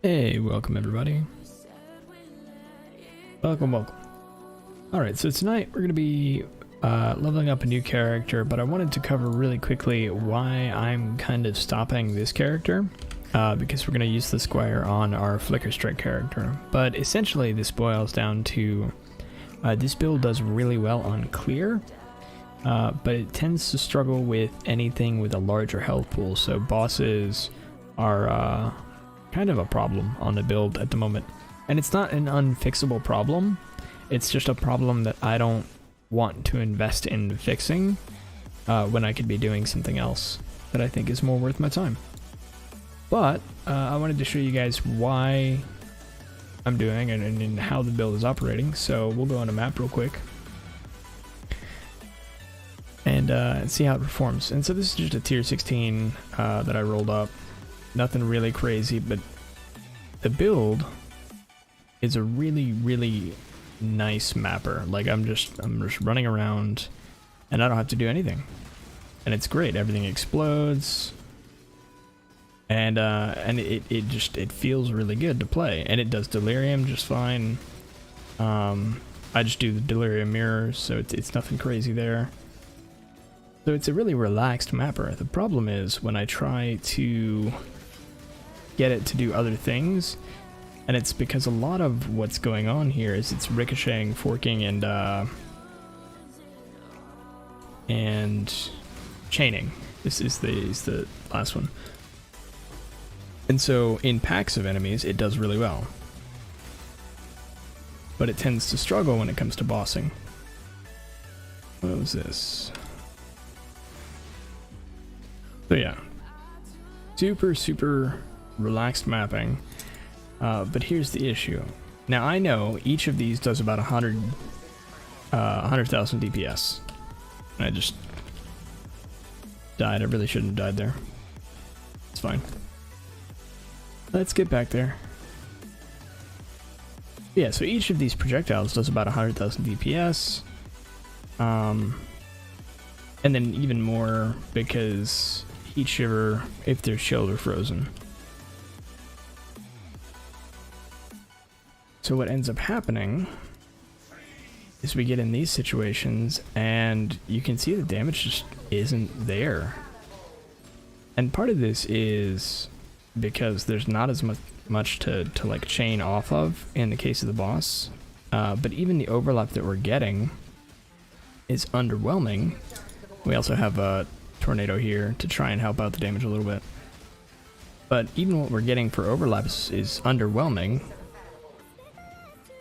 Hey, welcome everybody. Welcome. Alright, so tonight we're going to be leveling up a new character, but I wanted to cover really quickly why I'm kind of stopping this character, because we're going to use the Squire on our Flicker Strike character. But essentially this boils down to, this build does really well on clear, but it tends to struggle with anything with a larger health pool, so bosses are kind of a problem on the build at the moment. And it's not an unfixable problem, it's just a problem that I don't want to invest in fixing when I could be doing something else that I think is more worth my time. But I wanted to show you guys why I'm doing it and how the build is operating. So we'll go on a map real quick and see how it performs. And so this is just a tier 16 that I rolled up. Nothing really crazy, but the build is a really nice mapper. Like I'm just running around and I don't have to do anything. And it's great. Everything explodes. And it feels really good to play. And it does delirium just fine. I just do the delirium mirrors, so it's nothing crazy there. So it's a really relaxed mapper. The problem is when I try to get it to do other things, and it's because a lot of what's going on here is it's ricocheting, forking, and chaining. This is the last one. And so in packs of enemies it does really well, but it tends to struggle when it comes to bossing. What was this? So yeah, super relaxed mapping, but here's the issue. Now I know each of these does about 100,000 DPS. I just died. I really shouldn't have died there. It's fine. Let's get back there. Yeah, so each of these projectiles does about 100,000 DPS, and then even more because heat shiver if they're chilled or frozen. So what ends up happening is we get in these situations and you can see the damage just isn't there. And part of this is because there's not as much to like chain off of in the case of the boss. But even the overlap that we're getting is underwhelming. We also have a tornado here to try and help out the damage a little bit. But even what we're getting for overlaps is underwhelming,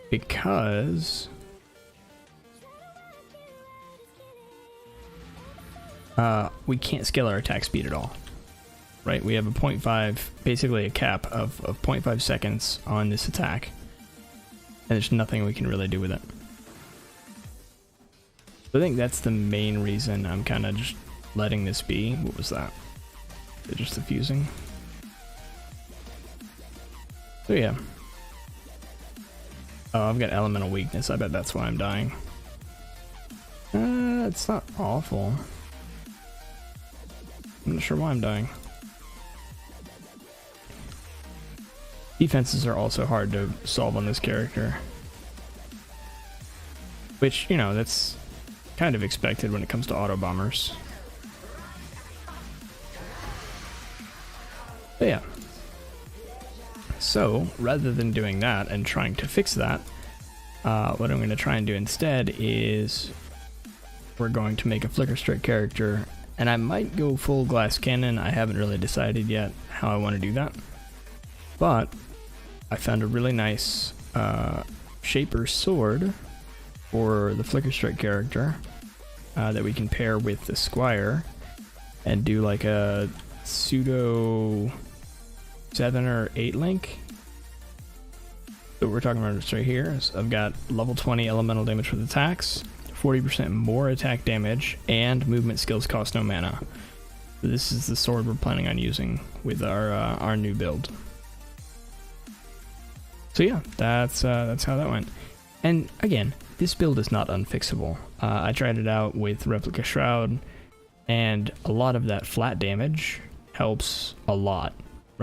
because we can't scale our attack speed at all, right? We have a 0.5, basically a cap of 0.5 seconds on this attack, and there's nothing we can really do with it. So I think that's the main reason I'm kind of just letting this be. What was that? They're just diffusing. So yeah. Oh, I've got elemental weakness. I bet that's why I'm dying. It's not awful. I'm not sure why I'm dying. Defenses are also hard to solve on this character, which, you know, that's kind of expected when it comes to auto bombers. But yeah. So rather than doing that and trying to fix that, what I'm going to try and do instead is we're going to make a Flicker Strike character, and I might go full glass cannon. I haven't really decided yet how I want to do that, but I found a really nice shaper sword for the Flicker Strike character that we can pair with the Squire and do like a pseudo 7 or 8 link. So we're talking about this right here. So I've got level 20 elemental damage with attacks, 40% more attack damage, and movement skills cost no mana. So this is the sword we're planning on using with our new build. So yeah, that's how that went. And again, this build is not unfixable. I tried it out with Replica Shroud, and a lot of that flat damage helps a lot.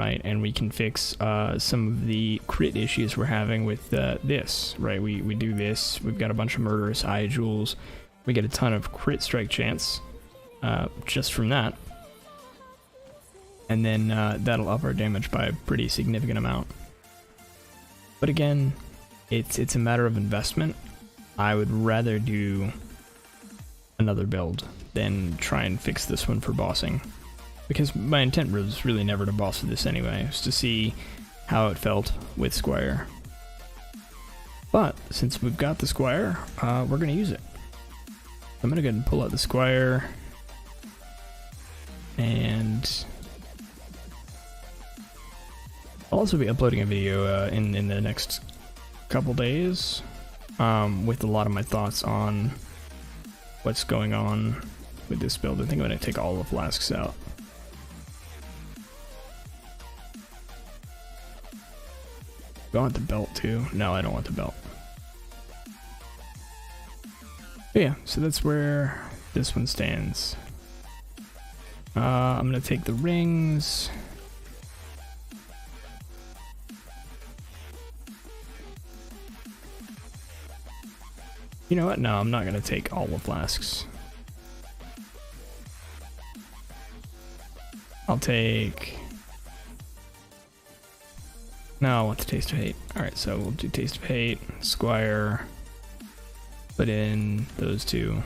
right? And we can fix some of the crit issues we're having with this, right? We do this, we've got a bunch of murderous eye jewels, we get a ton of crit strike chance just from that. And then that'll up our damage by a pretty significant amount. But again, it's a matter of investment. I would rather do another build than try and fix this one for bossing. Because my intent was really never to boss this anyway, it was to see how it felt with Squire. But since we've got the Squire, we're going to use it. I'm going to go ahead and pull out the Squire. And I'll also be uploading a video in the next couple days with a lot of my thoughts on what's going on with this build. I think I'm going to take all the flasks out. Do I want the belt too? No, I don't want the belt. But yeah, so that's where this one stands. I'm going to take the rings. You know what? No, I'm not going to take all the flasks. I'll take... No, I want the Taste of Hate. Alright, so we'll do Taste of Hate, Squire, put in those two,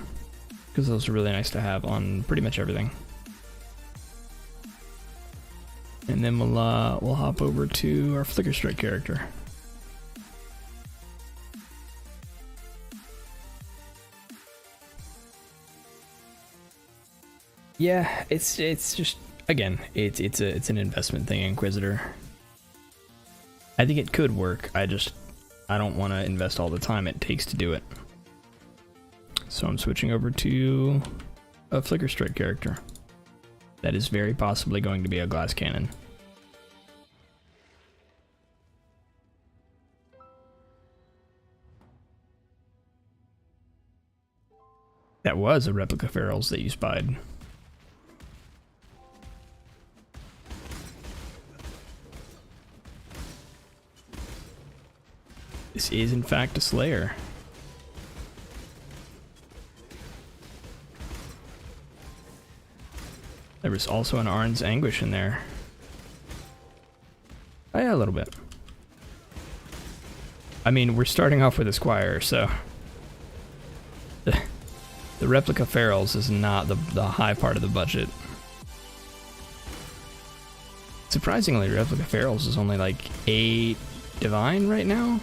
because those are really nice to have on pretty much everything. And then we'll hop over to our Flicker Strike character. Yeah, it's just, again, it's an investment thing, Inquisitor. I think it could work, I don't want to invest all the time it takes to do it. So I'm switching over to a Flicker Strike character. That is very possibly going to be a glass cannon. That was a replica Ferals that you spied. This is in fact a Slayer. There was also an Arn's Anguish in there. Oh yeah, a little bit. I mean, we're starting off with a Squire, so... The replica Ferals is not the high part of the budget. Surprisingly, replica Ferals is only like 8 divine right now.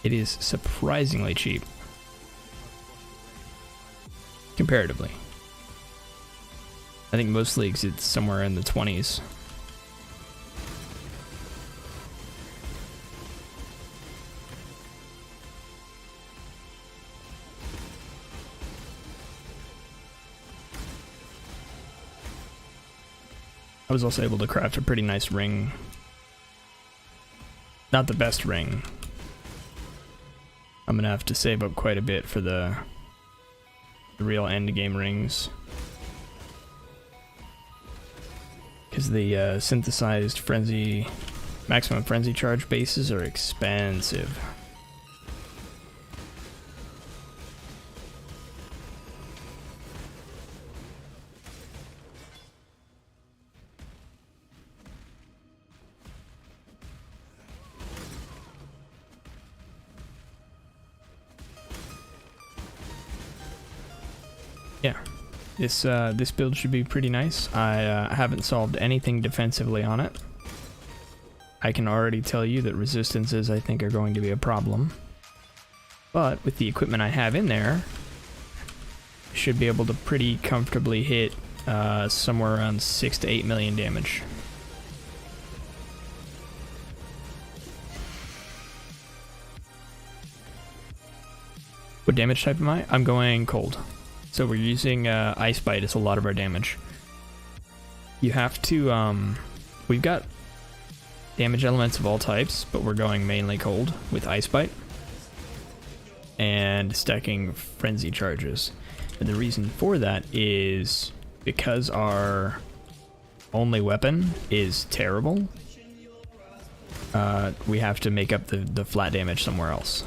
It is surprisingly cheap. Comparatively. I think most leagues it's somewhere in the 20s. I was also able to craft a pretty nice ring. Not the best ring. I'm gonna have to save up quite a bit for the real end game rings. Because the synthesized maximum frenzy charge bases are expensive. Yeah, this build should be pretty nice. I haven't solved anything defensively on it. I can already tell you that resistances I think are going to be a problem. But with the equipment I have in there, I should be able to pretty comfortably hit somewhere around 6 to 8 million damage. What damage type am I? I'm going cold. So we're using Ice Bite as a lot of our damage. You have to, we've got damage elements of all types, but we're going mainly cold with Ice Bite. And stacking Frenzy charges. And the reason for that is because our only weapon is terrible, we have to make up the flat damage somewhere else.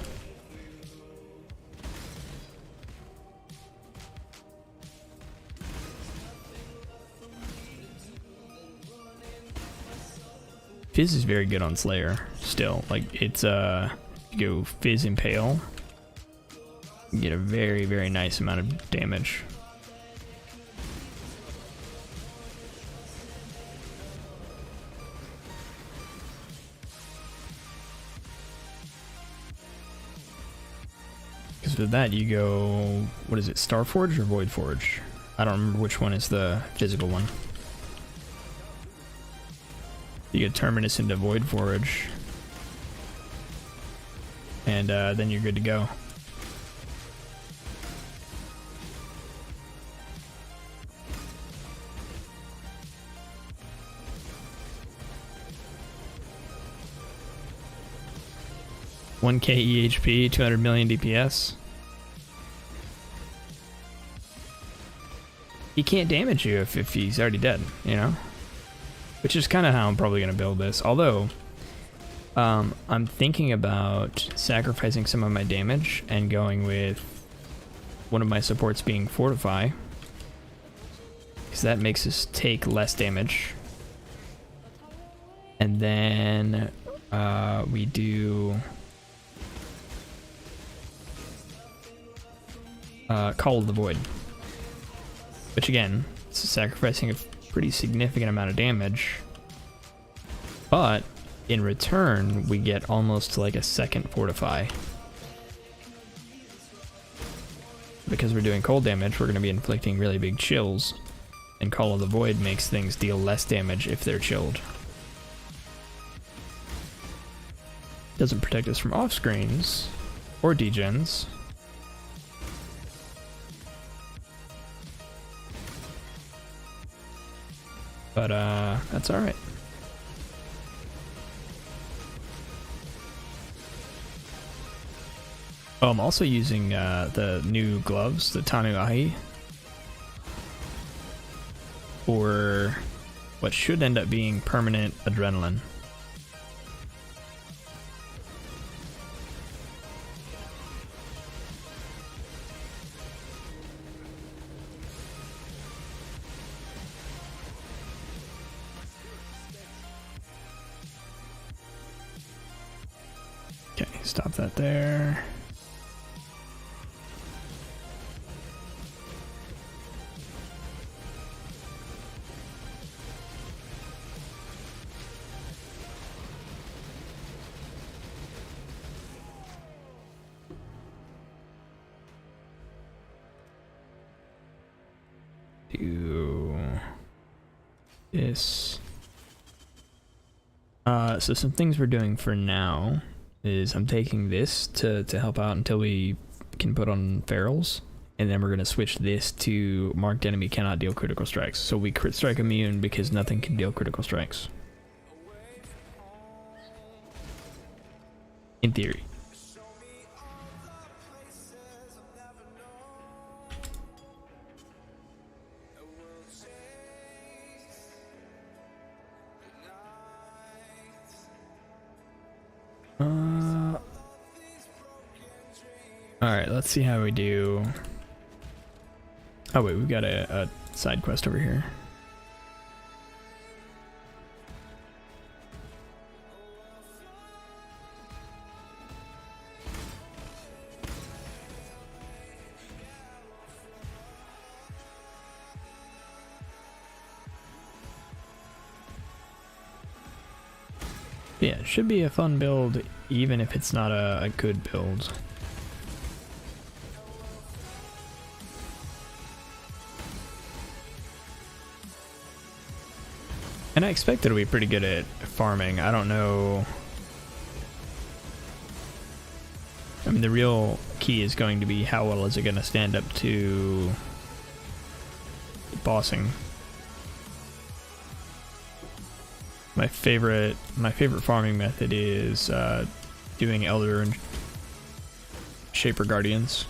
Fizz is very good on Slayer still. Like, it's you go Fizz Impale, you get a very, very nice amount of damage. Because with that you go, what is it, Starforge or Voidforge? I don't remember which one is the physical one. You get Terminus into Voidforge, and then you're good to go. $1K EHP, 200 million DPS. He can't damage you if he's already dead, you know? Which is kind of how I'm probably going to build this. Although, I'm thinking about sacrificing some of my damage and going with one of my supports being Fortify. Because that makes us take less damage. And then we do Call of the Void. Which again, is sacrificing a pretty significant amount of damage, but in return we get almost like a second Fortify. Because we're doing cold damage, we're going to be inflicting really big chills, and Call of the Void makes things deal less damage if they're chilled. Doesn't protect us from off screens or degens. But that's alright. Oh, I'm also using the new gloves, the Tanuahi, for what should end up being permanent adrenaline. Stop that there. Do this. So some things we're doing for now is I'm taking this to help out until we can put on ferals, and then we're going to switch this to marked enemy cannot deal critical strikes. So we crit strike immune because nothing can deal critical strikes. In theory. Alright, let's see how we do. Oh wait, we've got a side quest over here. Yeah, it should be a fun build, even if it's not a good build. And I expect it'll be pretty good at farming. I don't know. I mean, the real key is going to be how well is it going to stand up to bossing. My favorite farming method is doing Elder and Shaper Guardians.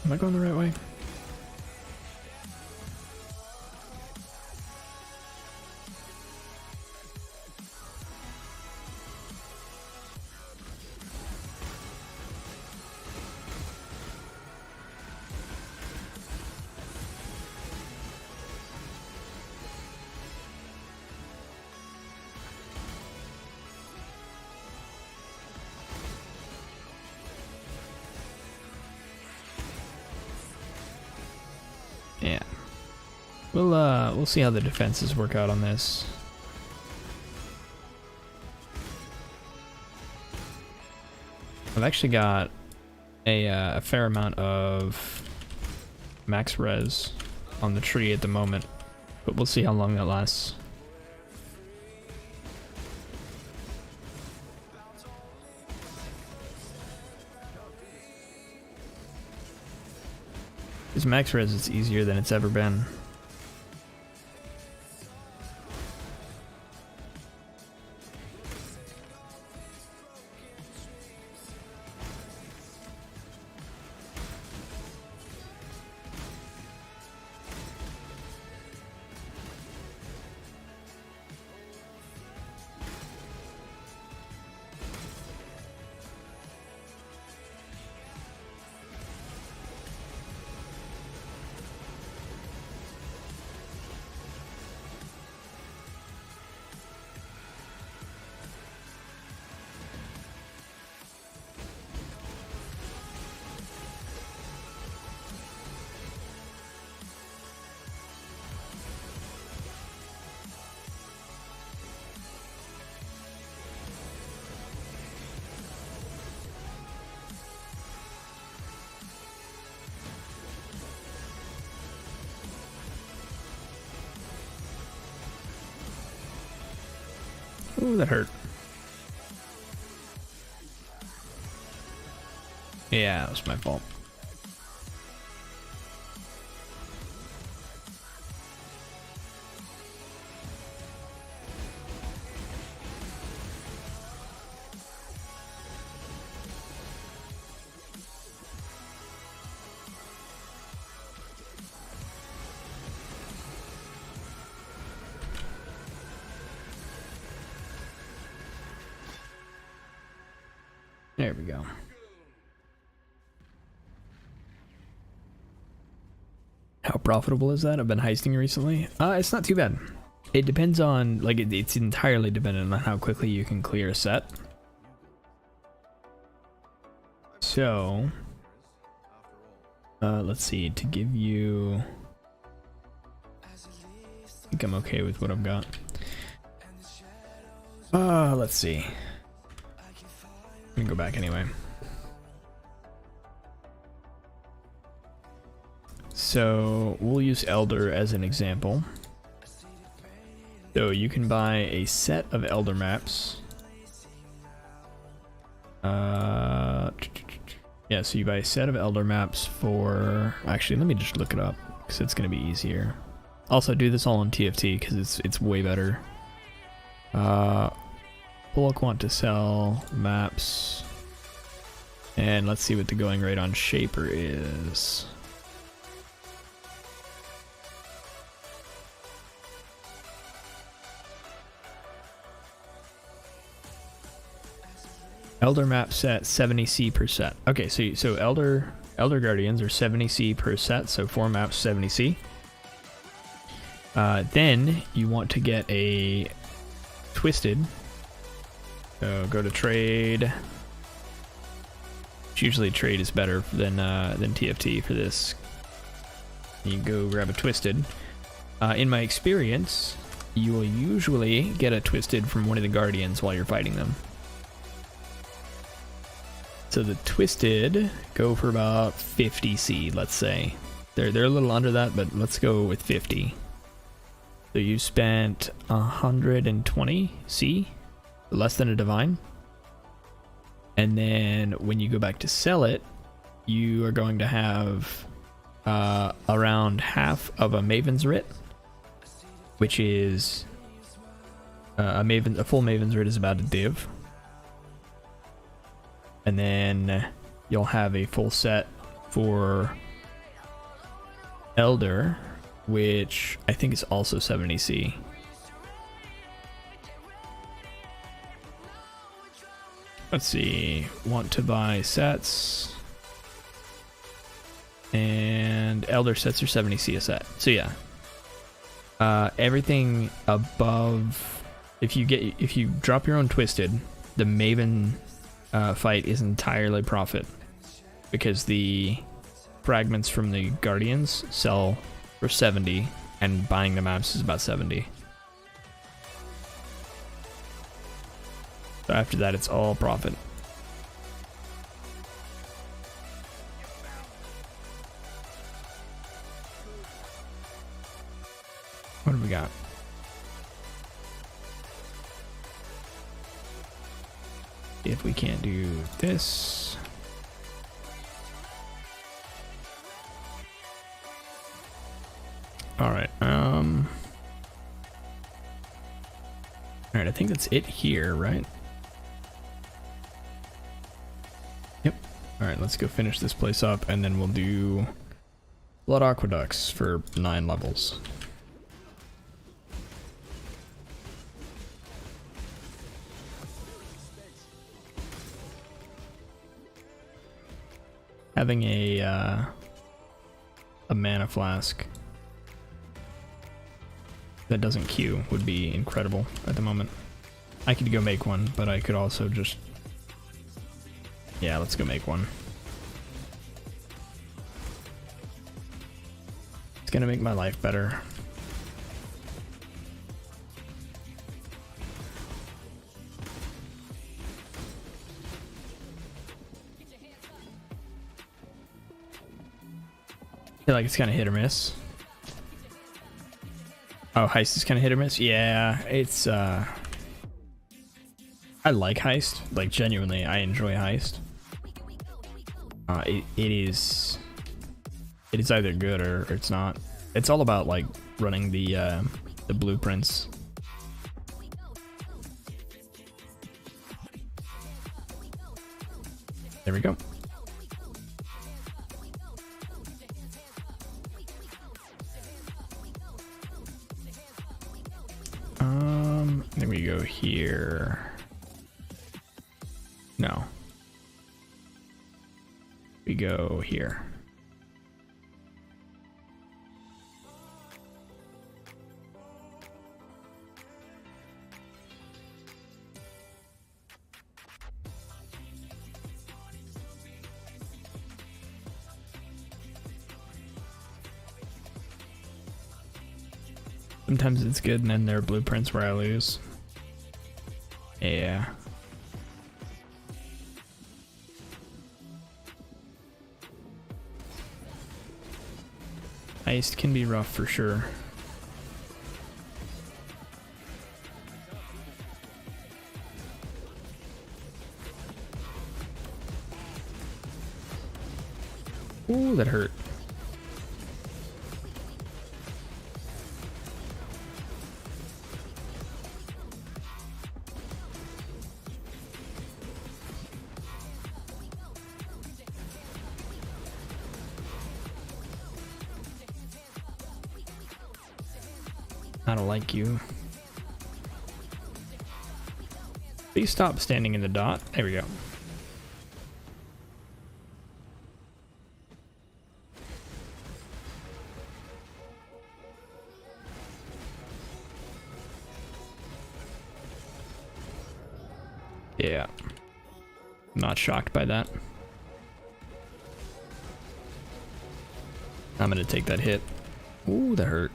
Am I going the right way? Yeah. We'll see how the defenses work out on this. I've actually got a fair amount of max res on the tree at the moment, but we'll see how long that lasts. Because max res is easier than it's ever been. Ooh, that hurt. Yeah, that was my fault. There we go. How profitable is that? I've been heisting recently. It's not too bad. It depends on, like, it's entirely dependent on how quickly you can clear a set. So, let's see, to give you... I think I'm okay with what I've got. Let's see. Let me go back anyway. So we'll use Elder as an example. So you can buy a set of Elder maps. Yeah, so you buy a set of Elder maps for... Actually, let me just look it up, because it's going to be easier. Also, do this all on TFT, because it's way better. Bulk want to sell maps, and let's see what the going rate on Shaper is. Elder map set 70C per set. Okay, so Elder Guardians are 70C per set, so 4 maps 70C. Then you want to get a Twisted. So go to trade. Usually trade is better than TFT for this. You go grab a Twisted. In my experience, you will usually get a Twisted from one of the Guardians while you're fighting them. So the Twisted go for about 50C, let's say. They're a little under that, but let's go with 50. So you spent 120C, less than a Divine. And then when you go back to sell it, you are going to have around half of a Maven's Writ, which is a full Maven's Writ is about a div. And then you'll have a full set for Elder, which I think is also 70C. Let's see, want to buy sets, and Elder sets are 70C a set. So yeah, everything above, if you drop your own Twisted, the Maven fight is entirely profit, because the fragments from the Guardians sell for 70, and buying the maps is about 70. So after that, it's all profit. What do we got? If we can't do this. Alright, alright, I think that's it here, right? Yep. Alright, let's go finish this place up, and then we'll do Blood Aqueducts for 9 levels. Having a mana flask that doesn't queue would be incredible at the moment. I could go make one, but I could also just... Yeah, let's go make one. It's gonna make my life better. I feel like it's kind of hit or miss. Oh, Heist is kind of hit or miss? Yeah, it's, I like Heist. Like, genuinely, I enjoy Heist. It is either good or it's not. It's all about, like, running the blueprints. There we go. Then we go here. No. We go here. Sometimes it's good, and then there are blueprints where I lose. Yeah. Heist can be rough for sure. Ooh, that hurt. I don't like you. Please stop standing in the dot. There we go. Yeah. Not shocked by that. I'm gonna take that hit. Ooh, that hurt.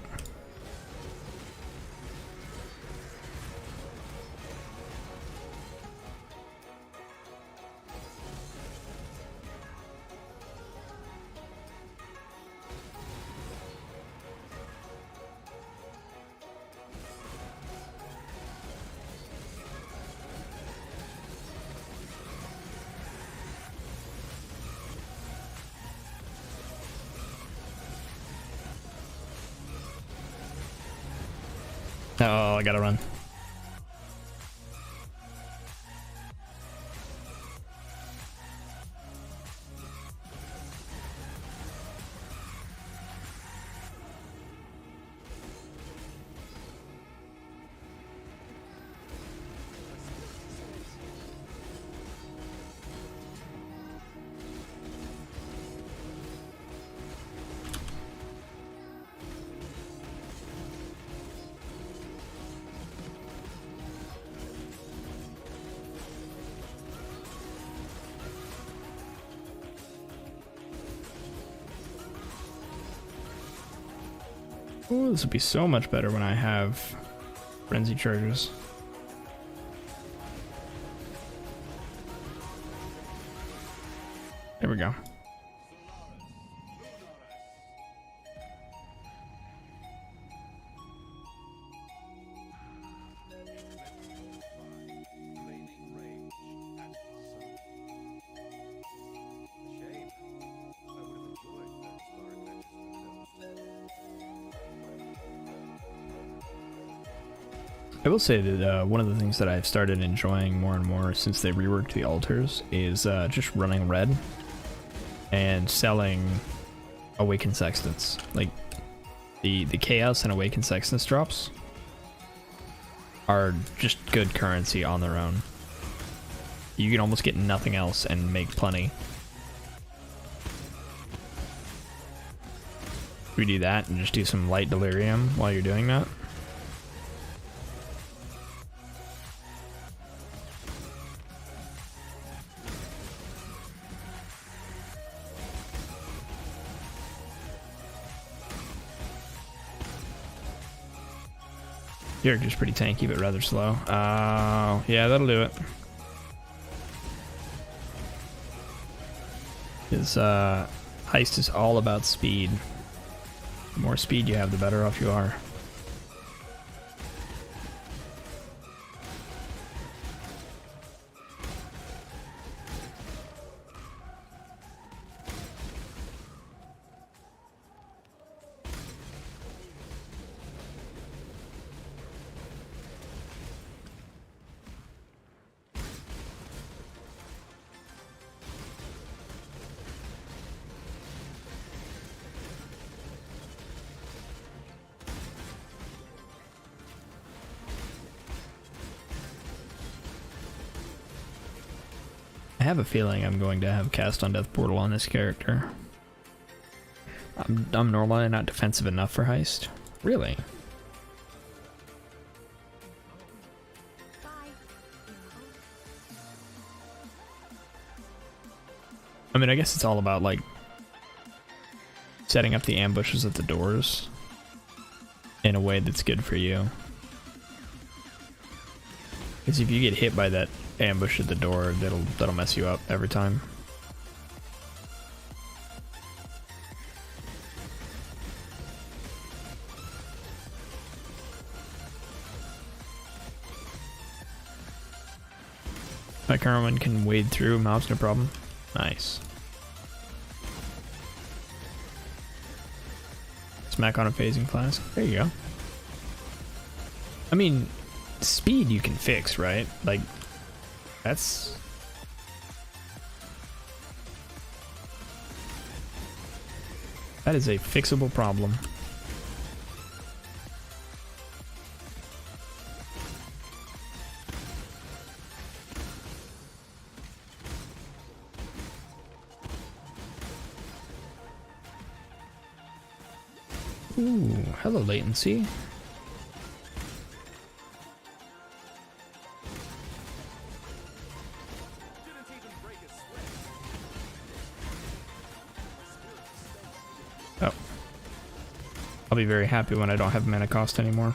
Oh, I gotta run. Oh, this will be so much better when I have frenzy charges. There we go. I will say that one of the things that I've started enjoying more and more since they reworked the altars is just running red and selling Awakened Sextants. Like, the Chaos and Awakened Sextants drops are just good currency on their own. You can almost get nothing else and make plenty. We do that and just do some light delirium while you're doing that. Character's pretty tanky, but rather slow. Yeah, that'll do it. His heist is all about speed. The more speed you have, the better off you are. I have a feeling I'm going to have Cast on Death Portal on this character. I'm normally not defensive enough for heist. Really? I mean, I guess it's all about like setting up the ambushes at the doors in a way that's good for you. Because if you get hit by that ambush at the door, that'll mess you up every time. My current one can wade through mobs, no problem. Nice. Smack on a phasing flask. There you go. I mean, speed you can fix, right? Like, that is a fixable problem. Ooh, hello latency. Oh. I'll be very happy when I don't have mana cost anymore.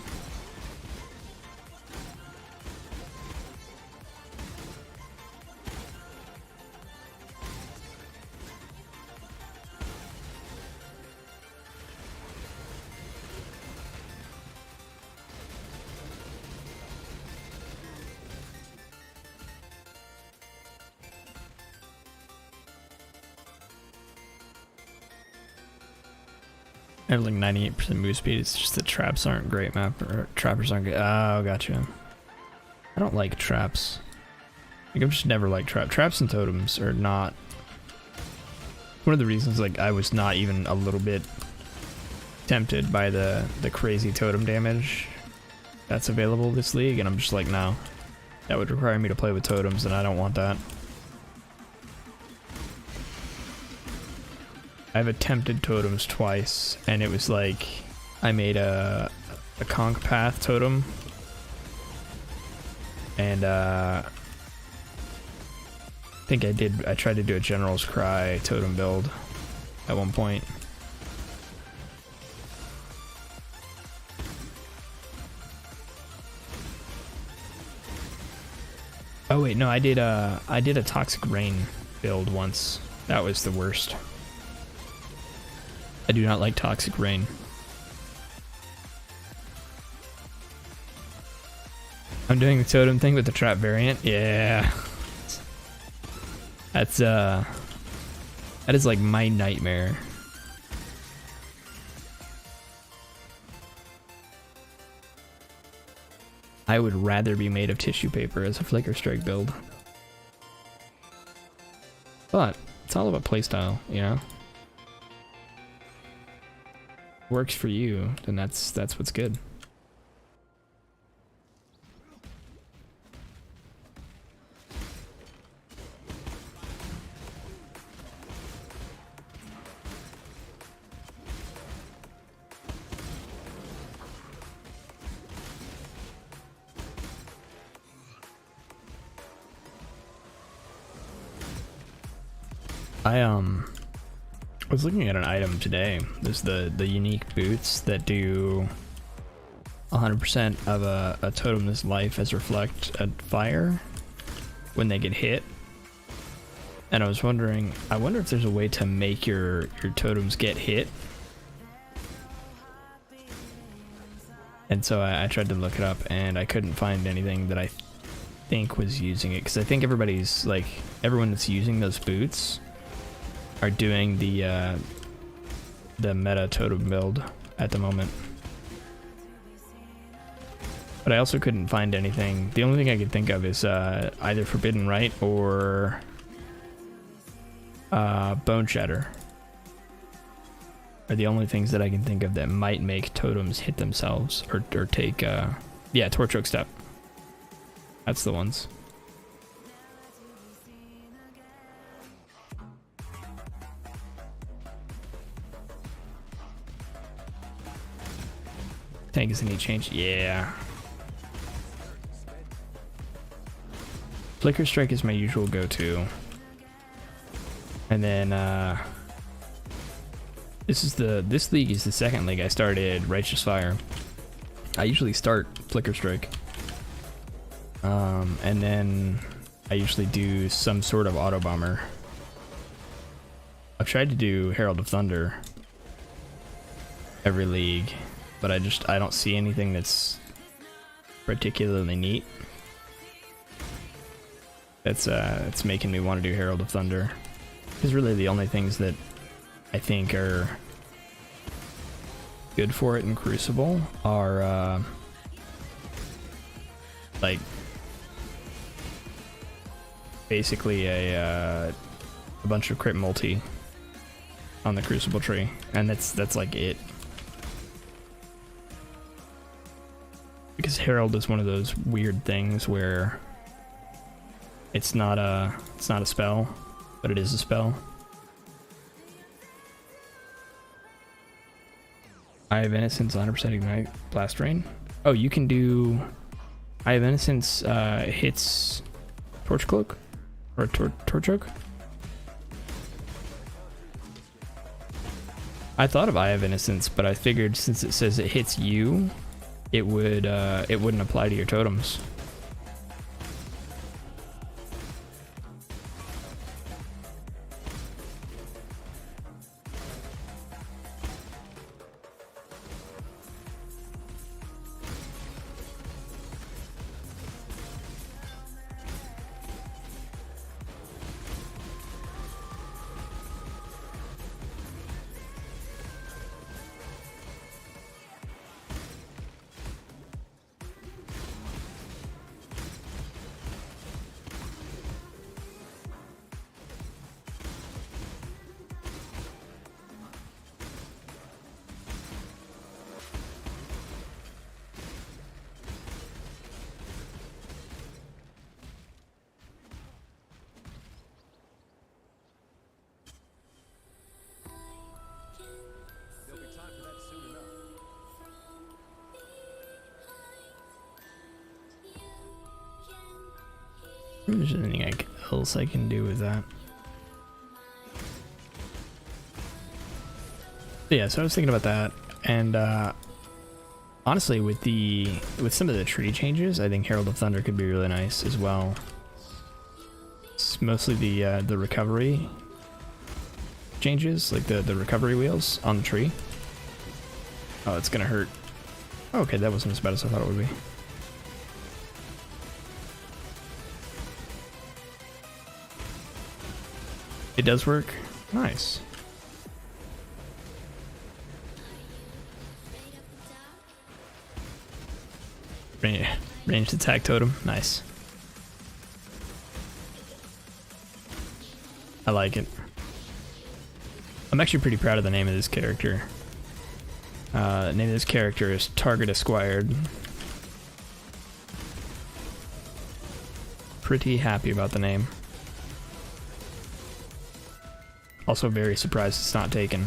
I have like 98% move speed. It's just that traps aren't great map, or trappers aren't good. Oh, gotcha. I don't like traps. Like, I've just never liked traps and totems are not one of the reasons. Like, I was not even a little bit tempted by the crazy totem damage that's available this league, and I'm just like, no, that would require me to play with totems, and I don't want that. I've attempted totems twice, and it was like I made a conch path totem, and I think I tried to do a General's Cry totem build at one point. Oh wait, no, I did a Toxic Rain build once. That was the worst. I do not like Toxic Rain. I'm doing the totem thing with the trap variant. Yeah. That's that is like my nightmare. I would rather be made of tissue paper as a Flicker Strike build. But it's all about playstyle, you know? Works for you, then that's what's good. I was looking at an item today. There's the unique boots that do 100% of a totem's life as reflect a fire when they get hit. And I was wondering, I wonder if there's a way to make your totems get hit. And so I tried to look it up and I couldn't find anything that I think was using it, because I think everybody's like, everyone that's using those boots are doing the meta totem build at the moment. But I also couldn't find anything. The only thing I could think of is either Forbidden Rite or Bone Shatter are the only things that I can think of that might make totems hit themselves or take yeah, Torch Oak Step. That's the ones. Tank is any change? Yeah. Flicker Strike is my usual go-to. And then this league is the second league I started Righteous Fire. I usually start Flicker Strike. And then I usually do some sort of auto bomber. I've tried to do Herald of Thunder every league, but I don't see anything that's particularly neat. It's making me want to do Herald of Thunder. Because really the only things that I think are good for it in Crucible are like basically a bunch of crit multi on the Crucible tree, and that's like it. Because Herald is one of those weird things where it's not a spell, but it is a spell. Eye of Innocence 100% ignite Blast Rain. Oh, you can do Eye of Innocence hits Torch Cloak or Torch Oak. I thought of Eye of Innocence, but I figured since it says it hits you, it wouldn't apply to your totems. There's anything else I can do with that. But yeah, so I was thinking about that, and honestly, with some of the tree changes, I think Herald of Thunder could be really nice as well. It's mostly the recovery changes, like the recovery wheels on the tree. Oh, it's gonna hurt. Okay, that wasn't as bad as I thought it would be. It does work. Nice. Ranged attack totem. Nice. I like it. I'm actually pretty proud of the name of this character. The name of this character is Target Squire. Pretty happy about the name. Also very surprised it's not taken.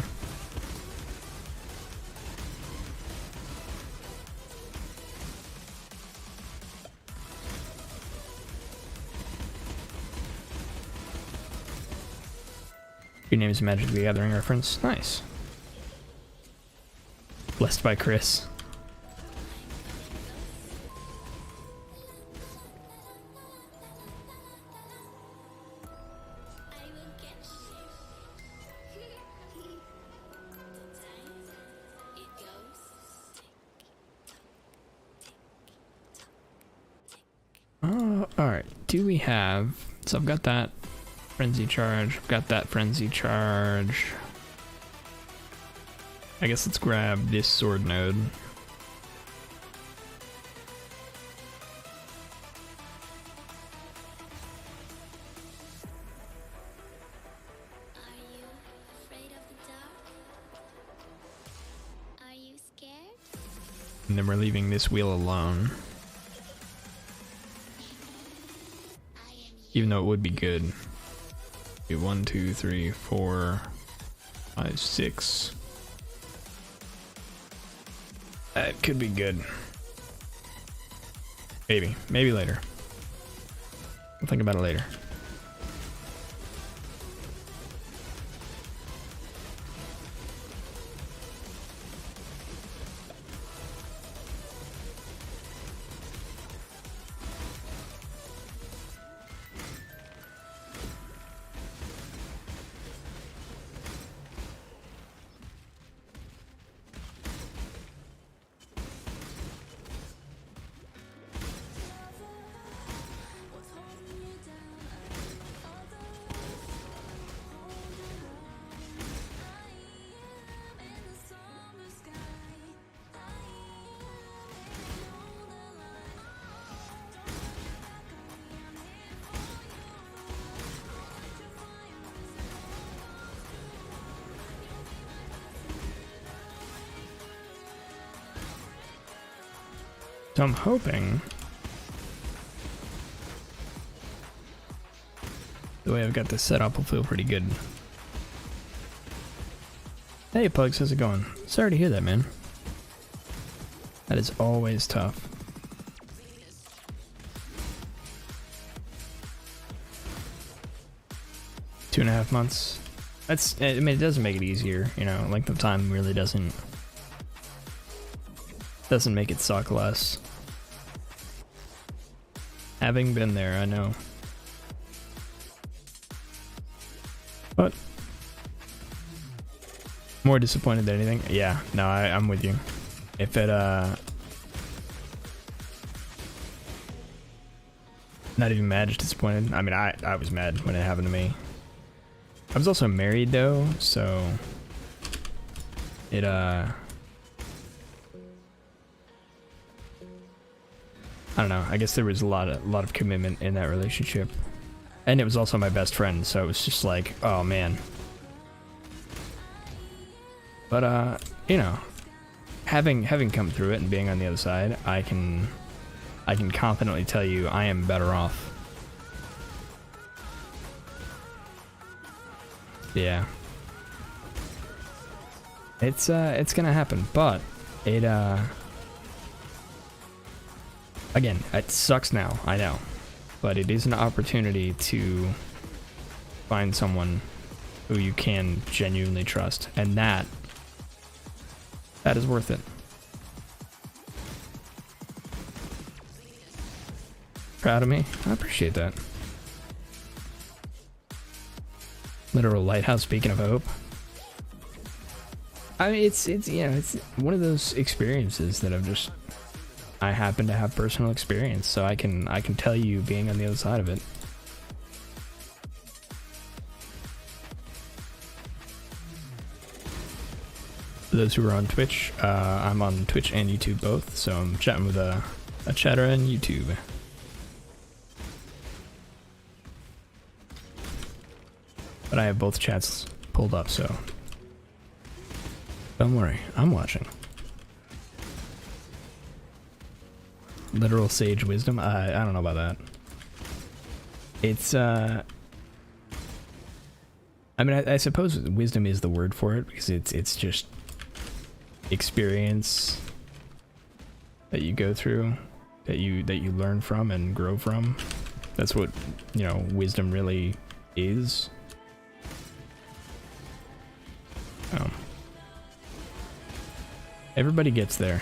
Your name is Magic the Gathering reference. Nice. Blessed by Chris. Alright, do we have... So I've got that Frenzy Charge, got that Frenzy Charge. I guess let's grab this Sword Node. And then we're leaving this wheel alone. Even though it would be good. 1, 2, 3, 4, 5, 6. That could be good. Maybe later. I'll think about it later. So I'm hoping the way I've got this set up will feel pretty good. Hey Pugs, how's it going? Sorry to hear that, man. That is always tough. Two and a half months. That's, I mean, it doesn't make it easier, you know, length of time really doesn't make it suck less. Having been there, I know. But more disappointed than anything. Yeah, no, I'm with you. If it not even mad, just disappointed. I mean, I was mad when it happened to me. I was also married though, so it I don't know. I guess there was a lot of commitment in that relationship, and it was also my best friend, so it was just like, oh man. But you know, having come through it and being on the other side, I can confidently tell you I am better off. Yeah. It's gonna happen, but it again, it sucks now, I know, but it is an opportunity to find someone who you can genuinely trust, and that is worth it. Proud of me? I appreciate that. Literal lighthouse beacon of hope. I mean, it's you know, it's one of those experiences that I happen to have personal experience, so I can tell you being on the other side of it. For those who are on Twitch, I'm on Twitch and YouTube both, so I'm chatting with a chatter on YouTube. But I have both chats pulled up, so don't worry, I'm watching. Literal sage wisdom? I don't know about that. It's I mean, I suppose wisdom is the word for it, because it's just experience that you go through, that you learn from and grow from. That's what, you know, wisdom really is. Oh. Everybody gets there.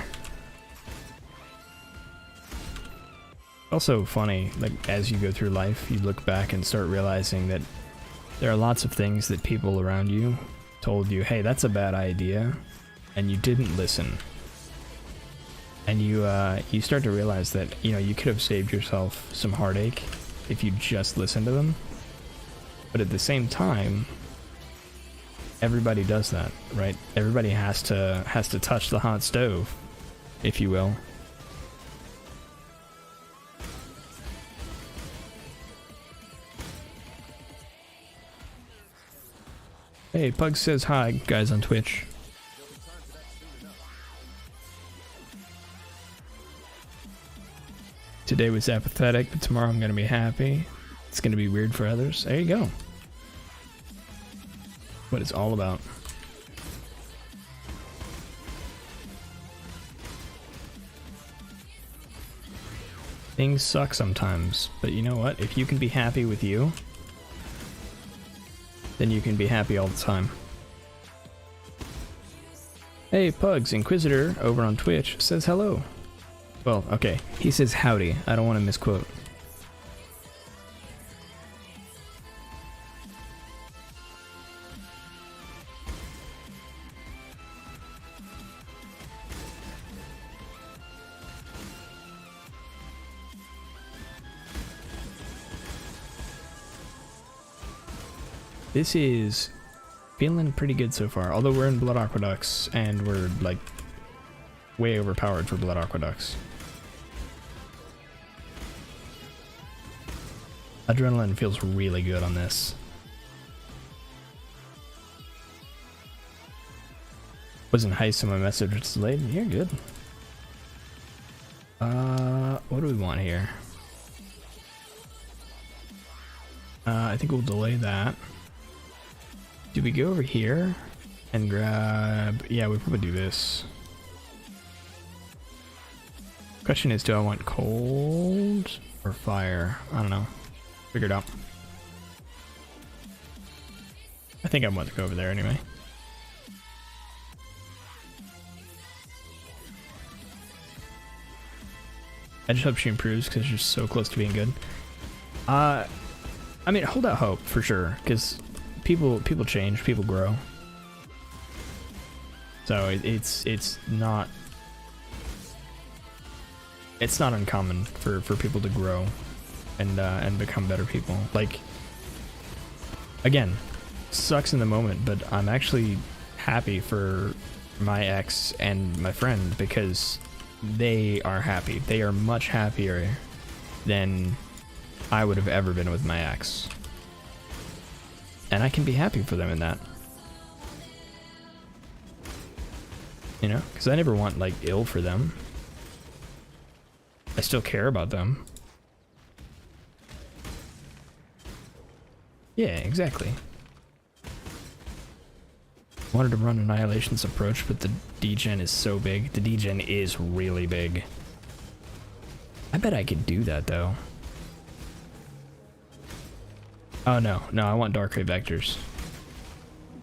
Also funny, like, as you go through life, you look back and start realizing that there are lots of things that people around you told you, hey, that's a bad idea, and you didn't listen. And you start to realize that, you know, you could have saved yourself some heartache if you just listened to them. But at the same time, everybody does that, right? Everybody has to touch the hot stove, if you will. Hey, Pug says hi, guys on Twitch. Today was apathetic, but tomorrow I'm gonna be happy. It's gonna be weird for others. There you go. What it's all about. Things suck sometimes, but you know what? If you can be happy with you, then you can be happy all the time. Hey, Pugs, Inquisitor over on Twitch says hello. Well, okay, he says howdy. I don't want to misquote. This is feeling pretty good so far, although we're in Blood Aqueducts and we're like way overpowered for Blood Aqueducts. Adrenaline feels really good on this. Wasn't heist, so my message was delayed. You're good. What do we want here? I think we'll delay that. Do we go over here and grab... Yeah, we probably do this. Question is, do I want cold or fire? I don't know. Figure it out. I think I want to go over there anyway. I just hope she improves because she's so close to being good. I mean, hold out hope for sure, because people change, people grow. So it's not uncommon for people to grow and become better people. Like, again, sucks in the moment, but I'm actually happy for my ex and my friend because they are happy. They are much happier than I would have ever been with my ex. And I can be happy for them in that. You know? Because I never want, like, ill for them. I still care about them. Yeah, exactly. Wanted to run Annihilation's approach, but the degen is so big. The degen is really big. I bet I could do that, though. Oh, no. No, I want Dark Ray Vectors.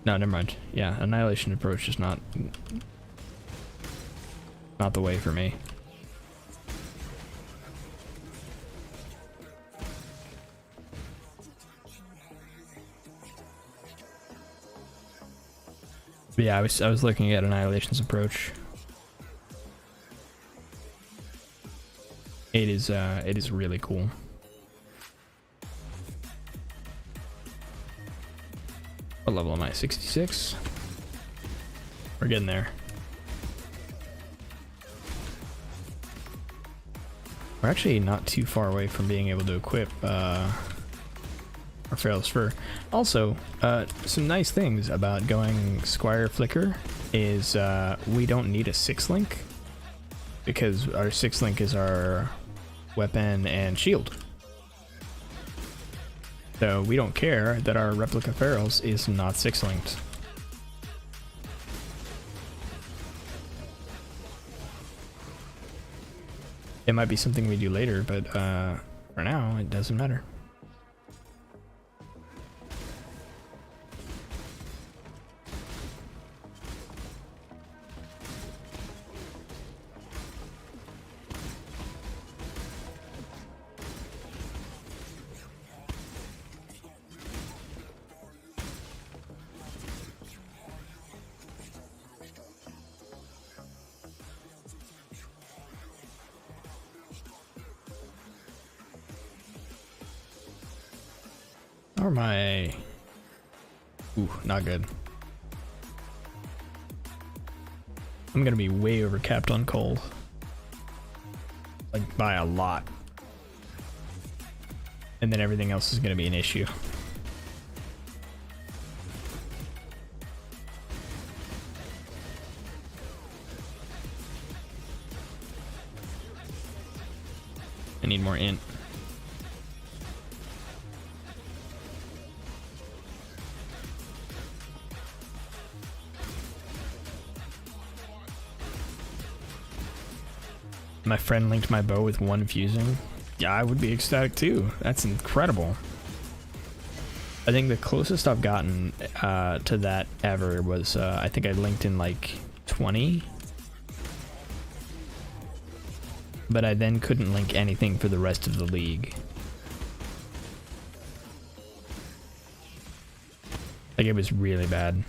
No, never mind. Yeah, Annihilation approach is not the way for me. But yeah, I was looking at Annihilation's approach. It is really cool. What level am I? 66? We're getting there. We're actually not too far away from being able to equip our Feral Fur. Also, some nice things about going Squire Flicker is we don't need a 6-link because our 6-link is our weapon and shield. So we don't care that our replica Ferals is not 6-linked. It might be something we do later, but for now, it doesn't matter. Or my... Ooh, not good. I'm gonna be way overcapped on cold. Like, by a lot. And then everything else is gonna be an issue. I need more int. My friend linked my bow with 1 fusing. Yeah, I would be ecstatic too. That's incredible. I think the closest I've gotten to that ever was I think I linked in like 20. But I then couldn't link anything for the rest of the league. Like, it was really bad.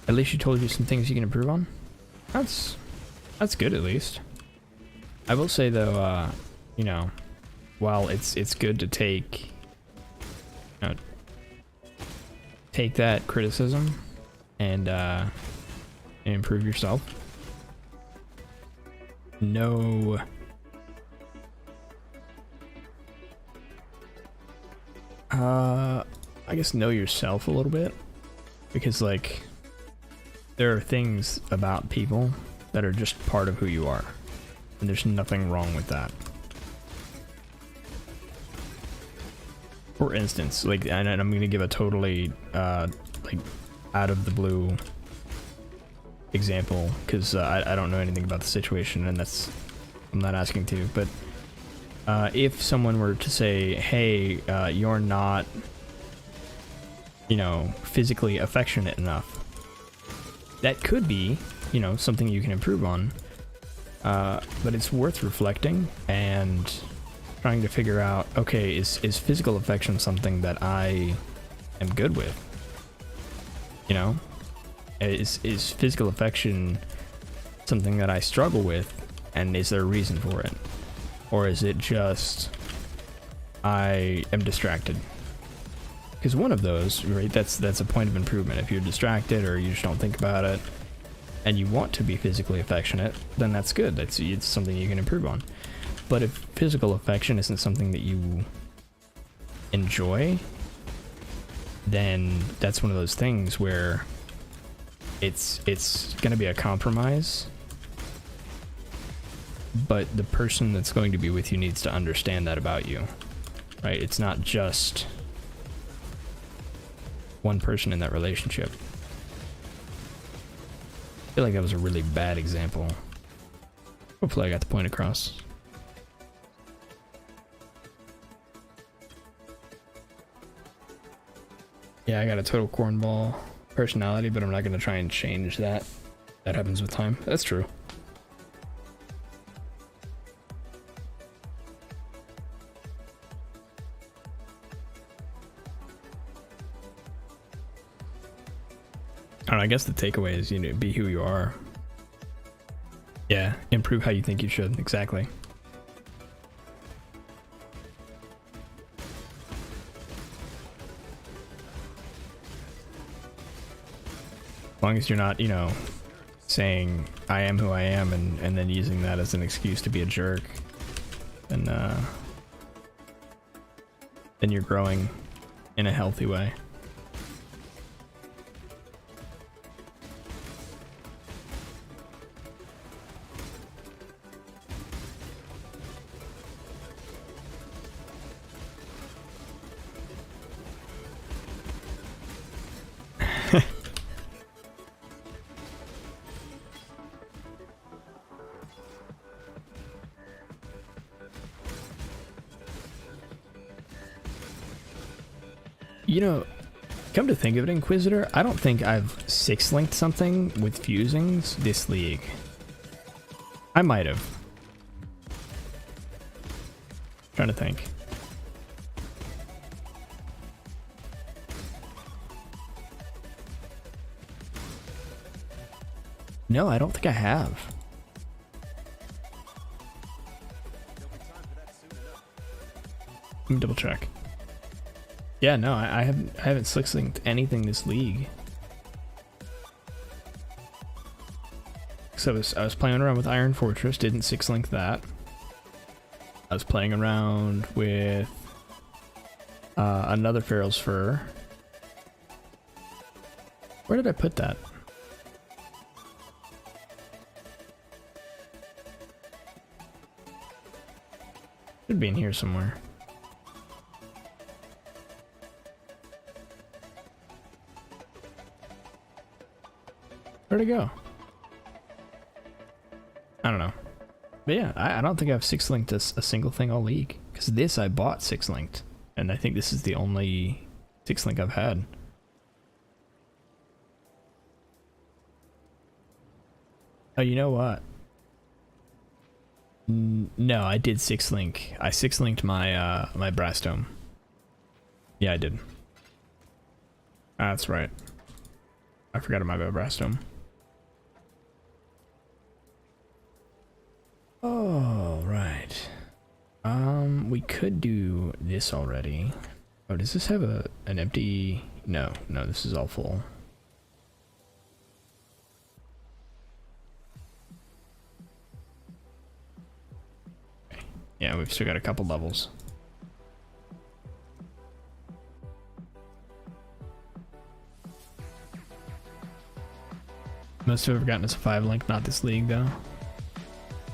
At least she told you some things you can improve on. That's good at least. I will say though, you know, while it's good to take, you know, take that criticism and improve yourself. No. I guess know yourself a little bit, because like, there are things about people that are just part of who you are, and there's nothing wrong with that. For instance, like, and I'm gonna give a totally like out of the blue example, because I don't know anything about the situation, and I'm not asking to, but if someone were to say, hey, you're not, you know, physically affectionate enough, that could be, you know, something you can improve on, but it's worth reflecting and trying to figure out, okay, is physical affection something that I am good with? You know, is physical affection something that I struggle with, and is there a reason for it? Or is it just I am distracted? Because one of those, right, that's a point of improvement. If you're distracted or you just don't think about it and you want to be physically affectionate, then that's good. It's something you can improve on. But if physical affection isn't something that you enjoy, then that's one of those things where it's going to be a compromise. But the person that's going to be with you needs to understand that about you, right? It's not just one person in that relationship. I feel like that was a really bad example. Hopefully I got the point across. Yeah, I got a total cornball personality, but I'm not going to try and change that. That happens with time. That's true. I don't know, I guess the takeaway is, you know, be who you are. Yeah, improve how you think you should. Exactly. As long as you're not, you know, saying I am who I am and then using that as an excuse to be a jerk, then you're growing in a healthy way. You know, come to think of it, Inquisitor, I don't think I've 6-linked something with fusings this league. I might have. Trying to think. No, I don't think I have. Let me double check. Yeah, no, I haven't 6-linked anything this league. So I was playing around with Iron Fortress, didn't 6-link that. I was playing around with another Pharaoh's Fur. Where did I put that? Should be in here somewhere. Where'd it go? I don't know. But yeah, I don't think I've 6-linked a single thing all league. Because this I bought 6-linked. And I think this is the only 6-link I've had. Oh, you know what? No, I did 6-link. I 6-linked my my Brass Dome. Yeah, I did. That's right. I forgot about my Brass Dome. Oh, right. We could do this already. Oh, does this have an empty? No, this is all full. Okay. Yeah, we've still got a couple levels. Most have ever gotten us a 5-link, not this league though.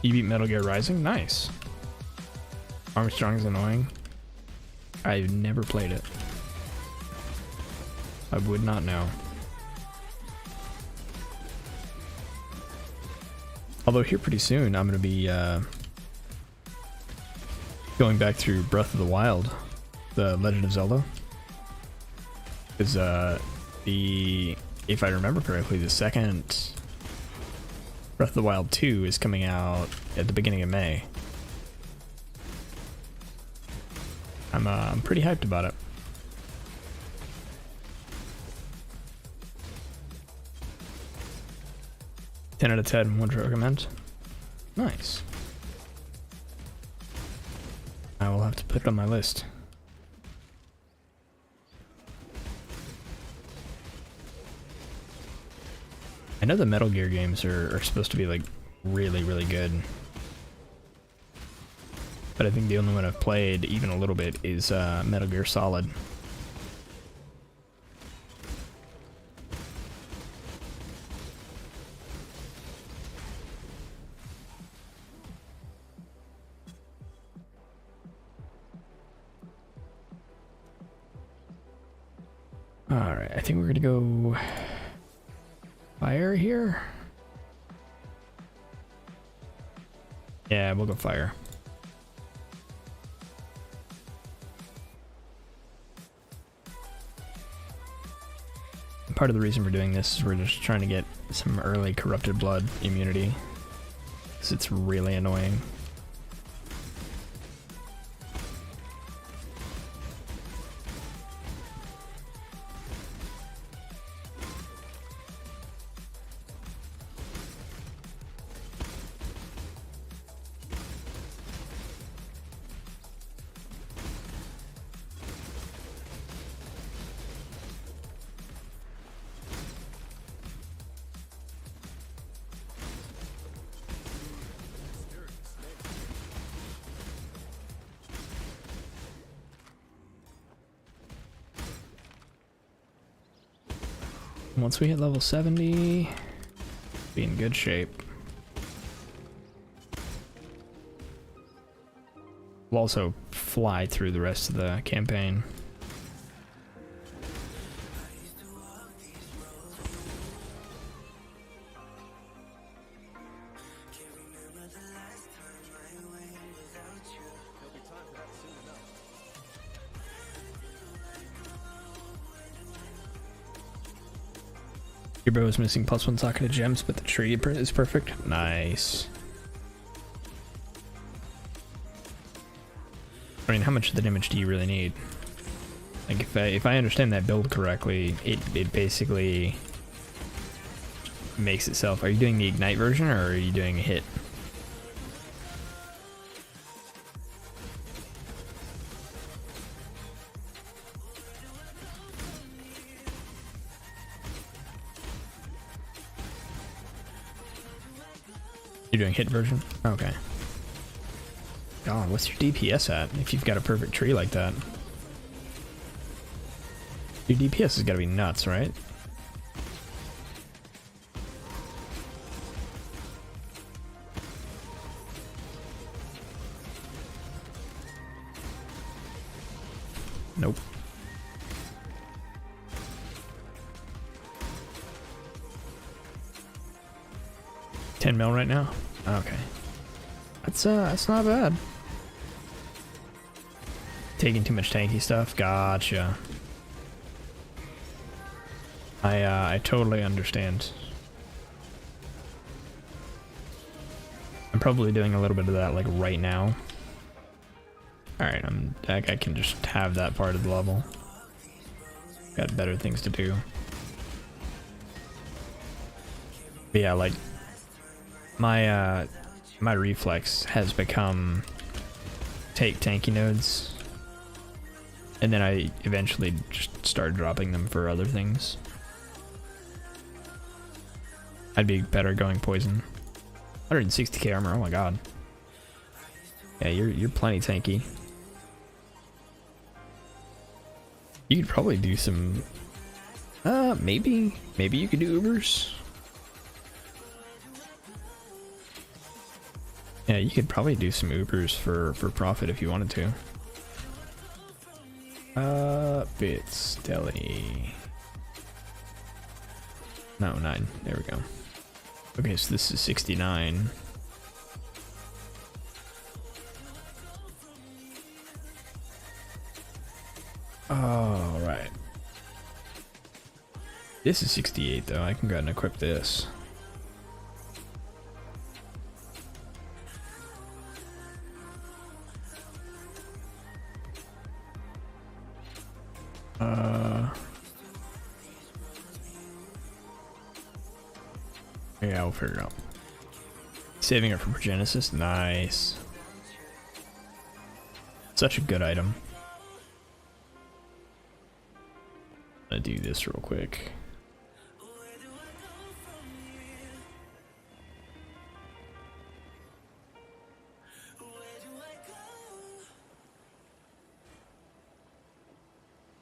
You beat Metal Gear Rising? Nice. Armstrong is annoying. I've never played it. I would not know. Although here pretty soon I'm going to be going back through Breath of the Wild, the Legend of Zelda. Because if I remember correctly, the second Breath of the Wild 2 is coming out at the beginning of May. I'm pretty hyped about it. 10 out of 10 would recommend. Nice. I will have to put it on my list. I know the Metal Gear games are supposed to be like really, really good. But I think the only one I've played even a little bit is Metal Gear Solid. Alright, I think we're gonna go fire here. Yeah, we'll go fire. Part of the reason we're doing this is we're just trying to get some early corrupted blood immunity, because it's really annoying. Once we hit level 70, be in good shape. We'll also fly through the rest of the campaign. Your bow is missing +1 socket of gems, but the tree is perfect. Nice. I mean, how much of the damage do you really need? Like, if I understand that build correctly, it basically makes itself. Are you doing the ignite version, or are you doing a hit? You're doing hit version? Okay. God, what's your DPS at if you've got a perfect tree like that? Your DPS has got to be nuts, right? Nope. 10 mil right now? Okay. That's not bad. Taking too much tanky stuff? Gotcha. I totally understand. I'm probably doing a little bit of that like right now. Alright, I can just have that part of the level. Got better things to do. But yeah, like my reflex has become take tanky nodes, and then I eventually just start dropping them for other things. I'd be better going poison. 160k armor, oh my god. Yeah, you're plenty tanky. You could probably do some maybe you could do Ubers. Yeah, you could probably do some Ubers for profit if you wanted to. Bits deli. No, 9. There we go. Okay, so this is 69. All right. This is 68 though. I can go ahead and equip this. Yeah, we'll figure it out. Saving it for Progenesis, nice. Such a good item. I'm gonna do this real quick.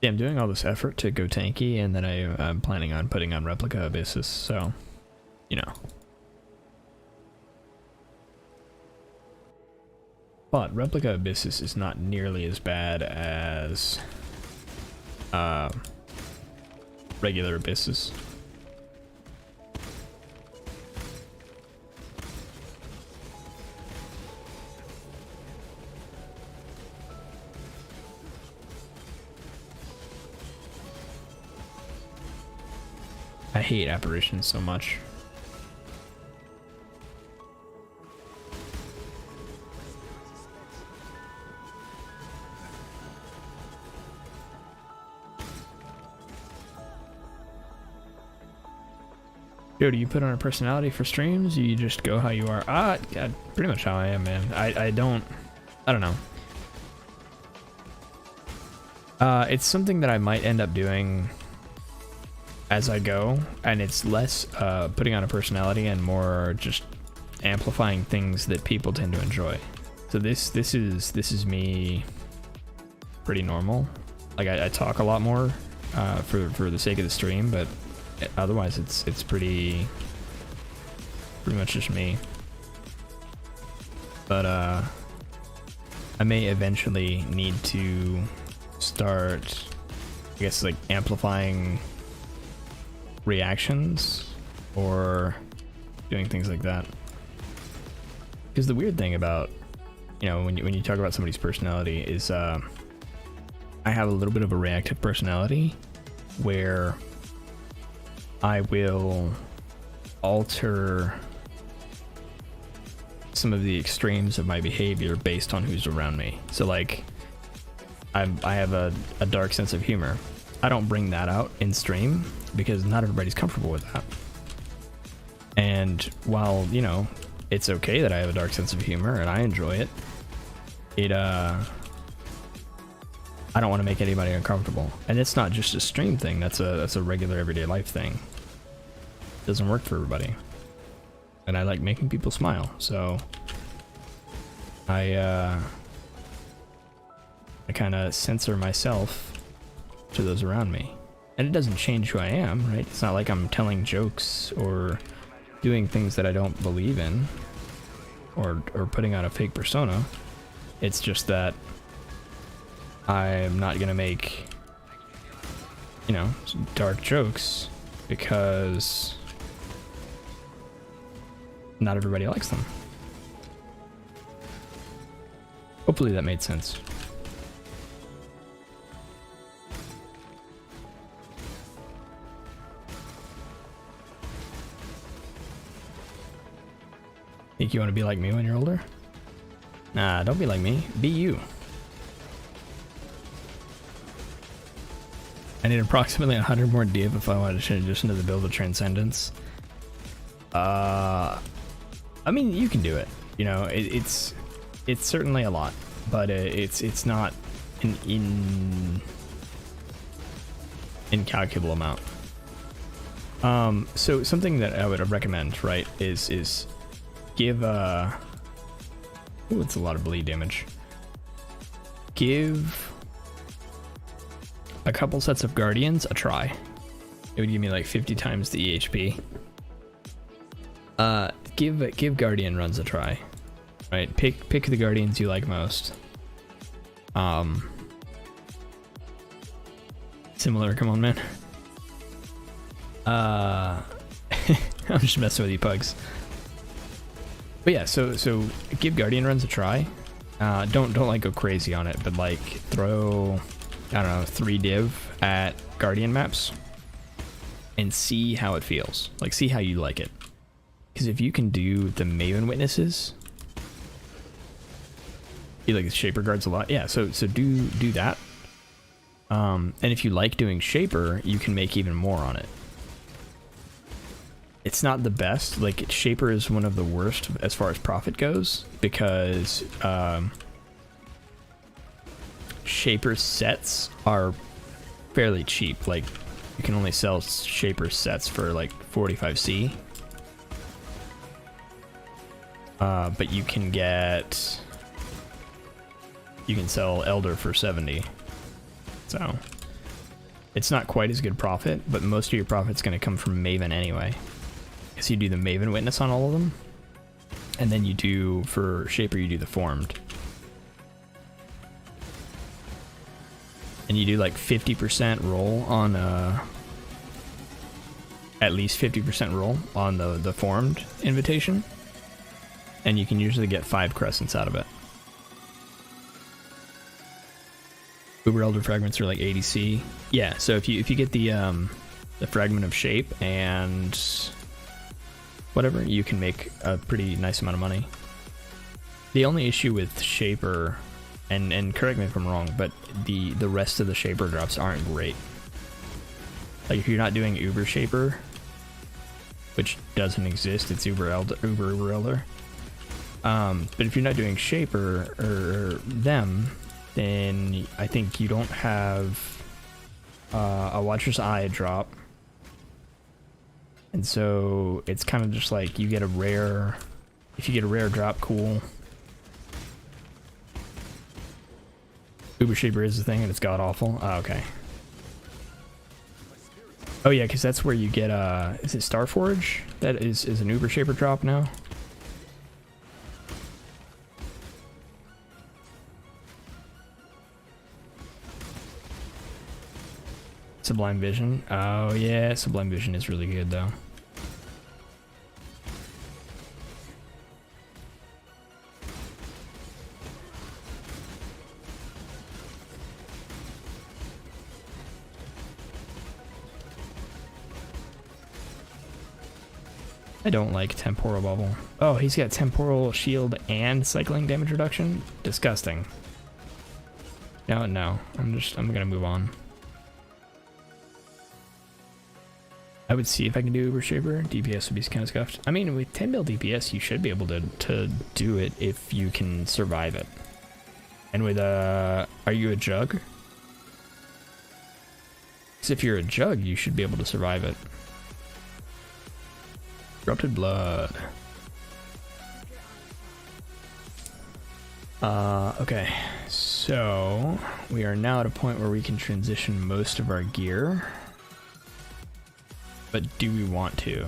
Yeah, I'm doing all this effort to go tanky, and then I'm planning on putting on Replica Abyssus, so, you know. But Replica Abyssus is not nearly as bad as regular Abyssus. I hate apparitions so much. Joe, do you put on a personality for streams? You just go how you are? God, pretty much how I am, man. I don't know. It's something that I might end up doing as I go, and it's less putting on a personality and more just amplifying things that people tend to enjoy. So this is me pretty normal. Like I talk a lot more for the sake of the stream, but otherwise it's pretty much just me. But I may eventually need to start, I guess, like amplifying reactions or doing things like that. Because the weird thing about, you know, when you talk about somebody's personality is I have a little bit of a reactive personality where I will alter some of the extremes of my behavior based on who's around me. So like I have a dark sense of humor. I don't bring that out in stream because not everybody's comfortable with that. And while, you know, it's okay that I have a dark sense of humor and I enjoy it, I don't want to make anybody uncomfortable. And it's not just a stream thing, that's a regular everyday life thing. It doesn't work for everybody. And I like making people smile, so I kind of censor myself to those around me. And it doesn't change who I am, right? It's not like I'm telling jokes or doing things that I don't believe in or putting on a fake persona. It's just that I'm not gonna make, you know, dark jokes because not everybody likes them. Hopefully that made sense. Think you want to be like me when you're older? Nah, don't be like me. Be you. I need approximately 100 more div if I want to transition to the build of Transcendence. I mean, you can do it. You know, it's certainly a lot, but it's not an incalculable amount. So something that I would recommend, right, is give ooh, it's a lot of bleed damage. Give a couple sets of Guardians a try. It would give me like 50 times the EHP. Give Guardian runs a try. Right? Pick the Guardians you like most. Similar, come on, man. I'm just messing with you, pugs. But yeah, so give Guardian runs a try. Don't like go crazy on it, but like throw, I don't know, 3 div at Guardian maps and see how it feels. Like, see how you like it. Because if you can do the Maven Witnesses, you like the Shaper Guards a lot. Yeah, so do that. And if you like doing Shaper, you can make even more on it. It's not the best. Like, Shaper is one of the worst as far as profit goes because Shaper sets are fairly cheap. Like, you can only sell Shaper sets for like 45C. But you can sell Elder for 70. So it's not quite as good profit, but most of your profit's going to come from Maven anyway. Because you do the Maven Witness on all of them, and then you do, for Shaper, you do the Formed. And you do like 50% roll on, at least 50% roll on the Formed invitation. And you can usually get 5 crescents out of it. Uber Elder fragments are like 80C. Yeah, so if you get the fragment of shape and whatever, you can make a pretty nice amount of money. The only issue with Shaper, and correct me if I'm wrong, but the rest of the Shaper drops aren't great. Like, if you're not doing Uber Shaper, which doesn't exist, it's Uber Elder. But if you're not doing Shaper or them, then I think you don't have a Watcher's Eye drop. And so it's kind of just like you get a rare, if you get a rare drop, cool. Uber Shaper is the thing and it's god awful. Oh, okay. Oh yeah, because that's where you get is it Starforge? That is an Uber Shaper drop now. Sublime Vision. Oh yeah, Sublime Vision is really good though. I don't like Temporal Bubble. Oh, he's got Temporal Shield and Cycling Damage Reduction? Disgusting. No, I'm gonna move on. I would see if I can do Uber Shaper. DPS would be kind of scuffed. I mean, with 10 mil DPS, you should be able to do it if you can survive it. And with, are you a Jug? Because if you're a Jug, you should be able to survive it. Corrupted Blood. Okay, so we are now at a point where we can transition most of our gear. But do we want to?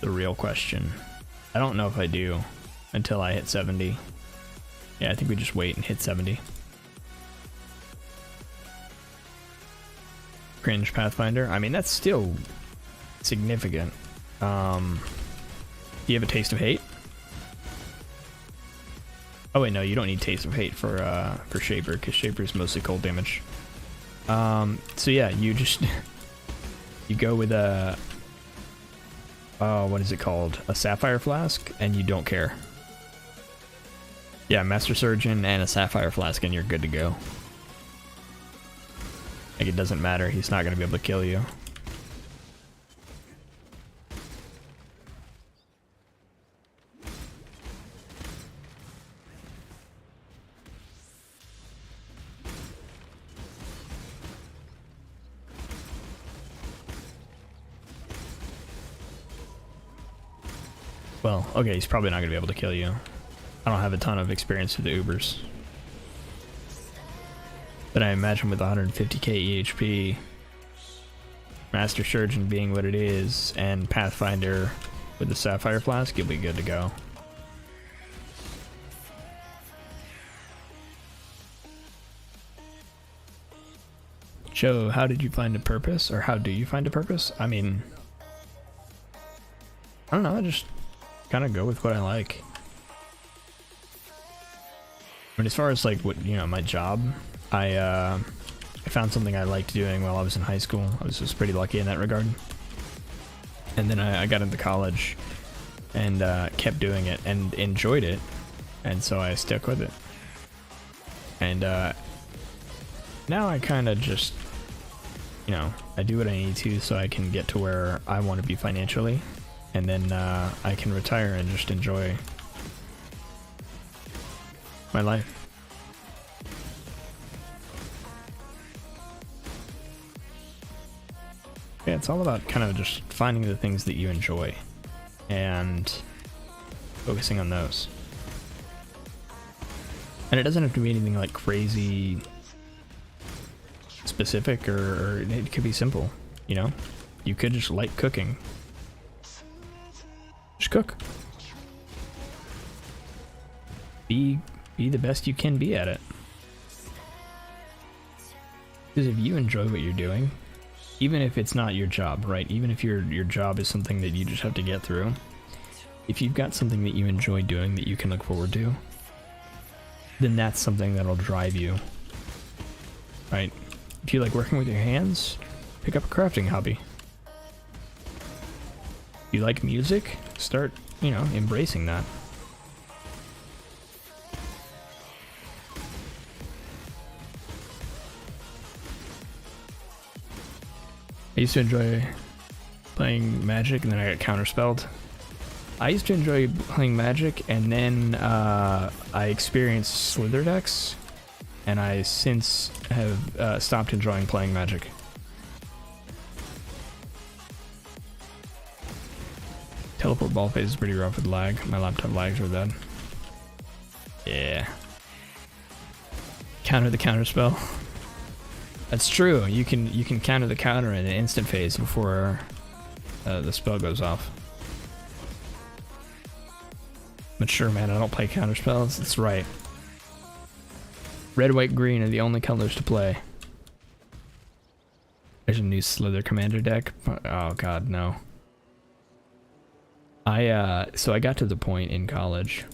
The real question. I don't know if I do until I hit 70. Yeah, I think we just wait and hit 70. Cringe Pathfinder. I mean, that's still significant. Do you have a Taste of Hate? Oh wait, no, you don't need Taste of Hate for Shaper, because Shaper is mostly cold damage. So yeah, you just you go with a what is it called? A Sapphire Flask, and you don't care. Yeah, Master Surgeon and a Sapphire Flask, and you're good to go. Like, it doesn't matter, he's not gonna be able to kill you. Well, okay, he's probably not going to be able to kill you. I don't have a ton of experience with the Ubers. But I imagine with 150k EHP, Master Surgeon being what it is, and Pathfinder with the Sapphire Flask, you'll be good to go. Joe, how did you find a purpose? Or how do you find a purpose? I mean, I don't know, I just kind of go with what I like. I mean, as far as like what, you know, my job, I found something I liked doing while I was in high school. I was just pretty lucky in that regard. And then I got into college and kept doing it and enjoyed it, and so I stuck with it. And now I kind of just, you know, I do what I need to so I can get to where I want to be financially. And then I can retire and just enjoy my life. Yeah, it's all about kind of just finding the things that you enjoy and focusing on those. And it doesn't have to be anything like crazy specific, or it could be simple, you know? You could just like cooking. Just cook. Be the best you can be at it. Because if you enjoy what you're doing, even if it's not your job, right? Even if your job is something that you just have to get through, if you've got something that you enjoy doing that you can look forward to, then that's something that'll drive you, right? If you like working with your hands, pick up a crafting hobby. You like music? Start, you know, embracing that. I used to enjoy playing Magic, and then I got counterspelled. I used to enjoy playing Magic, and then I experienced Slither decks, and I since have stopped enjoying playing Magic. Teleport ball phase is pretty rough with lag. My laptop lags are bad. Yeah. Counter the counter spell. That's true. You can counter the counter in an instant phase before the spell goes off. But sure, man, I don't play counter spells. That's right. Red, white, green are the only colors to play. There's a new Slither Commander deck. Oh god, no. So I got to the point in college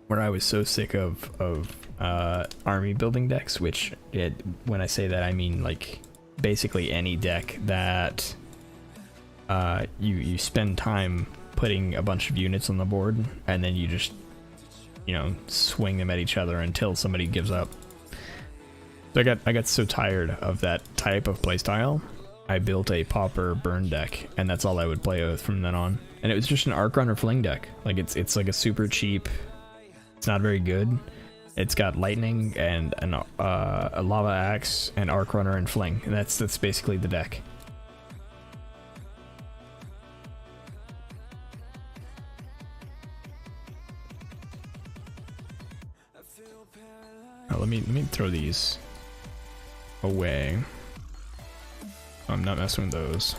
where I was so sick of army building decks, which when I say that I mean like basically any deck that you spend time putting a bunch of units on the board and then you just, you know, swing them at each other until somebody gives up. So I got so tired of that type of playstyle, I built a Pauper burn deck, and that's all I would play with from then on. And it was just an Arc Runner Fling deck. Like it's like a super cheap. It's not very good. It's got lightning and a lava axe and Arc Runner and Fling. And that's basically the deck. Oh, let me throw these away. I'm not messing with those.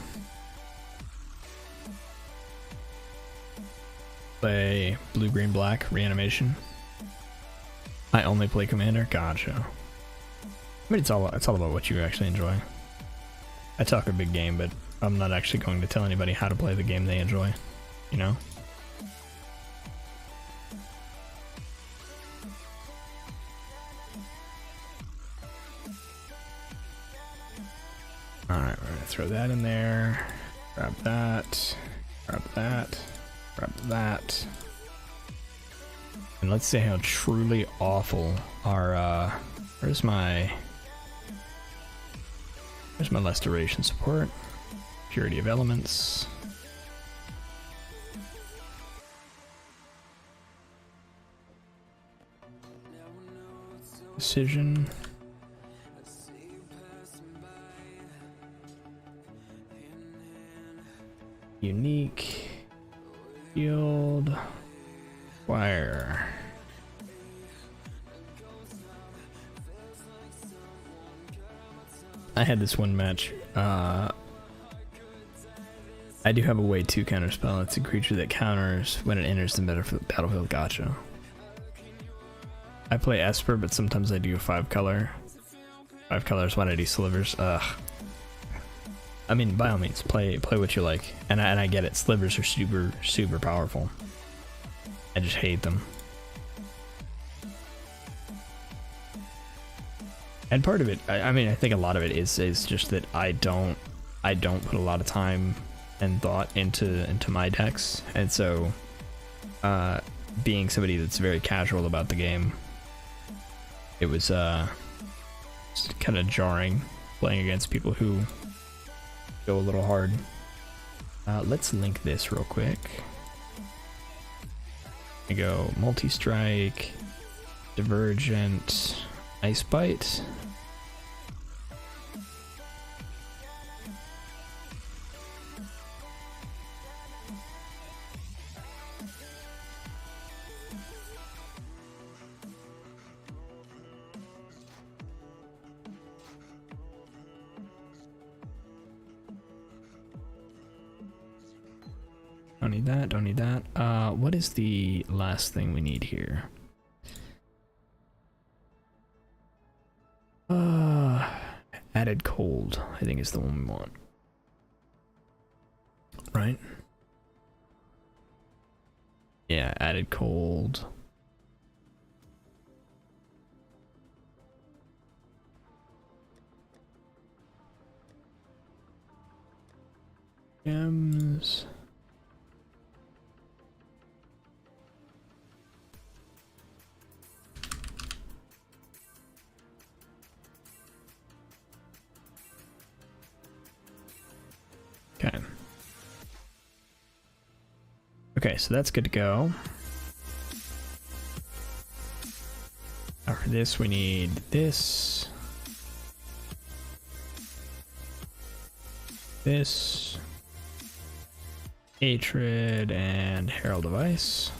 Play blue, green, black, reanimation. I only play commander. Gotcha. I mean, it's all about what you actually enjoy. I talk a big game, but I'm not actually going to tell anybody how to play the game they enjoy. You know. Alright, we're gonna throw that in there. Grab that. Grab that. Grab that. And let's see how truly awful our where's my restoration support? Purity of elements. Decision. Unique. Field. Squire. I had this one match. I do have a way 2 counter spell. It's a creature that counters when it enters the battlefield. Gotcha. I play Esper, but sometimes I do a 5 color. 5 colors when I do slivers. Ugh. I mean, by all means, play what you like. And I get it. Slivers are super powerful. I just hate them. And part of it, I mean, I think a lot of it is just that I don't put a lot of time and thought into my decks, and so being somebody that's very casual about the game, it was kind of jarring playing against people who go a little hard. Let's link this real quick. I go multi-strike, divergent, ice bite. Don't need that, don't need that. What is the last thing we need here? Added cold, I think is the one we want. Right? Yeah, added cold. Gems. Okay. Okay, so that's good to go. Now for this, we need this. This. Hatred and Herald of Ice.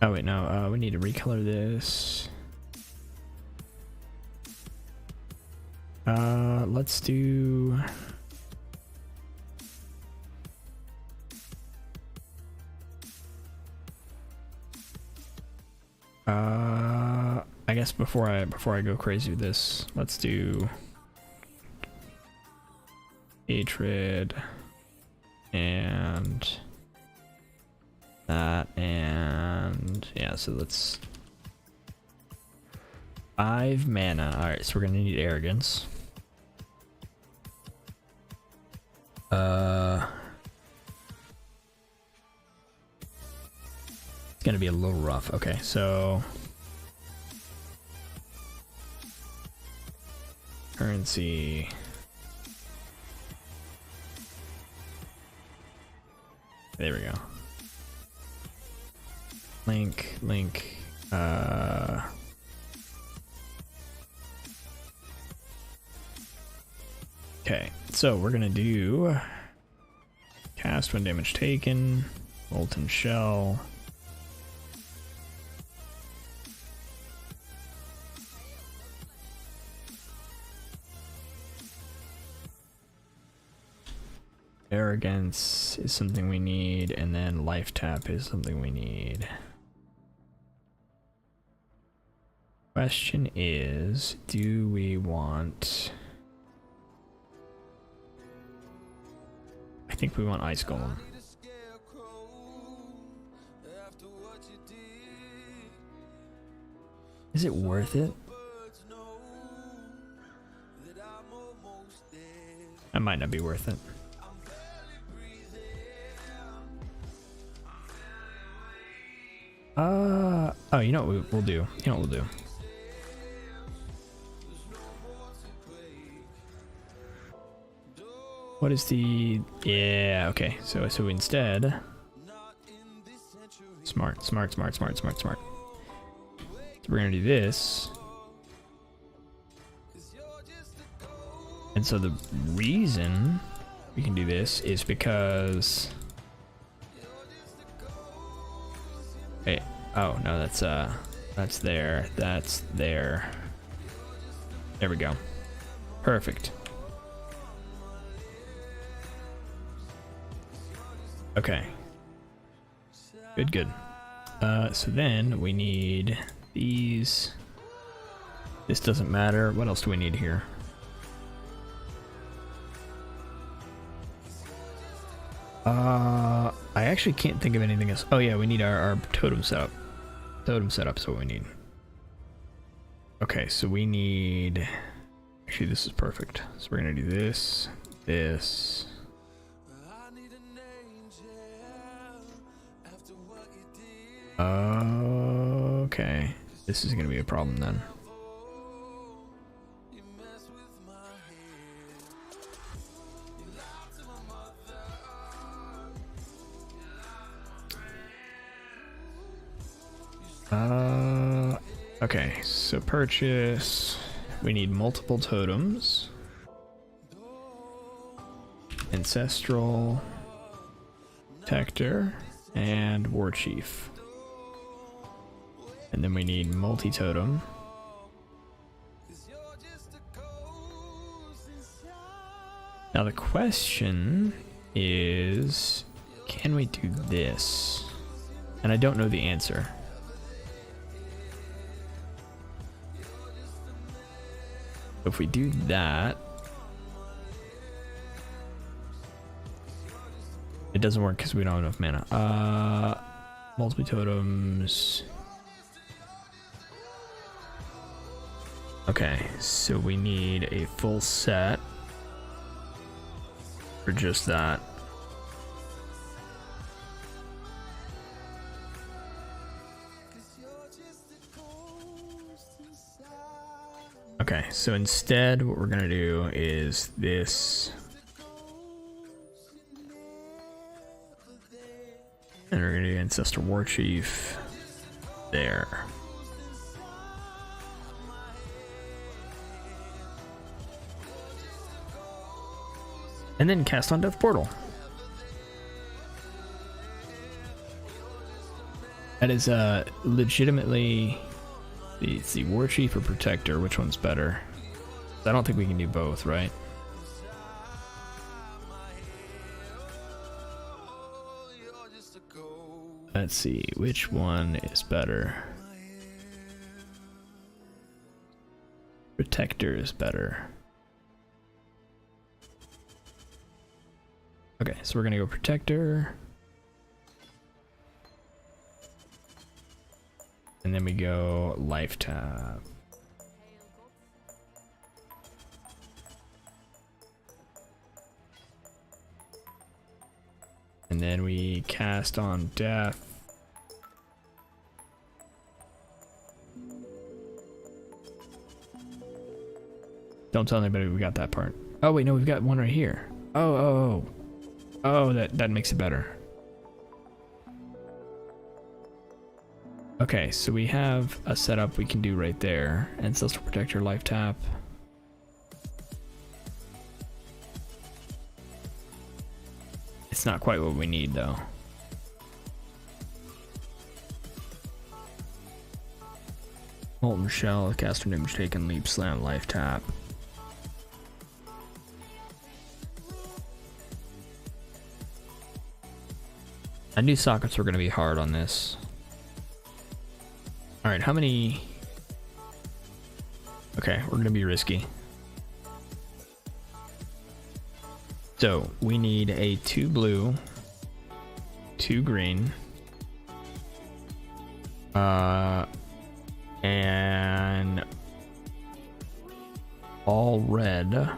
Oh wait, no, we need to recolor this. Let's do... I guess before I go crazy with this, let's do hatred and that, and yeah, so let's 5 mana. All right, so we're gonna need arrogance. It's gonna be a little rough. Okay, so currency. There we go. Link. Okay, so we're gonna do cast when damage taken, molten shell. Arrogance is something we need, and then life tap is something we need. Question is, do we want... I think we want Ice Golem. Is it worth it? That might not be worth it. Oh, you know what we'll do? You know what we'll do? What is the... Yeah, okay. So instead... Smart. So we're gonna do this. And so the reason we can do this is because... Hey, oh no, that's there, that's there. There we go. Perfect. Okay. Good. So then we need these. This doesn't matter. What else do we need here? I actually can't think of anything else. Oh yeah, we need our totem setup. Totem setup's what we need. Okay, so we need... Actually, this is perfect. So we're gonna do this, this. Okay, this is gonna be a problem then. Okay, so purchase. We need multiple totems. Ancestral, Protector, and War Chief. And then we need multi-totem. Now the question is, can we do this? And I don't know the answer. If we do that, it doesn't work because we don't have enough mana. Multiple totems. Okay, so we need a full set for just that. Okay, so instead what we're gonna do is this. And we're gonna do Ancestor War Chief there. And then cast on Death Portal. That is legitimately it's the War Chief or Protector. Which one's better? I don't think we can do both, right? Let's see, which one is better? Protector is better. Okay, so we're gonna go Protector. And then we go Life Tap. And then we cast on Death. Don't tell anybody we got that part. Oh wait, no, we've got one right here. Oh, that makes it better. Okay, so we have a setup we can do right there. Ancestral Protector, Life Tap. It's not quite what we need though. Molten Shell, caster damage taken, Leap Slam, Life Tap. I knew sockets were going to be hard on this. Alright, how many... Okay, we're going to be risky. So, we need a 2 blue, 2 green, and all red.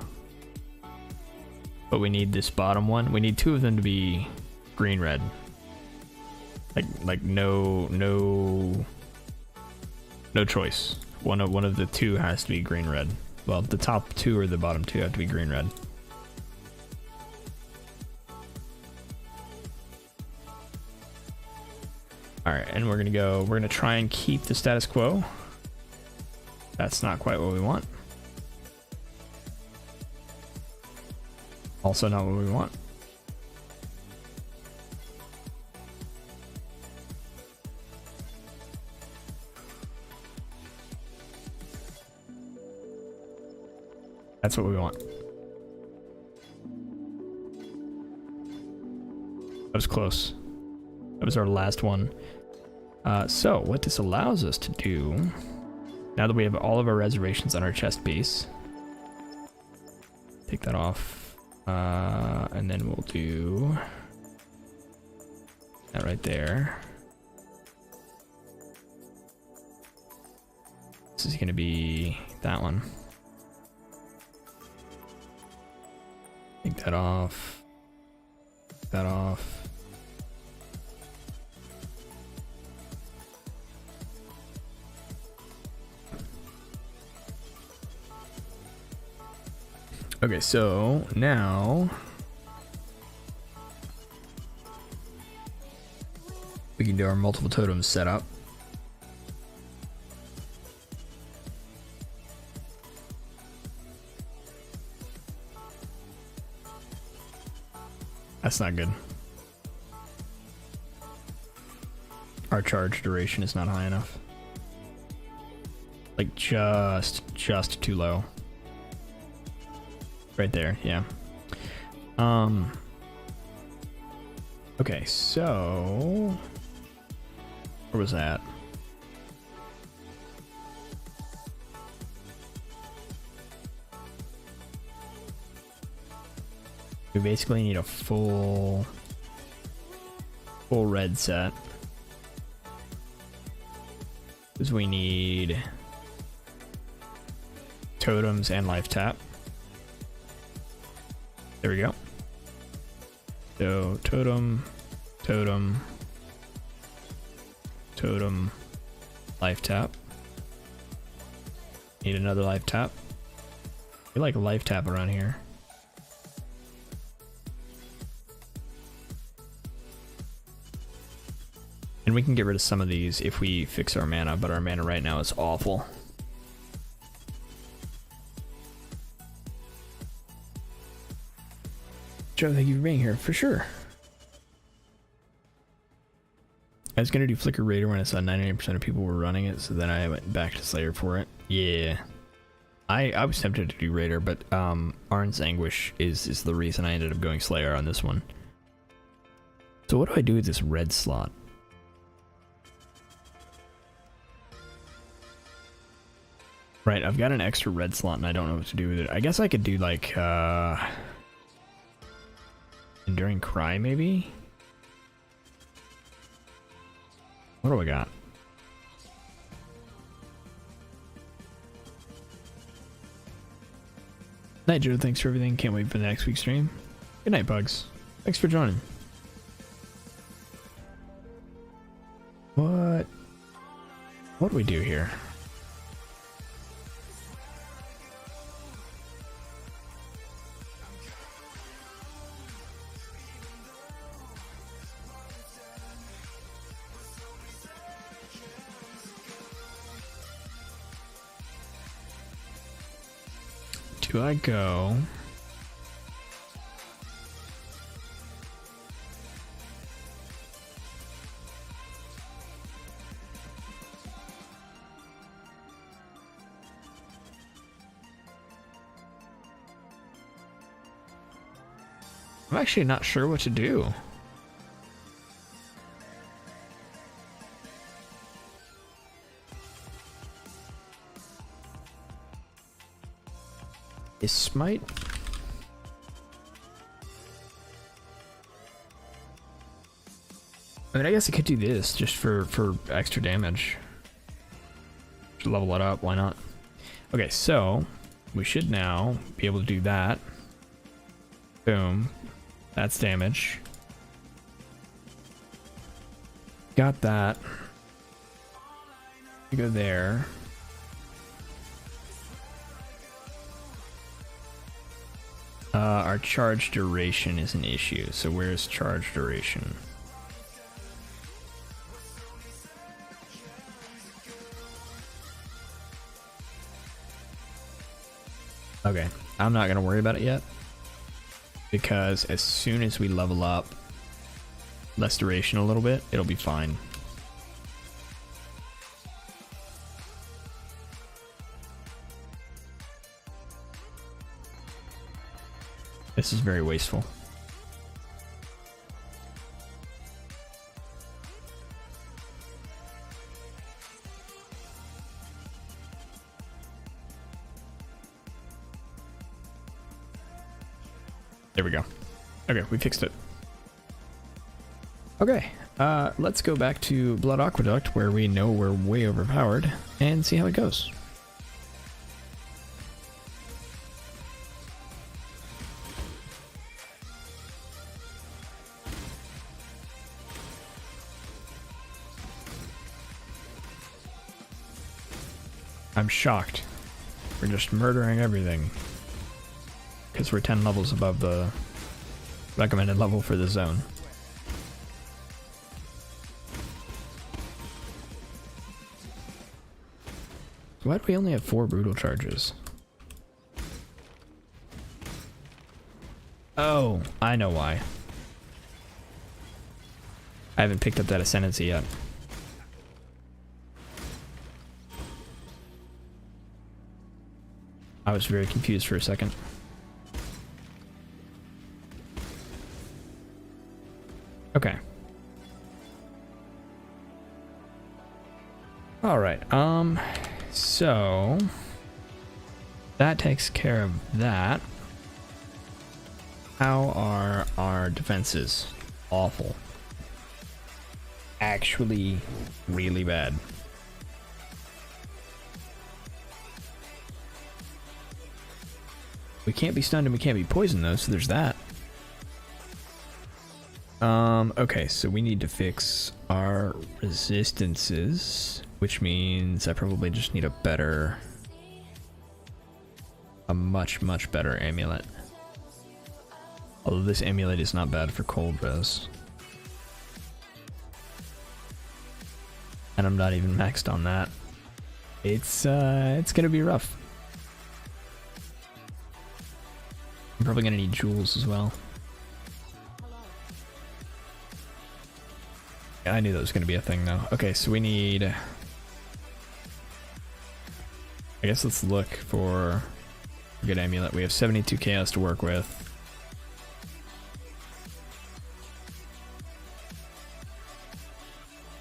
But we need this bottom one. We need 2 of them to be green-red. Like no choice. One of the 2 has to be green-red. Well, the top 2 or the bottom 2 have to be green-red. Alright, and we're gonna try and keep the status quo. That's not quite what we want. Also not what we want. That's what we want. That was close. That was our last one. So what this allows us to do, now that we have all of our reservations on our chest piece, take that off, and then we'll do that right there. This is going to be that one. Take that off. That off. Okay, so now we can do our multiple totems setup. That's not good. Our charge duration is not high enough. Like just too low. Right there, yeah. Okay, so where was that? We basically need a full red set. Because we need totems and life tap. There we go. So totem, totem, totem, life tap. Need another life tap. We like life tap around here. And we can get rid of some of these if we fix our mana, but our mana right now is awful. Joe, thank you for being here, for sure. I was gonna do Flicker Raider when I saw 99% of people were running it, so then I went back to Slayer for it. Yeah. I was tempted to do Raider, but Arn's Anguish is the reason I ended up going Slayer on this one. So what do I do with this red slot? Right, I've got an extra red slot and I don't know what to do with it. I guess I could do like Enduring Cry maybe? What do I got? Night, Joe. Thanks for everything. Can't wait for the next week's stream. Good night, Bugs. Thanks for joining. What do we do here? Do I go? I'm actually not sure what to do. Is Smite? I mean, I guess I could do this just for extra damage. Should level it up, why not? Okay, so we should now be able to do that. Boom. That's damage. Got that. We go there. Our charge duration is an issue, so where's charge duration? Okay, I'm not gonna worry about it yet, because as soon as we level up less duration a little bit, it'll be fine. This is very wasteful. There we go. Okay, we fixed it. Okay, let's go back to Blood Aqueduct, where we know we're way overpowered, and see how it goes. I'm shocked. We're just murdering everything. Because we're 10 levels above the recommended level for the zone. Why do we only have 4 brutal charges? Oh, I know why. I haven't picked up that ascendancy yet. I was very confused for a second. Okay. All right. So that takes care of that. How are our defenses? Awful. Actually, really bad. We can't be stunned and we can't be poisoned though, so there's that. Okay, so we need to fix our resistances, which means I probably just need a much better amulet. Although this amulet is not bad for cold res. And I'm not even maxed on that. It's gonna be rough. I'm probably gonna need jewels as well. I knew that was going to be a thing though. Okay, so we need... I guess let's look for a good amulet. We have 72 chaos to work with.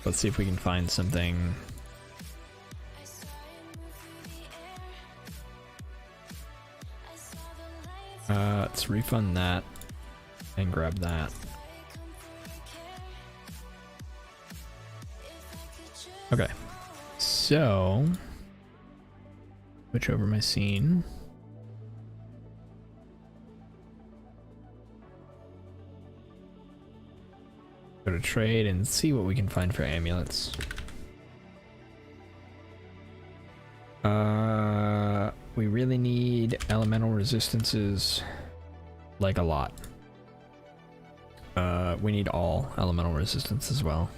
Let's see if we can find something. Let's refund that and grab that. Okay, so switch over my scene. Go to trade and see what we can find for amulets. We really need elemental resistances, like a lot. We need all elemental resistance as well.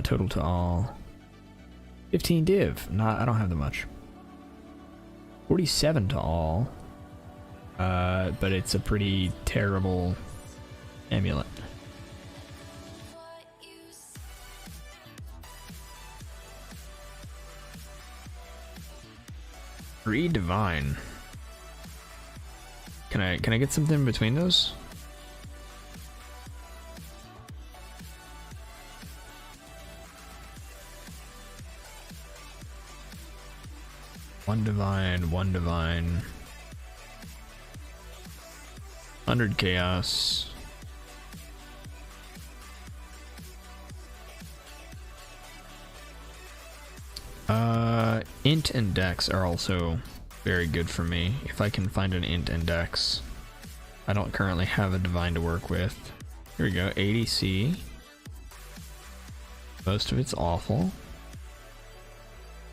Total to all. 15 div. Nah, I don't have that much. 47 to all. But it's a pretty terrible amulet. Three divine. Can I get something in between those? One divine, one divine. 100 chaos. Int and dex are also very good for me. If I can find an int and dex. I don't currently have a divine to work with. Here we go, ADC. Most of it's awful.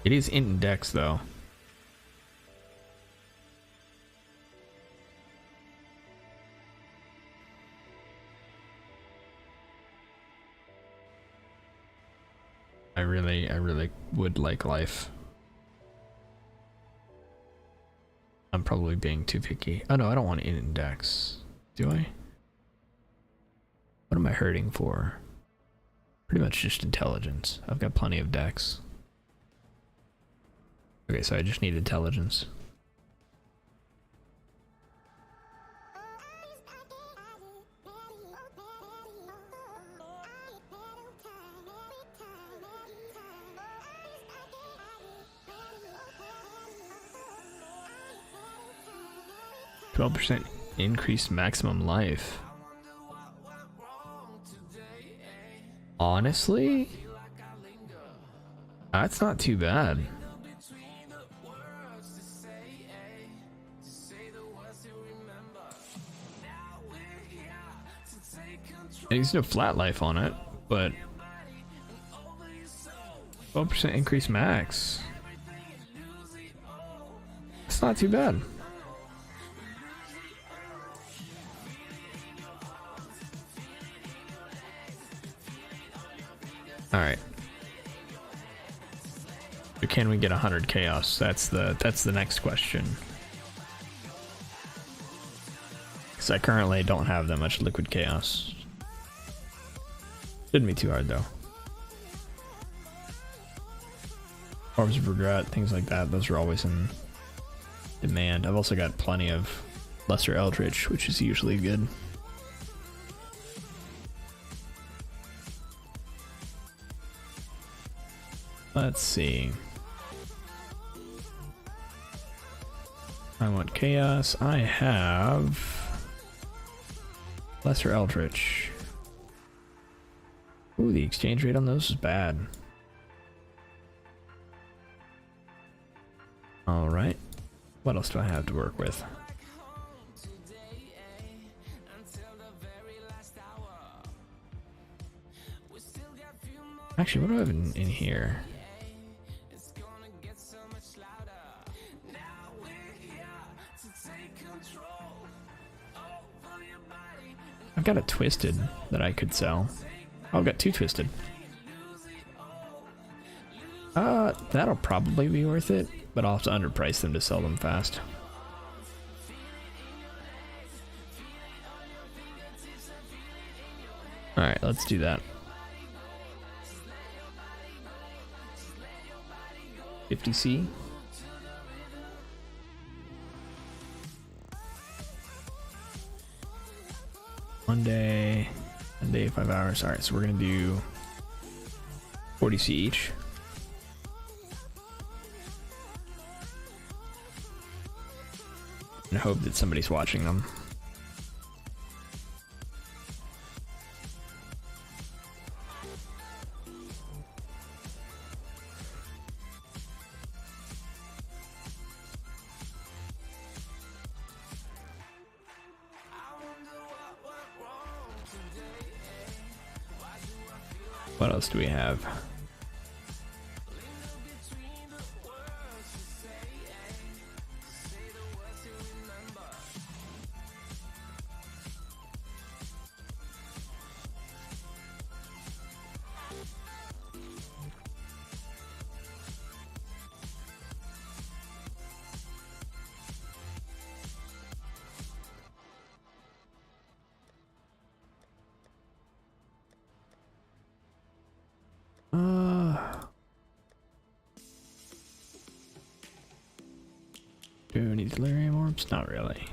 It is int and dex though. I really would like life. I'm probably being too picky. Oh no, I don't want int and dex. Do I? What am I hurting for? Pretty much just intelligence. I've got plenty of dex. Okay, so I just need intelligence. %, increased maximum life. Honestly, that's not too bad. There's no flat life on it, but 12% increased max. It's not too bad. Alright. So can we get 100 chaos? That's the next question. Because I currently don't have that much liquid chaos. Shouldn't be too hard though. Orbs of regret, things like that, those are always in demand. I've also got plenty of lesser eldritch, which is usually good. Let's see. I want chaos. I have lesser eldritch. Ooh, the exchange rate on those is bad. All right. What else do I have to work with? Actually, what do I have in here? I've got a twisted that I could sell. Oh, I've got two twisted. That'll probably be worth it, but I'll have to underprice them to sell them fast. Alright, let's do that. 50C. One day, 5 hours. Alright, so we're gonna do 40C each. And hope that somebody's watching them. What else do we have? Do we need delirium orbs? Not really.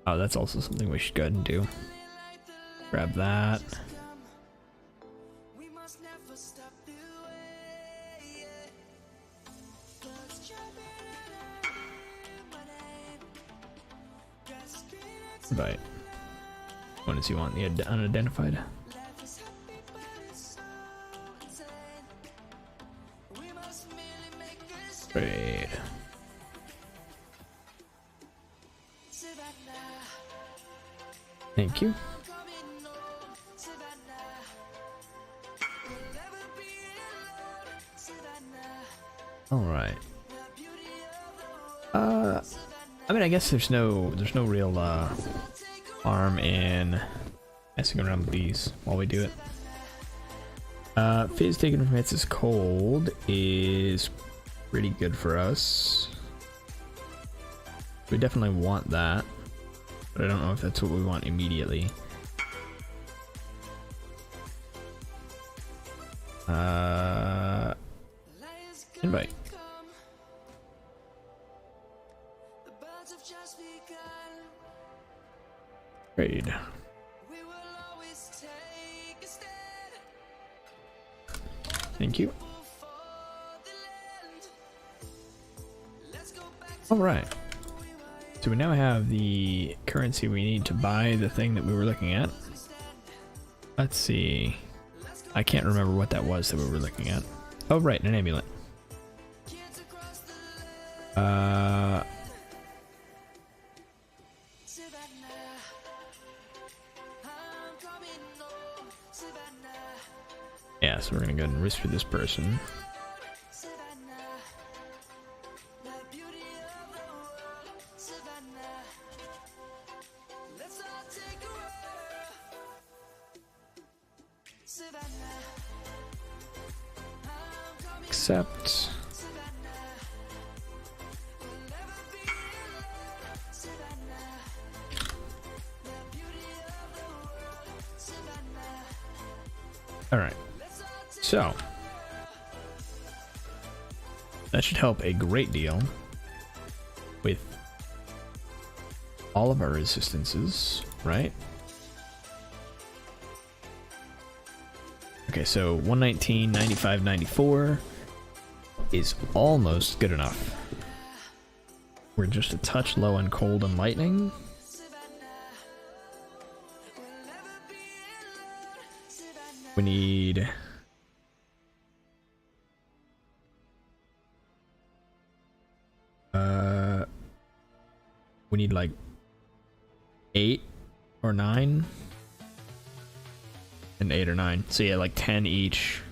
Oh, that's also something we should go ahead and do. Grab that. Right. What does he want? The unidentified? Great. Thank you. All right. I mean, I guess there's no real harm in messing around with these while we do it. Phase taken from hits is cold is pretty good for us. We definitely want that, but I don't know if that's what we want immediately. Invite. Trade. Thank you. All right. So we now have the currency we need to buy the thing that we were looking at. Let's see. I can't remember what that was that we were looking at. Oh, right, an amulet. Yeah, so we're gonna go ahead and risk for this person. Accept. All right. So that should help a great deal with all of our resistances, right? Okay, so 119, 95, 94 is almost good enough. We're just a touch low on cold and lightning. We need like 8 or 9 and 8 or 9, so yeah, like 10 each,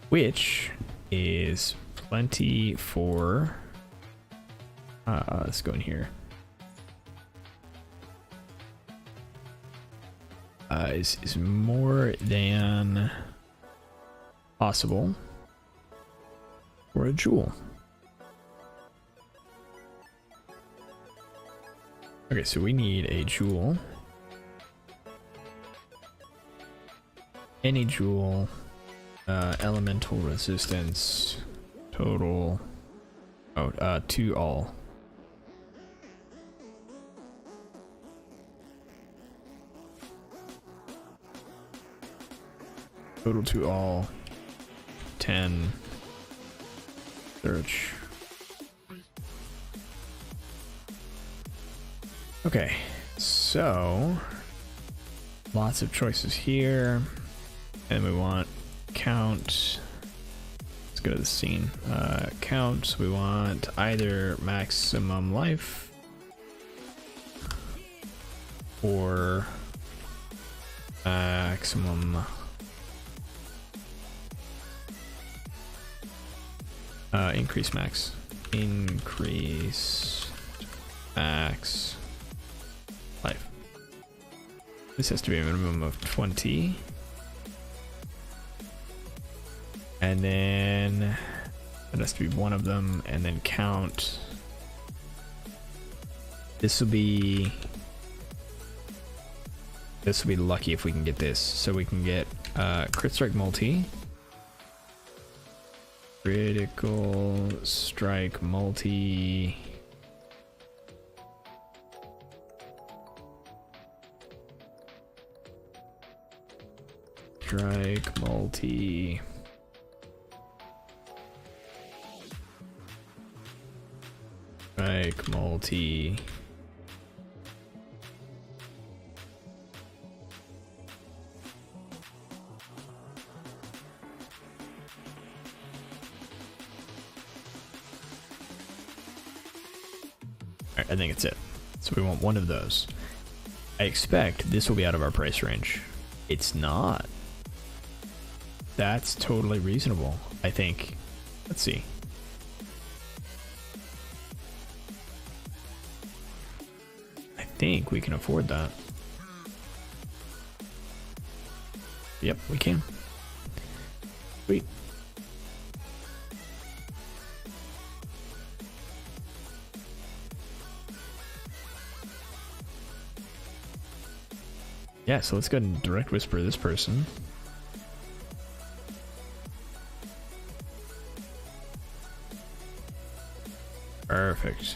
which is plenty for let's go in here. is more than possible for a jewel. Okay, so we need a jewel. Any jewel. Elemental resistance. Total. Oh, 2 all. Total 2 all. 10. Search. Okay, so lots of choices here, and we want count. Let's go to the scene. Count. We want either maximum life or maximum increase max. Increase max life. This has to be a minimum of 20. And then that has to be one of them, and then count. This will be lucky if we can get this. So we can get crit strike multi. Critical strike multi. Strike multi. Strike multi. Alright, I think it's it. So we want one of those. I expect this will be out of our price range. It's not. That's totally reasonable, I think. Let's see. I think we can afford that. Yep, we can. Sweet. Yeah, so let's go ahead and direct whisper this person. Perfect.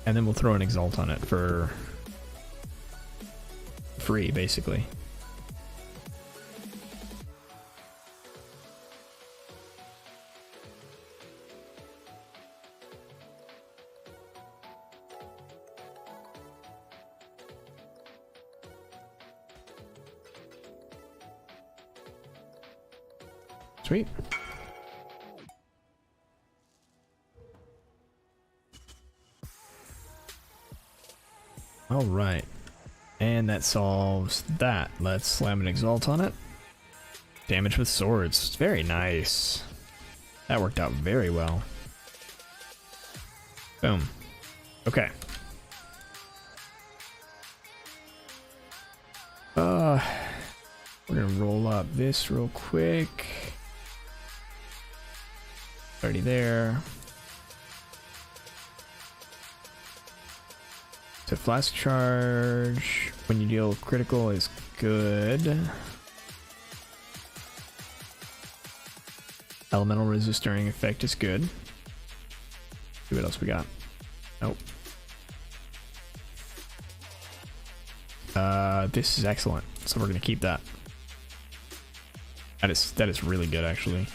And then we'll throw an exalt on it for free, basically. Sweet. All right, and that solves that. Let's slam an exalt on it. Damage with swords. It's very nice. That worked out very well. Boom. Okay. We're gonna roll up this real quick. Already there. So flask charge when you deal critical is good. Elemental resist during effect is good. See what else we got. Nope. This is excellent. So we're gonna keep that. That is really good, actually.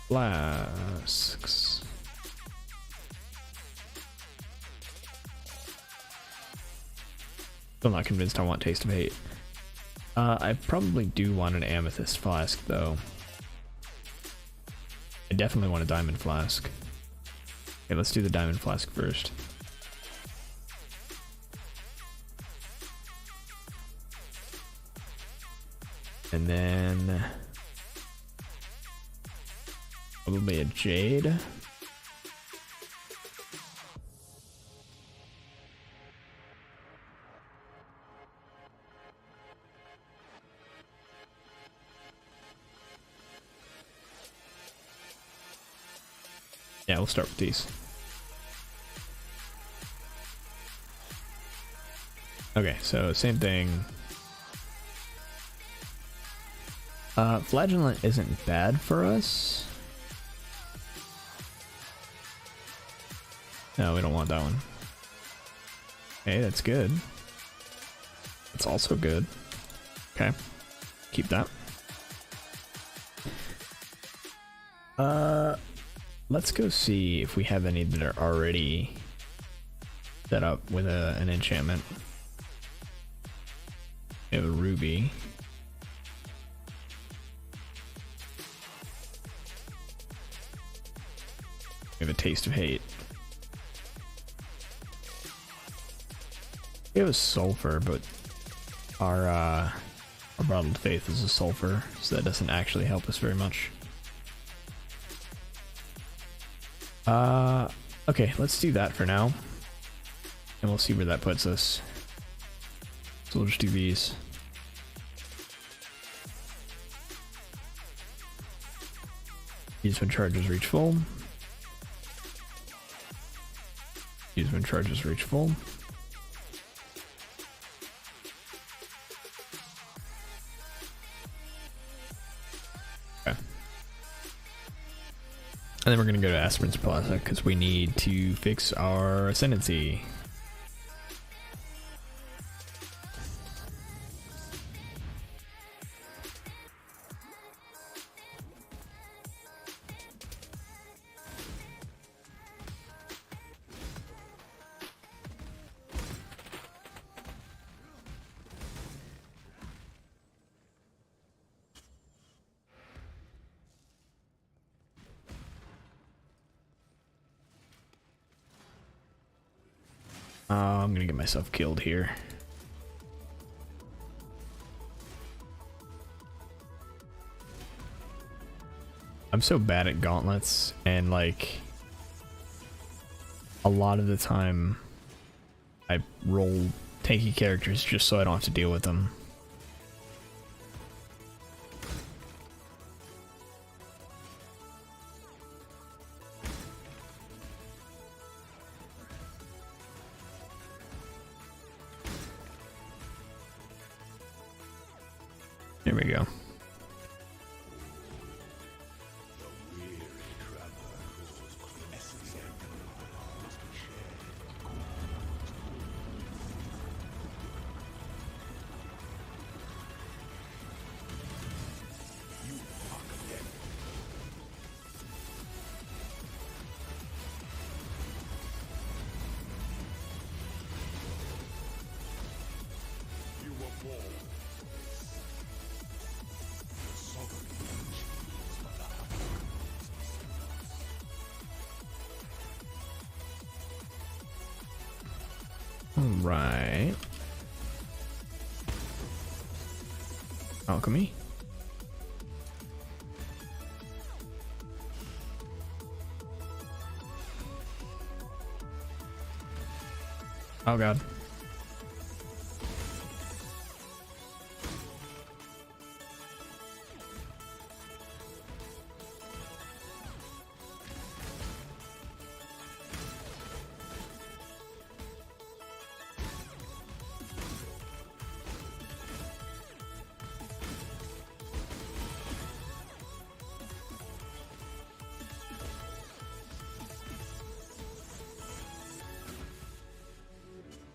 Flasks. Still not convinced I want Taste of Hate. I probably do want an amethyst flask, though. I definitely want a diamond flask. Okay, let's do the diamond flask first. And then Probably a jade. Yeah, we'll start with these. Okay, so same thing. Flagellant isn't bad for us. No, we don't want that one. Okay, that's good. That's also good. Okay, keep that. Let's go see if we have any that are already set up with an enchantment. We have a ruby. We have a taste of hate. We have a sulfur, but our bottled faith is a sulfur, so that doesn't actually help us very much. Okay, let's do that for now, and we'll see where that puts us. So we'll just do these. Use when charges reach full. Use when charges reach full. Okay. And then we're going to go to Aspirant's Plaza because we need to fix our ascendancy. I'm gonna get myself killed here. I'm so bad at gauntlets, and like a lot of the time I roll tanky characters just so I don't have to deal with them. There we go. Right. Alchemy. Oh god.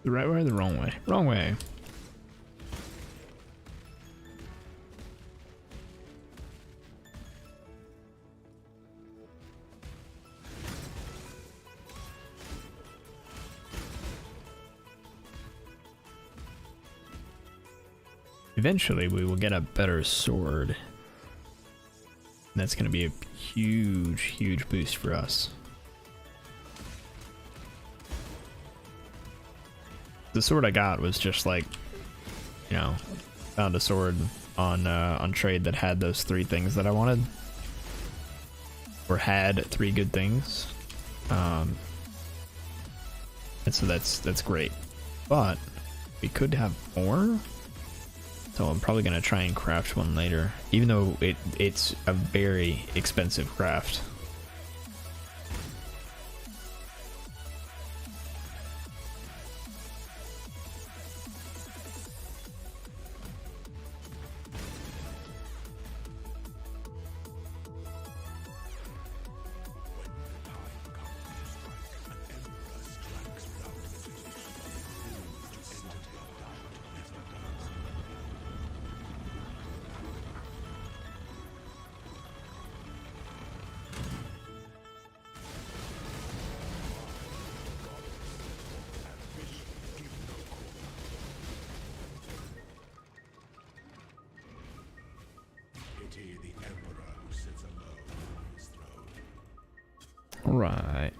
The right way or the wrong way? Wrong way. Eventually we will get a better sword. And that's going to be a huge, huge boost for us. The sword I got was just like, you know, found a sword on trade that had those 3 things that I wanted. or had 3 good things. And so that's great. But we could have more. So I'm probably gonna try and craft one later, even though it's a very expensive craft. All right.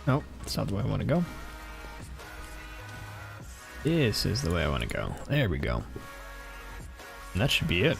Nope, that's not the way I want to go. This is the way I want to go. There we go. And that should be it.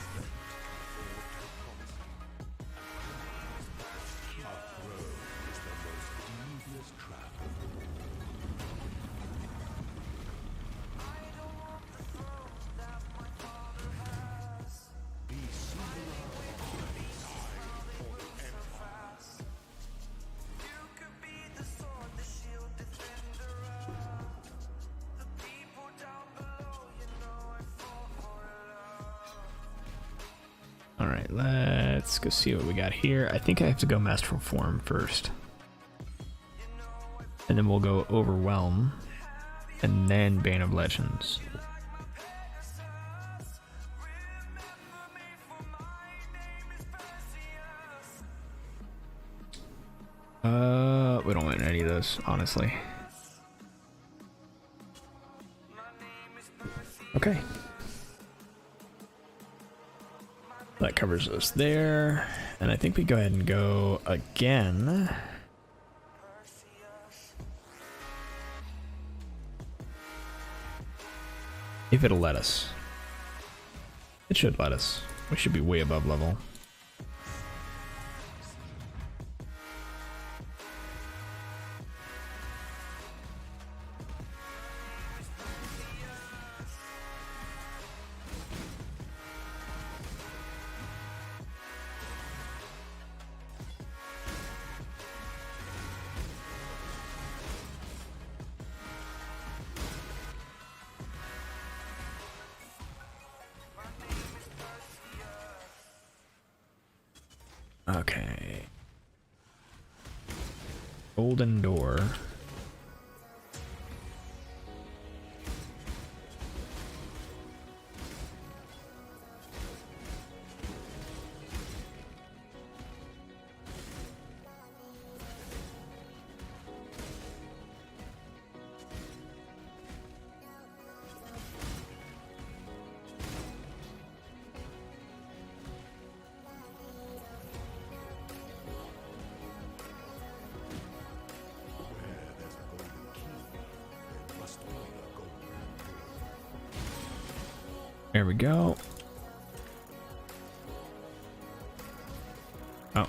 Alright, let's go see what we got here. I think I have to go Masterful Form first. And then we'll go Overwhelm. And then Bane of Legends. We don't want any of those, honestly. Okay. That covers us there, and I think we go ahead and go again. If it'll let us. It should let us. We should be way above level. Okay. Golden Door. There we go. Oh.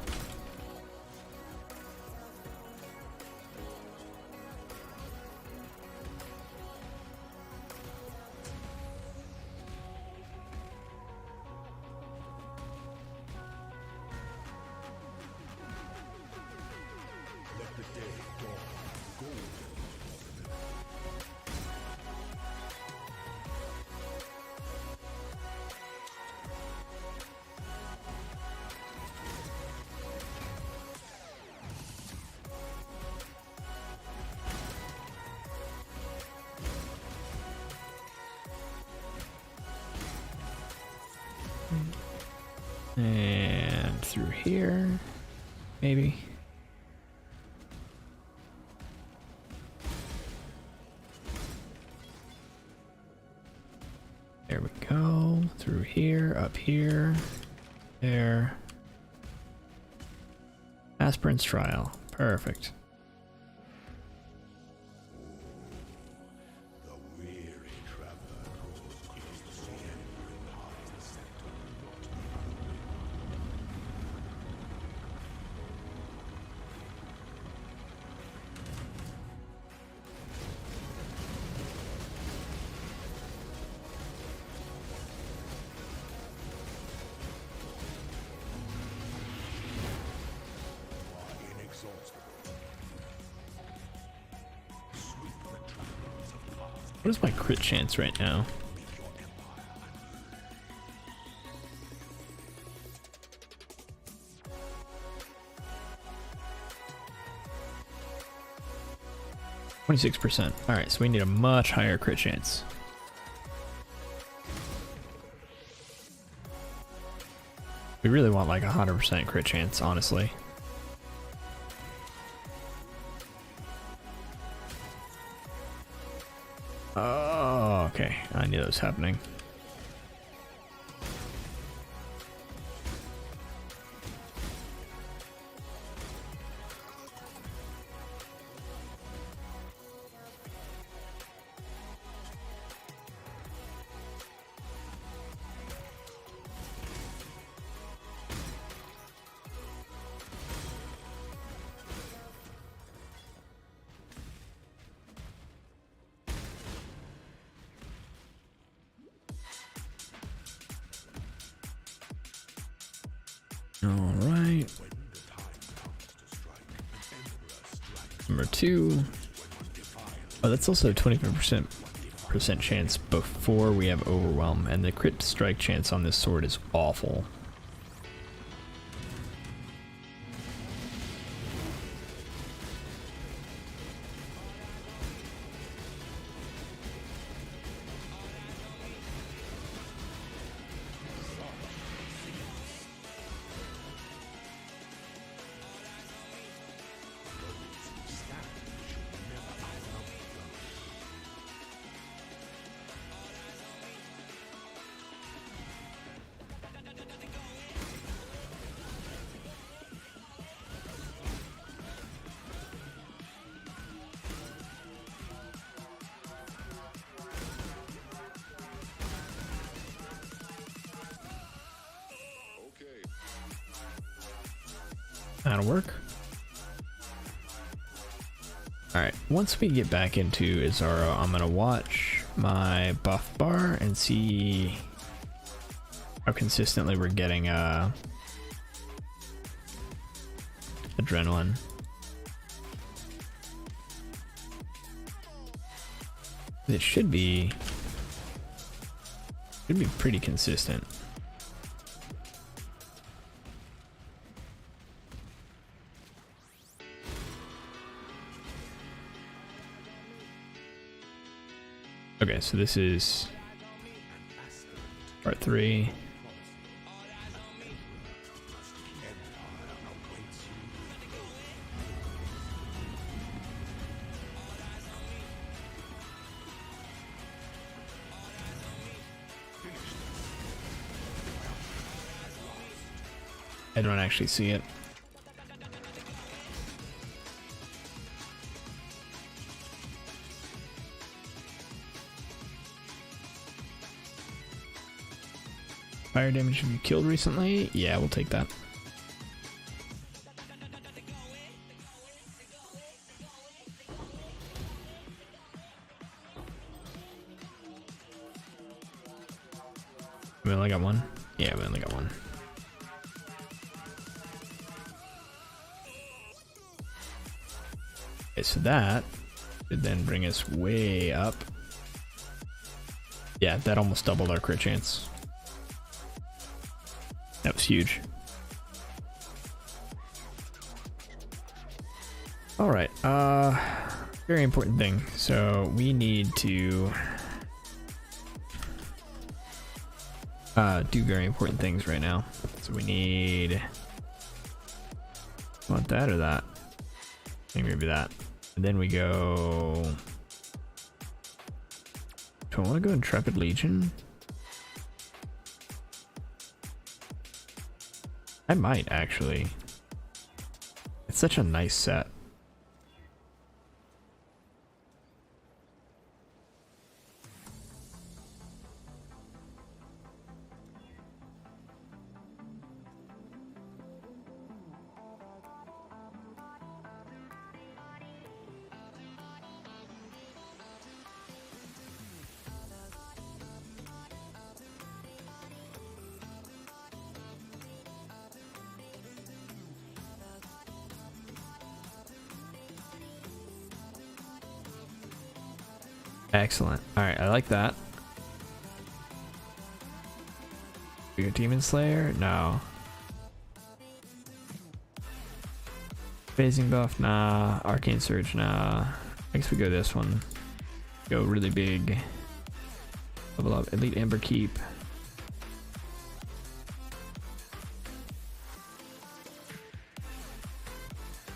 And through here, maybe. There we go. Through here, up here, there. Aspirant's trial. Perfect. What is my crit chance right now? %. Alright, so we need a much higher crit chance. We really want like 100% crit chance, honestly. Oh, okay. I knew that was happening. All right. Number 2. Oh, that's also a 25% chance before we have overwhelm, and the crit strike chance on this sword is awful. That'll work. Alright, once we get back into Azaro, I'm gonna watch my buff bar and see how consistently we're getting adrenaline. It should be pretty consistent. Okay, so this is part 3. I don't actually see it. Fire damage have you killed recently? Yeah, we'll take that. We only got one? Yeah, we only got one. Okay, so that should then bring us way up. Yeah, that almost doubled our crit chance. That was huge. All right, very important thing. So we need to do very important things right now. So we need... Want that or that? I think maybe that. And then we go... Do I want to go Intrepid Legion? I might, actually. It's such a nice set. Excellent. Alright, I like that. We got Demon Slayer? No. Phasing buff? Nah. Arcane Surge? Nah. I guess we go this one. Go really big. Level up. Elite Amber Keep.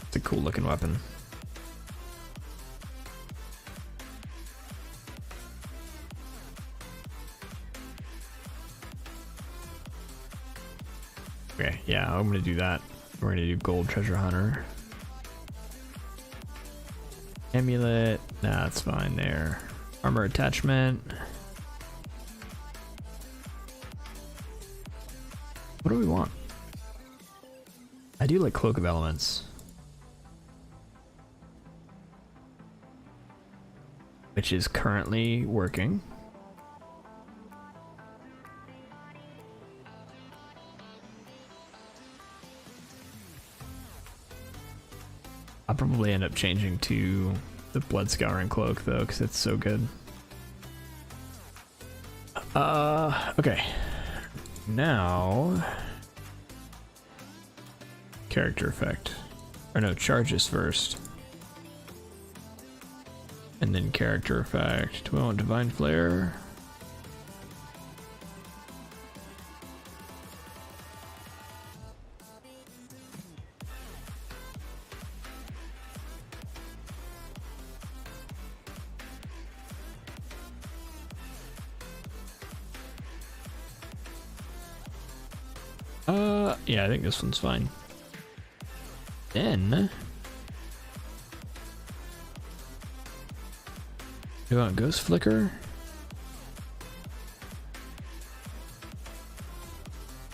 It's a cool looking weapon. Okay, yeah, I'm gonna do that. We're gonna do Gold Treasure Hunter. Amulet, nah, that's fine there. Armor Attachment. What do we want? I do like Cloak of Elements. Which is currently working. I'll probably end up changing to the Blood Scouring Cloak though, because it's so good. Okay. Now... Character effect. Or no, charges first. And then character effect. Do I want Divine Flare? Yeah, I think this one's fine. Then... Do you want Ghost Flicker?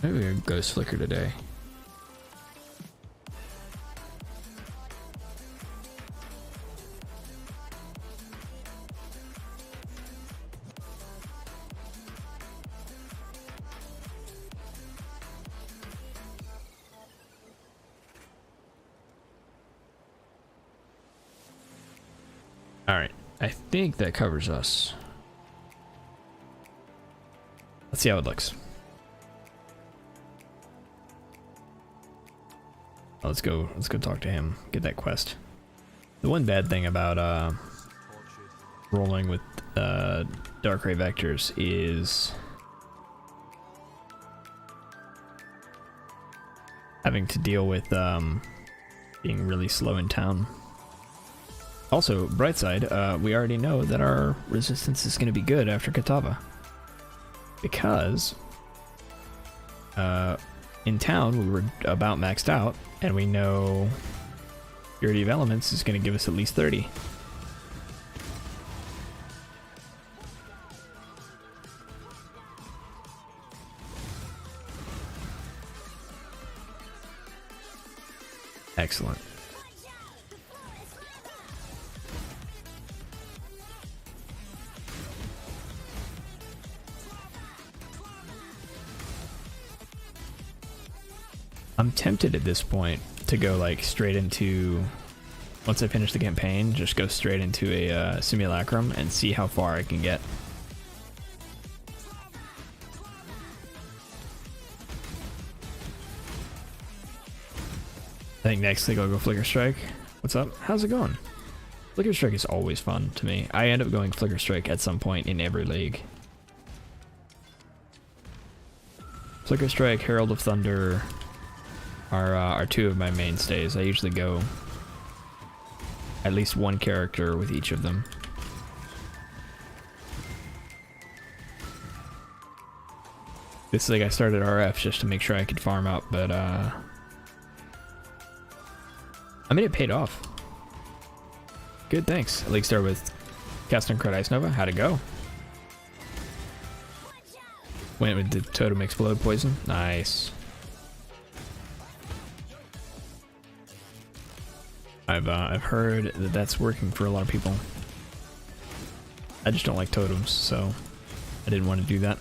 Maybe we have Ghost Flicker today. Alright, I think that covers us. Let's see how it looks. Oh, let's go talk to him, get that quest. The one bad thing about rolling with Darkrai Vectors is having to deal with being really slow in town. Also, bright side, we already know that our resistance is going to be good after Katava. Because in town we were about maxed out, and we know Purity of Elements is going to give us at least 30. Excellent. I'm tempted at this point to go like straight into, once I finish the campaign, just go straight into a simulacrum and see how far I can get. I think next week I'll go Flicker Strike. What's up? How's it going? Flicker Strike is always fun to me. I end up going Flicker Strike at some point in every league. Flicker Strike, Herald of Thunder are two of my mainstays. I usually go at least one character with each of them. This like I started RF just to make sure I could farm up, but I mean it paid off. Good, thanks. At least start with Cast on Crit Ice Nova. How'd it go? Went with the Totem Explode Poison. Nice. I've heard that that's working for a lot of people. I just don't like totems, so I didn't want to do that.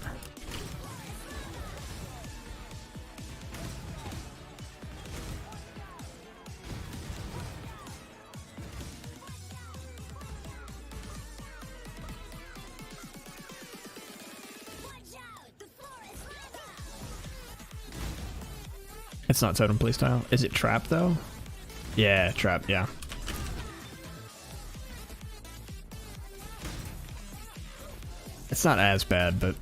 It's not totem playstyle. Is it trap though? Yeah, trap, yeah. It's not as bad, but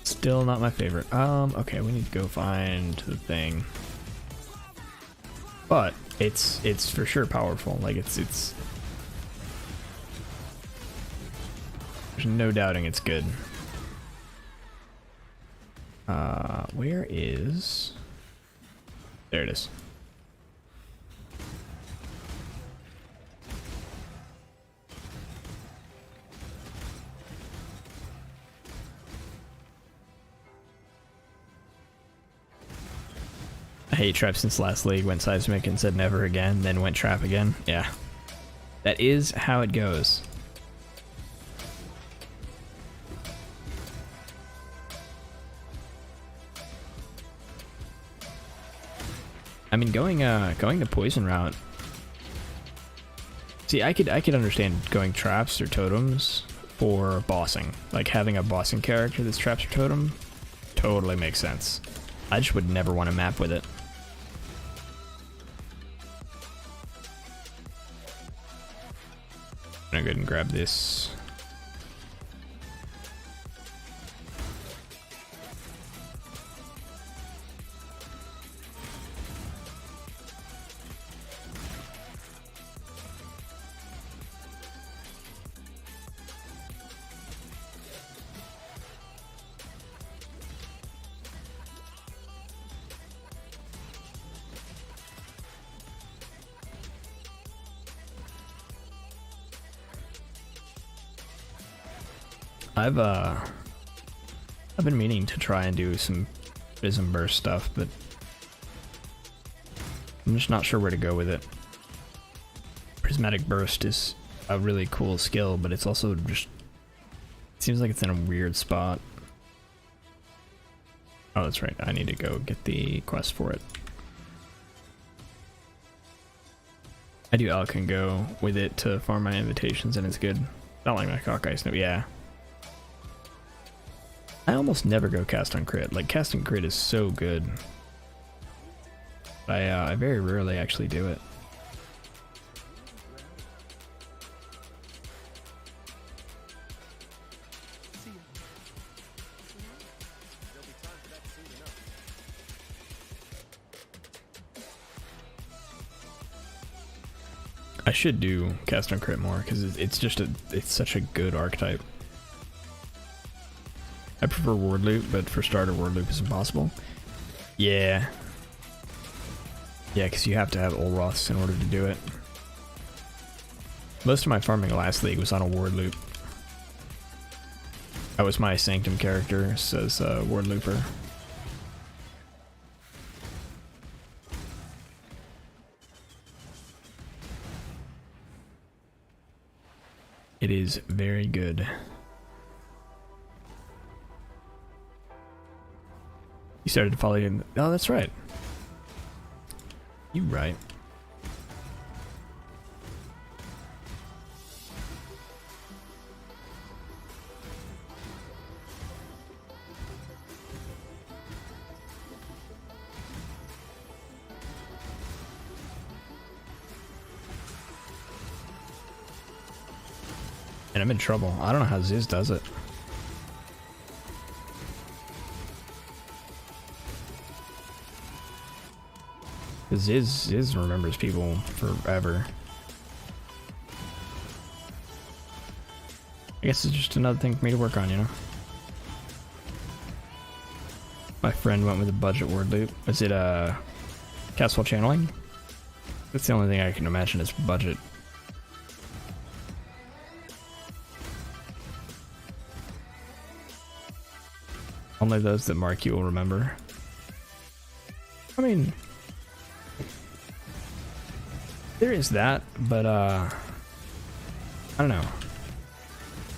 still not my favorite. Okay, we need to go find the thing. But it's for sure powerful. Like it's there's no doubting it's good. Where is... There it is. I hate trap since last league. Went seismic and said never again, then went trap again. Yeah. That is how it goes. I mean, going the poison route. See, I could understand going traps or totems for bossing. Like having a bossing character that's traps or totem totally makes sense. I just would never want to map with it. I'm gonna go ahead and grab this. I've been meaning to try and do some Prism Burst stuff, but I'm just not sure where to go with it. Prismatic Burst is a really cool skill, but it's also just... It seems like it's in a weird spot. Oh, that's right. I need to go get the quest for it. I do Elk and go with it to farm my invitations, and it's good. Not like my Cockeye Snow. Yeah. I almost never go cast on crit. Like, cast on crit is so good. I very rarely actually do it. I should do cast on crit more because it's such a good archetype. I prefer ward loop, but for starter ward loop is impossible. Yeah. Yeah, because you have to have Olroths in order to do it. Most of my farming last league was on a ward loop. That was my Sanctum character, says ward looper. It is very good. You started to follow in. Oh, that's right. You right. And I'm in trouble. I don't know how Ziz does it. Because Ziz remembers people forever. I guess it's just another thing for me to work on, you know? My friend went with a budget word loop. Is it castle channeling? That's the only thing I can imagine is budget. Only those that mark you will remember. I mean, there is that, but I don't know.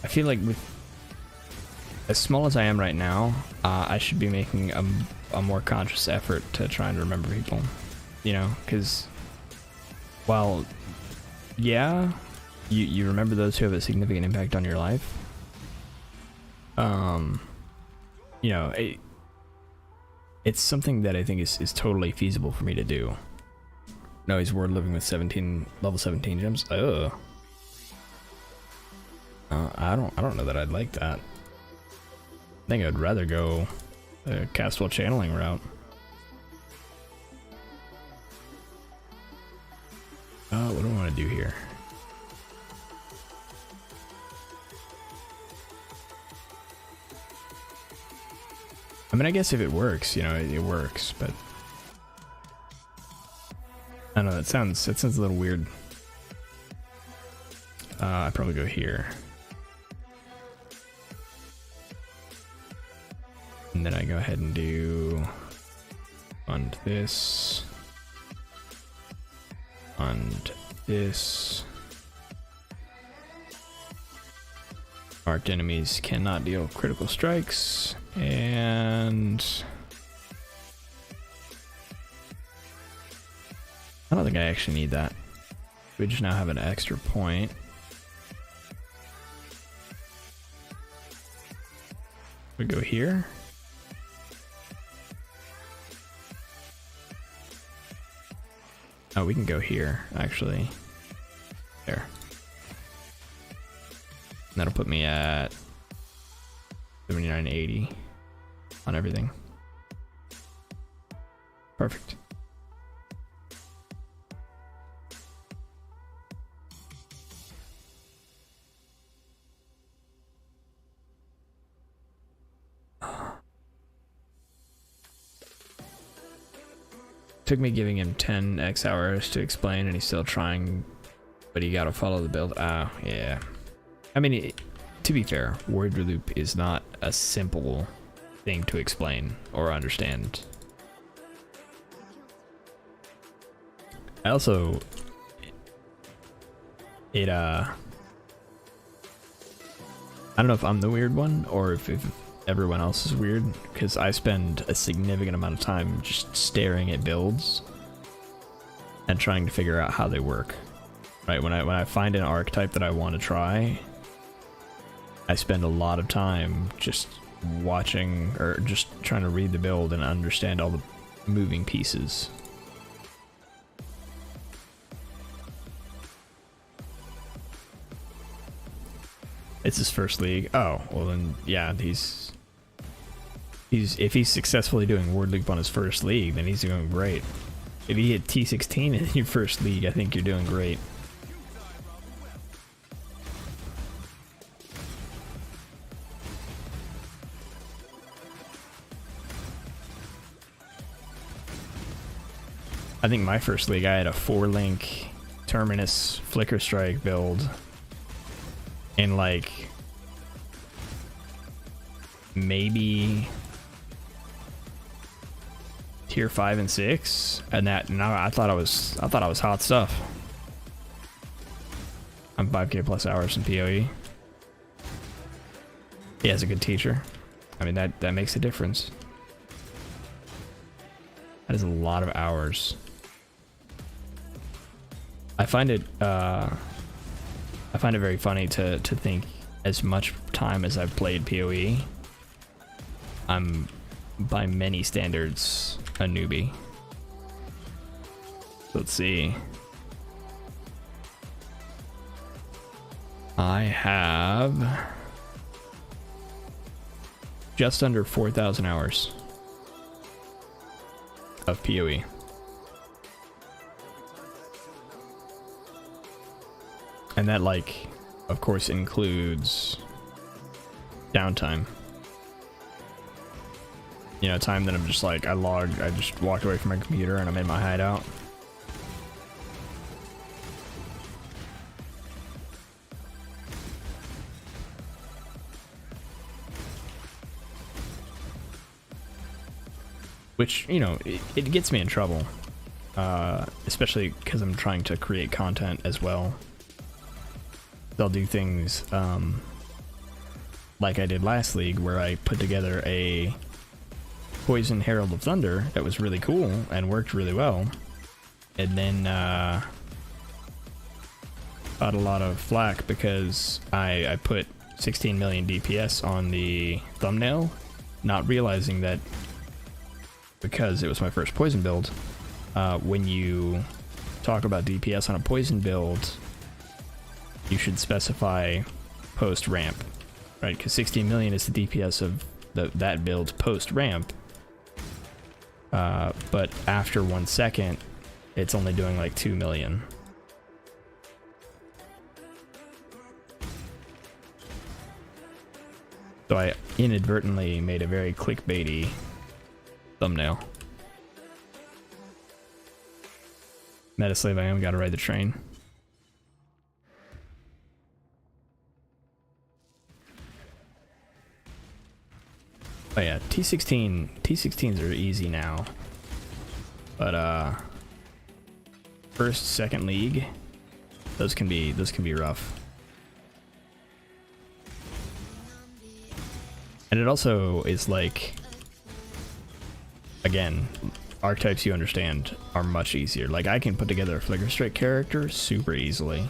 I feel like with as small as I am right now, I should be making a more conscious effort to try and remember people, you know, because while, yeah, you remember those who have a significant impact on your life, you know, it's something that I think is totally feasible for me to do. No, he's word living with level 17 gems. Ugh. I don't know that I'd like that. I think I'd rather go the castle channeling route. What do I want to do here? I mean, I guess if it works, you know, it works, but I don't know, that sounds a little weird. I'd probably go here. And then I go ahead and do fund this. Fund this. Marked enemies cannot deal critical strikes. And I don't think I actually need that. We just now have an extra point. We go here. Oh, we can go here, actually. There. And that'll put me at 79.80 on everything. Perfect. Took me giving him 10x hours to explain, and he's still trying, but he gotta follow the build. Oh, yeah. I mean, to be fair, word loop is not a simple thing to explain or understand. I also, I don't know if I'm the weird one or if everyone else is weird, because I spend a significant amount of time just staring at builds and trying to figure out how they work. Right, when I find an archetype that I want to try, I spend a lot of time just watching or just trying to read the build and understand all the moving pieces. It's his first league. Oh, well then, yeah, if he's successfully doing word loop on his first league, then he's doing great. If you hit T16 in your first league, I think you're doing great. I think my first league, I had a 4-link Terminus Flicker Strike build in like maybe tier 5 and 6, and that now I thought I was hot stuff. I'm 5k plus hours in PoE. He has a good teacher. I mean, that makes a difference. That is a lot of hours. I find it very funny to think as much time as I've played PoE, I'm by many standards a newbie. Let's see. I have just under 4,000 hours of PoE. And that, like, of course includes downtime. You know, time that I'm just like, I just walked away from my computer and I'm in my hideout. Which, you know, it gets me in trouble. Especially because I'm trying to create content as well. They'll do things like I did last league, where I put together a Poison Herald of Thunder that was really cool and worked really well, and then got a lot of flack because I put 16 million DPS on the thumbnail, not realizing that because it was my first poison build, when you talk about DPS on a poison build, you should specify post ramp, right? Because 16 million is the DPS of that build post ramp. But after 1 second, it's only doing like 2 million. So I inadvertently made a very clickbaity thumbnail. Metaslave, I am, gotta ride the train. Oh yeah, T16s are easy now. But first, second league, those can be rough. And it also is like, again, archetypes you understand are much easier. Like, I can put together a Flicker Strike character super easily.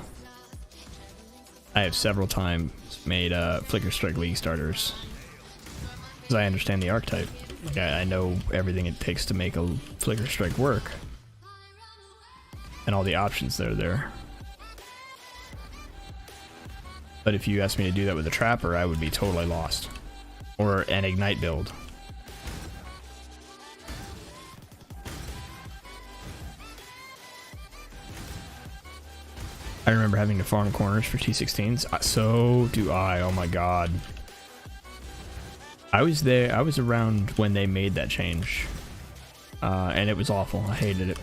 I have several times made Flicker Strike League starters, because I understand the archetype. Like, I know everything it takes to make a Flicker Strike work, and all the options that are there. But if you asked me to do that with a Trapper, I would be totally lost. Or an Ignite build. I remember having to farm corners for T16s. So do I. Oh my god. I was there. I was around when they made that change. And it was awful. I hated it.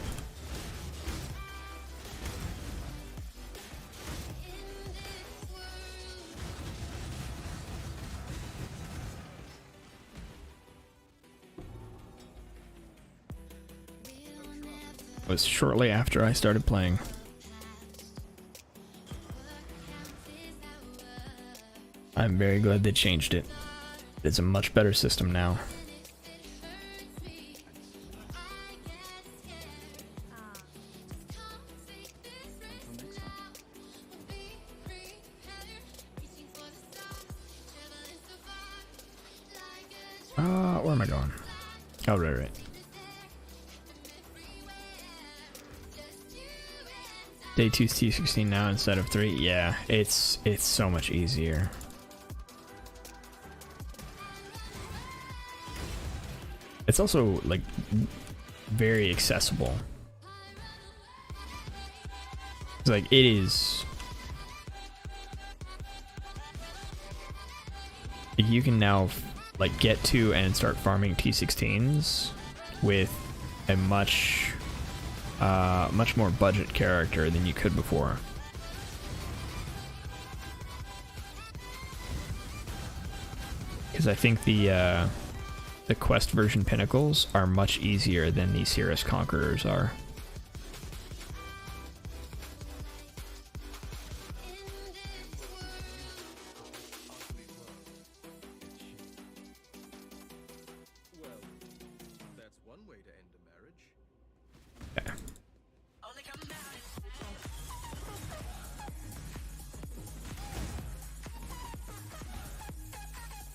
It was shortly after I started playing. I'm very glad they changed it. It's a much better system now. Where am I going? Oh, right. Day 2's T16 now instead of 3. Yeah, it's so much easier. It's also, like, very accessible. It's like, it is... You can now, like, get to and start farming T16s with a much more budget character than you could before. Because I think the quest version pinnacles are much easier than the Cirrus Conquerors are.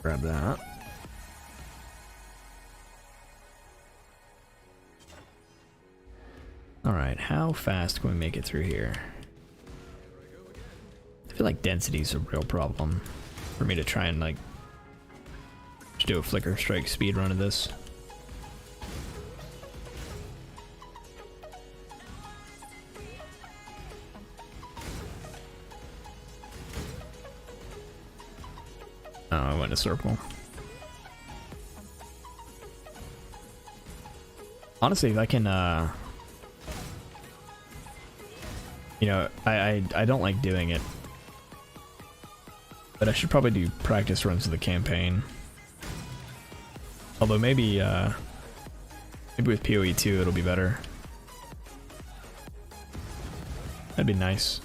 Grab that. Alright, how fast can we make it through here? I feel like density is a real problem for me to try and, like, just do a Flicker Strike speed run of this. Oh, I went to circle. Honestly, if I can, you know, I don't like doing it, but I should probably do practice runs of the campaign. Although maybe with PoE 2 it'll be better. That'd be nice.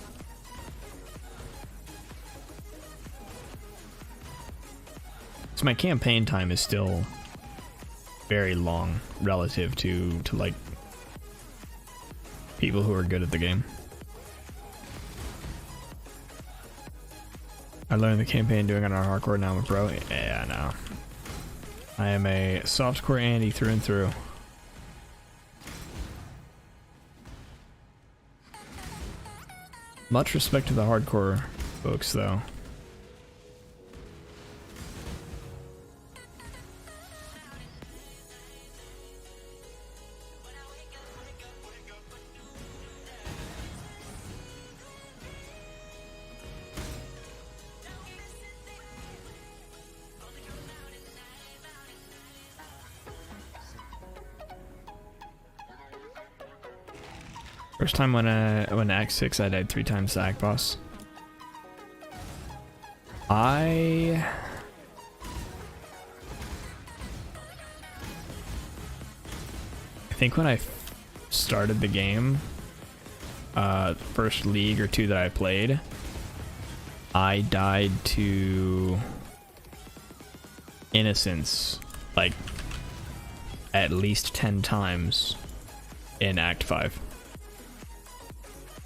So my campaign time is still very long relative to like people who are good at the game. I learned the campaign doing it on hardcore, now I'm a pro. Yeah, no. I am a softcore Andy through and through. Much respect to the hardcore folks, though. First time when Act 6 I died 3 times to Act Boss. I think when I started the game, first league or two that I played, I died to Innocence like at least 10 times in Act 5.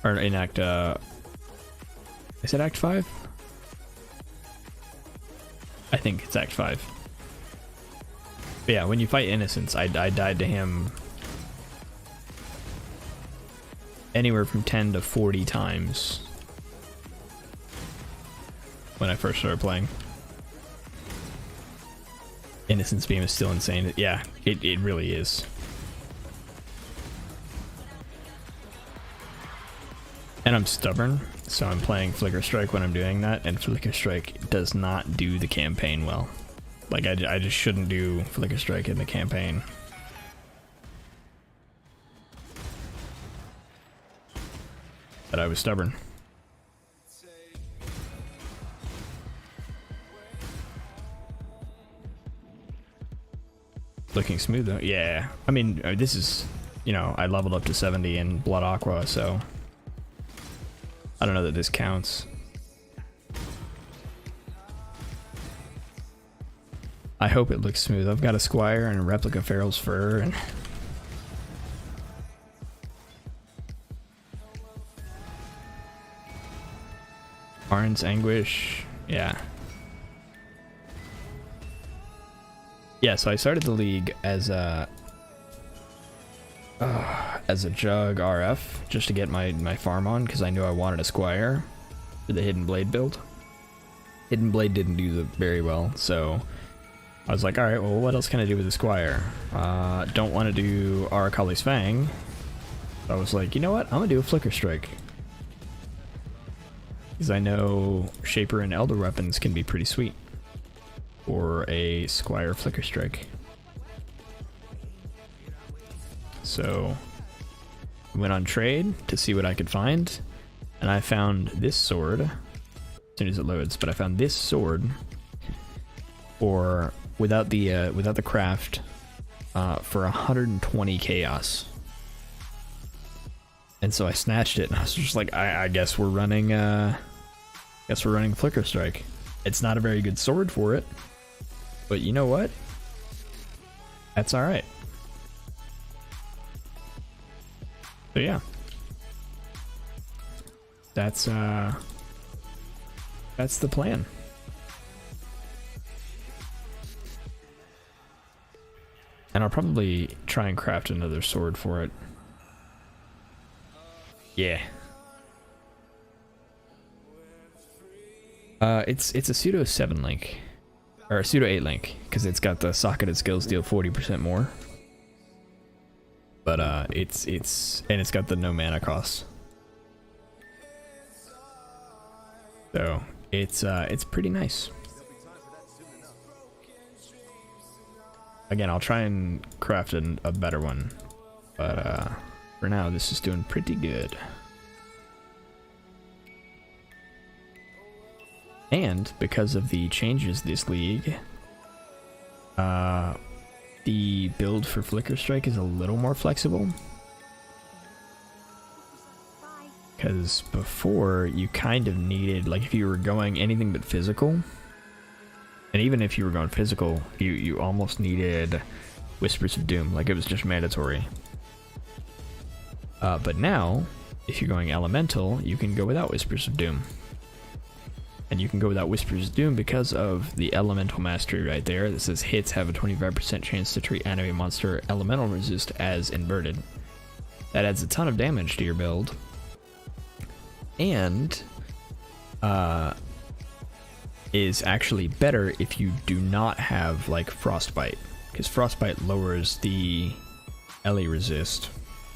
Or in Act, is it Act 5? I think it's Act 5. But yeah, when you fight Innocence, I died to him anywhere from 10 to 40 times when I first started playing. Innocence Beam is still insane. Yeah, it really is. And I'm stubborn, so I'm playing Flicker Strike when I'm doing that, and Flicker Strike does not do the campaign well. Like, I just shouldn't do Flicker Strike in the campaign. But I was stubborn. Looking smooth though. Yeah, I mean, this is, you know, I leveled up to 70 in Blood Aqua, so I don't know that this counts. I hope it looks smooth. I've got a Squire and a replica Feral's Fur and Arn's Anguish. Yeah. Yeah, so I started the league as a Jug RF just to get my farm on because I knew I wanted a Squire for the Hidden Blade build. Hidden Blade didn't do very well, so I was like, alright, well, what else can I do with the Squire? Don't want to do Arakali's Fang. So I was like, you know what? I'm going to do a Flicker Strike. Because I know Shaper and Elder weapons can be pretty sweet for a Squire Flicker Strike. So I went on trade to see what I could find, and I found this sword as soon as it loads, but I found this sword for without the craft for 120 chaos. And so I snatched it and I was just like, I guess we're running Flicker Strike. It's not a very good sword for it, but you know what? That's alright. So yeah, that's the plan. And I'll probably try and craft another sword for it. Yeah. It's a pseudo 7 link, or a pseudo 8 link, because it's got the socketed skills deal 40% more. But it's got the no mana cost. So it's pretty nice. Again, I'll try and craft a better one, but for now, this is doing pretty good. And because of the changes this league, the build for Flicker Strike is a little more flexible. Because before, you kind of needed, like if you were going anything but physical, and even if you were going physical, you almost needed Whispers of Doom, like it was just mandatory. But now, if you're going elemental, you can go without Whispers of Doom. And you can go without Whispers of Doom because of the elemental mastery right there that says hits have a 25% chance to treat enemy monster elemental resist as inverted. That adds a ton of damage to your build. And is actually better if you do not have like Frostbite, because Frostbite lowers the Ellie resist,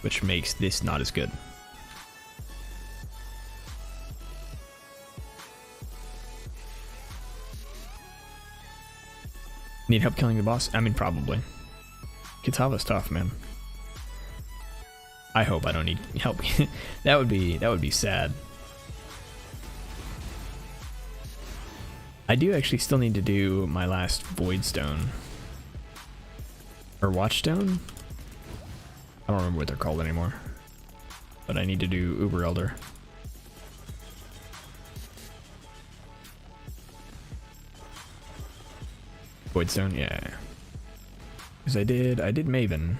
which makes this not as good. Need help killing the boss? I mean, probably. Kitava's tough, man. I hope I don't need help. that would be sad. I do actually still need to do my last Void Stone. Or Watchstone? I don't remember what they're called anymore. But I need to do Uber Elder. Void Stone, yeah. Because I did Maven.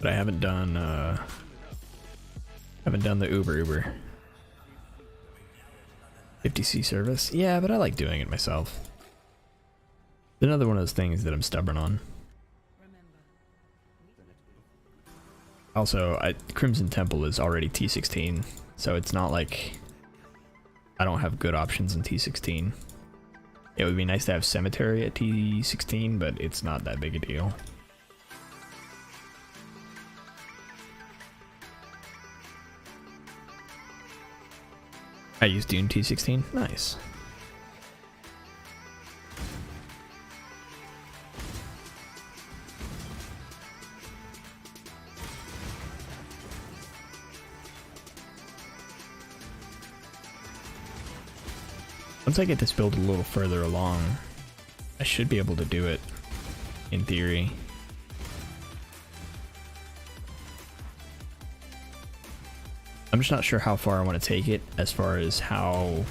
But I haven't done the Uber. 50C service? Yeah, but I like doing it myself. It's another one of those things that I'm stubborn on. Also, Crimson Temple is already T16, so it's not like I don't have good options in T16. It would be nice to have Cemetery at T16, but it's not that big a deal. I use Dune T16. Nice. Once I get this build a little further along, I should be able to do it, in theory. I'm just not sure how far I want to take it, as far as how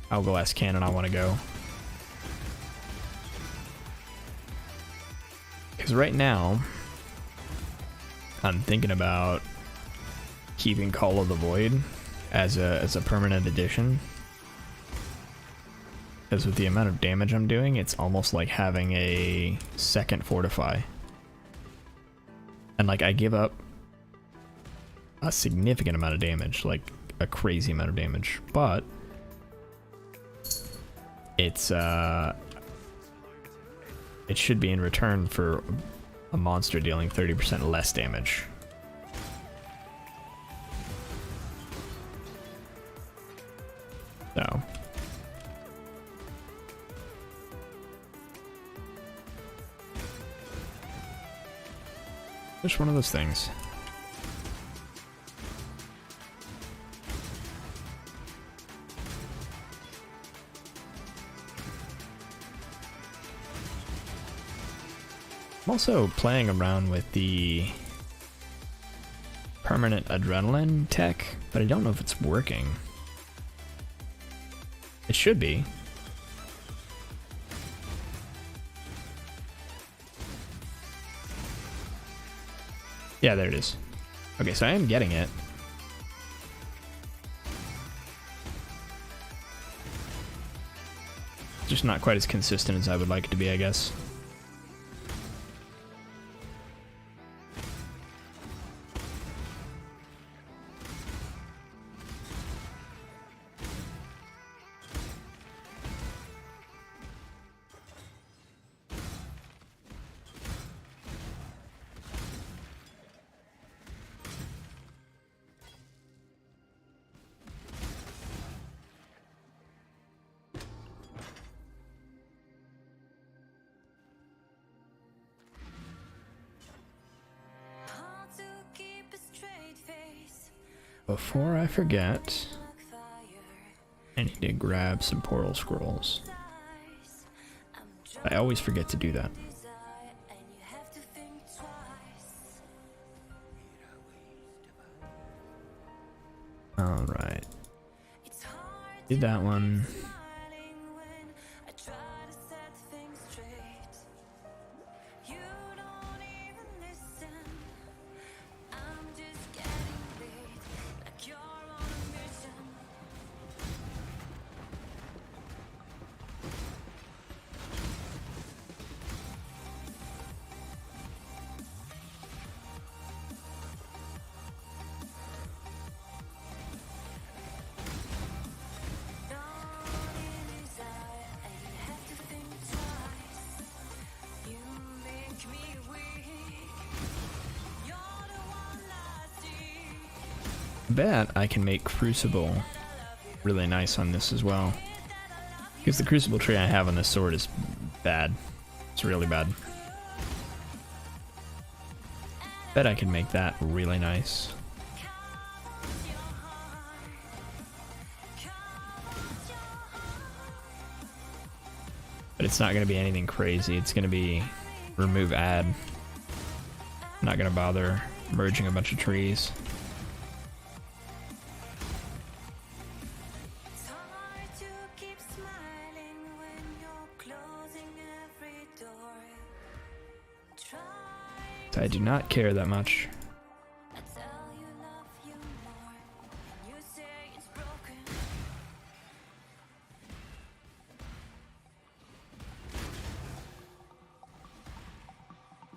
glass cannon I want to go. Because right now, I'm thinking about keeping Call of the Void as a permanent addition. Because with the amount of damage I'm doing, it's almost like having a second Fortify. And like, I give up a significant amount of damage, like a crazy amount of damage, but it's it should be in return for a monster dealing 30% less damage. So just one of those things. I'm also playing around with the permanent adrenaline tech, but I don't know if it's working. It should be. Yeah, there it is. Okay, so I am getting it. Just not quite as consistent as I would like it to be, I guess. Before I forget, I need to grab some portal scrolls. I always forget to do that. Alright. Did that one. I bet I can make Crucible really nice on this as well. Because the Crucible tree I have on this sword is bad. It's really bad. Bet I can make that really nice. But it's not going to be anything crazy. It's going to be remove add. I'm not going to bother merging a bunch of trees. I do not care that much.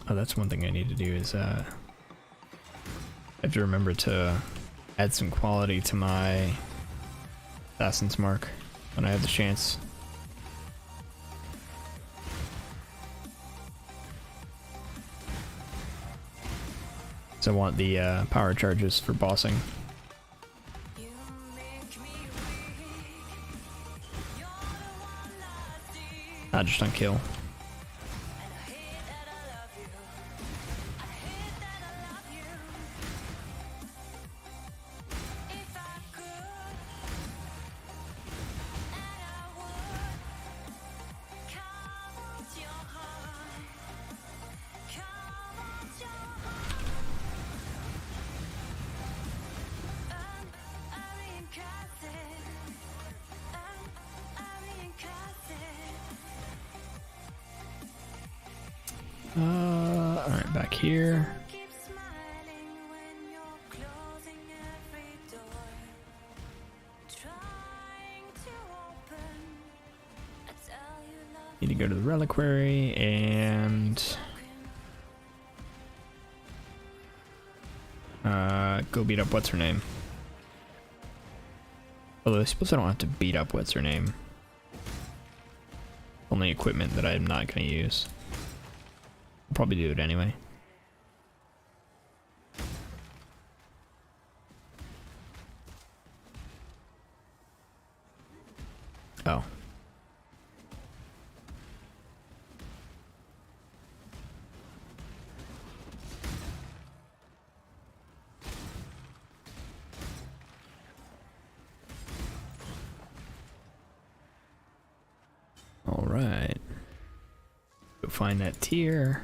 Oh, that's one thing I need to do is I have to remember to add some quality to my Assassin's Mark when I have the chance. I want the power charges for bossing. Not just on kill. Alright, back here. Need to go to the reliquary and go beat up what's her name. Although I suppose I don't have to beat up what's her name. Only equipment that I'm not going to use. I'll probably do it anyway. Oh. All right. Go find that tier.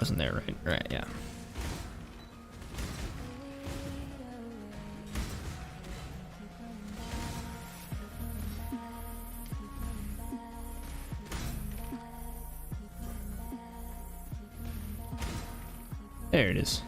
Wasn't there, right? Right, yeah. There it is.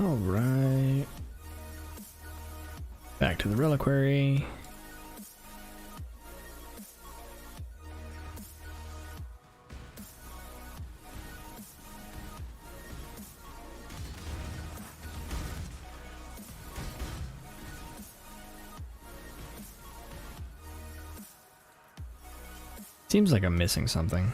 Alright. Back to the reliquary. Seems like I'm missing something.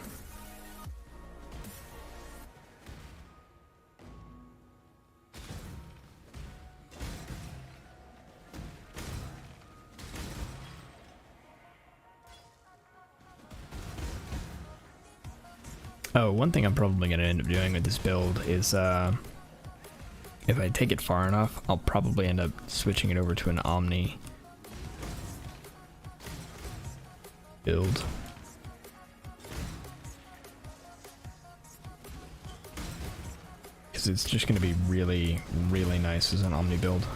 Oh, one thing I'm probably going to end up doing with this build is, if I take it far enough, I'll probably end up switching it over to an Omni build. Because it's just going to be really, really nice as an Omni build.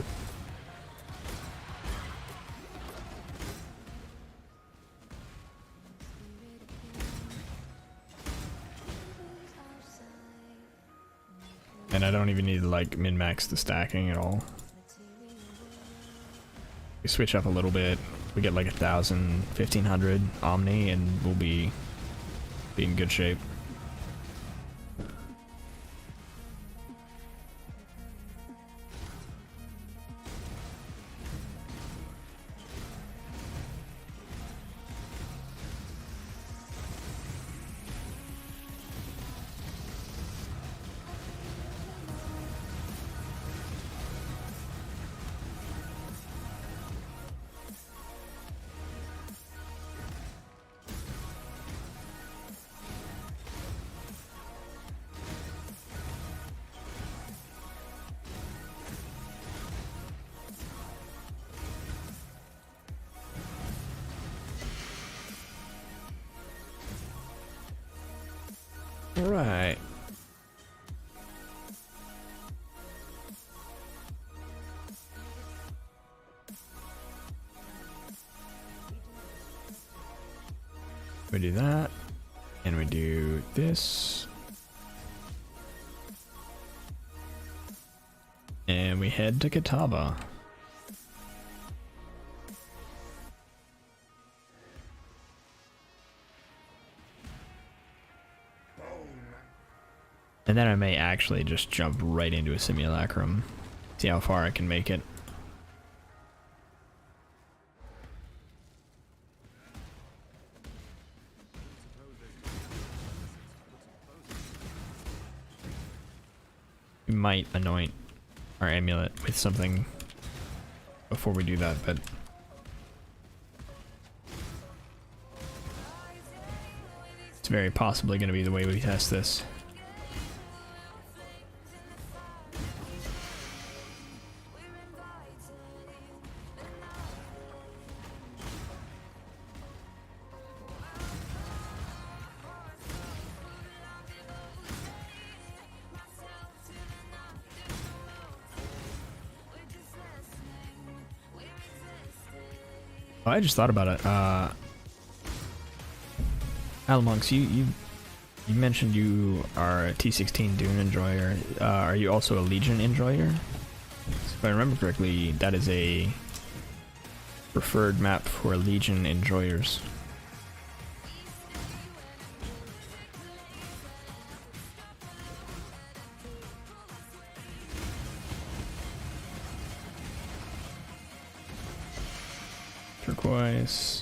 And I don't even need to like min-max the stacking at all. We switch up a little bit, we get like 1,000, 1,500 Omni and we'll be in good shape. Alright. We do that, and we do this. And we head to Catawba. And then I may actually just jump right into a simulacrum. See how far I can make it. We might anoint our amulet with something before we do that, but it's very possibly going to be the way we test this. Oh, I just thought about it. Alamonks, you mentioned you are a T16 Dune enjoyer. Are you also a Legion enjoyer? If I remember correctly, that is a preferred map for Legion enjoyers. Turquoise.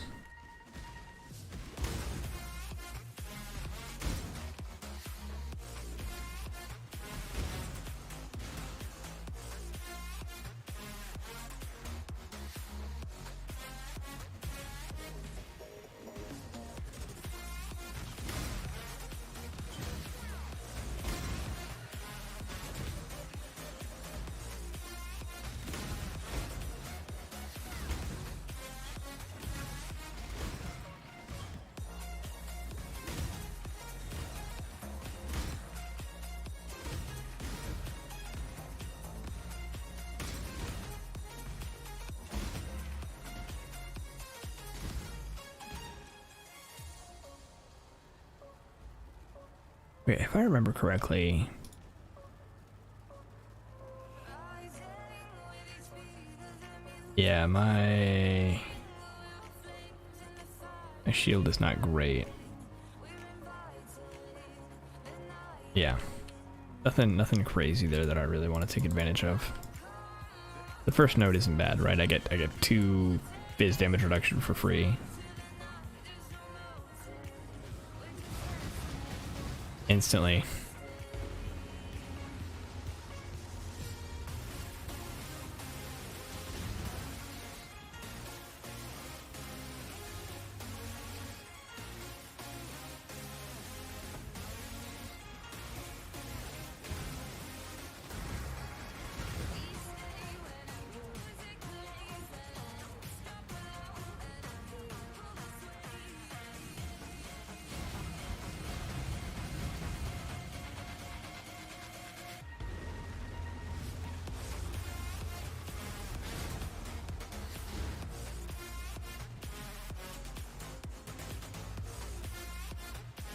Wait, if I remember correctly, Yeah, my shield is not great. Yeah. Nothing crazy there that I really want to take advantage of. The first note isn't bad, right? I get 2 biz damage reduction for free. Instantly.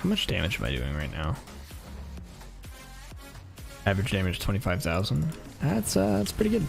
How much damage am I doing right now? Average damage 25,000. That's pretty good.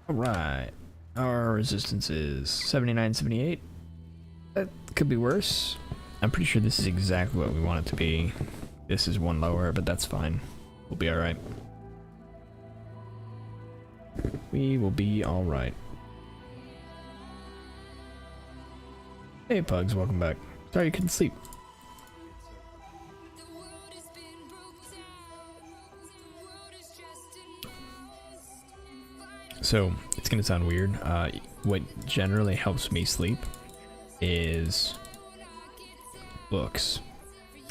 Alright, our resistance is 79, 78. That could be worse. I'm pretty sure this is exactly what we want it to be. This is 1 lower, but that's fine. We'll be alright. We will be alright. Hey Pugs, welcome back. Sorry you couldn't sleep. So, it's gonna sound weird. What generally helps me sleep is books.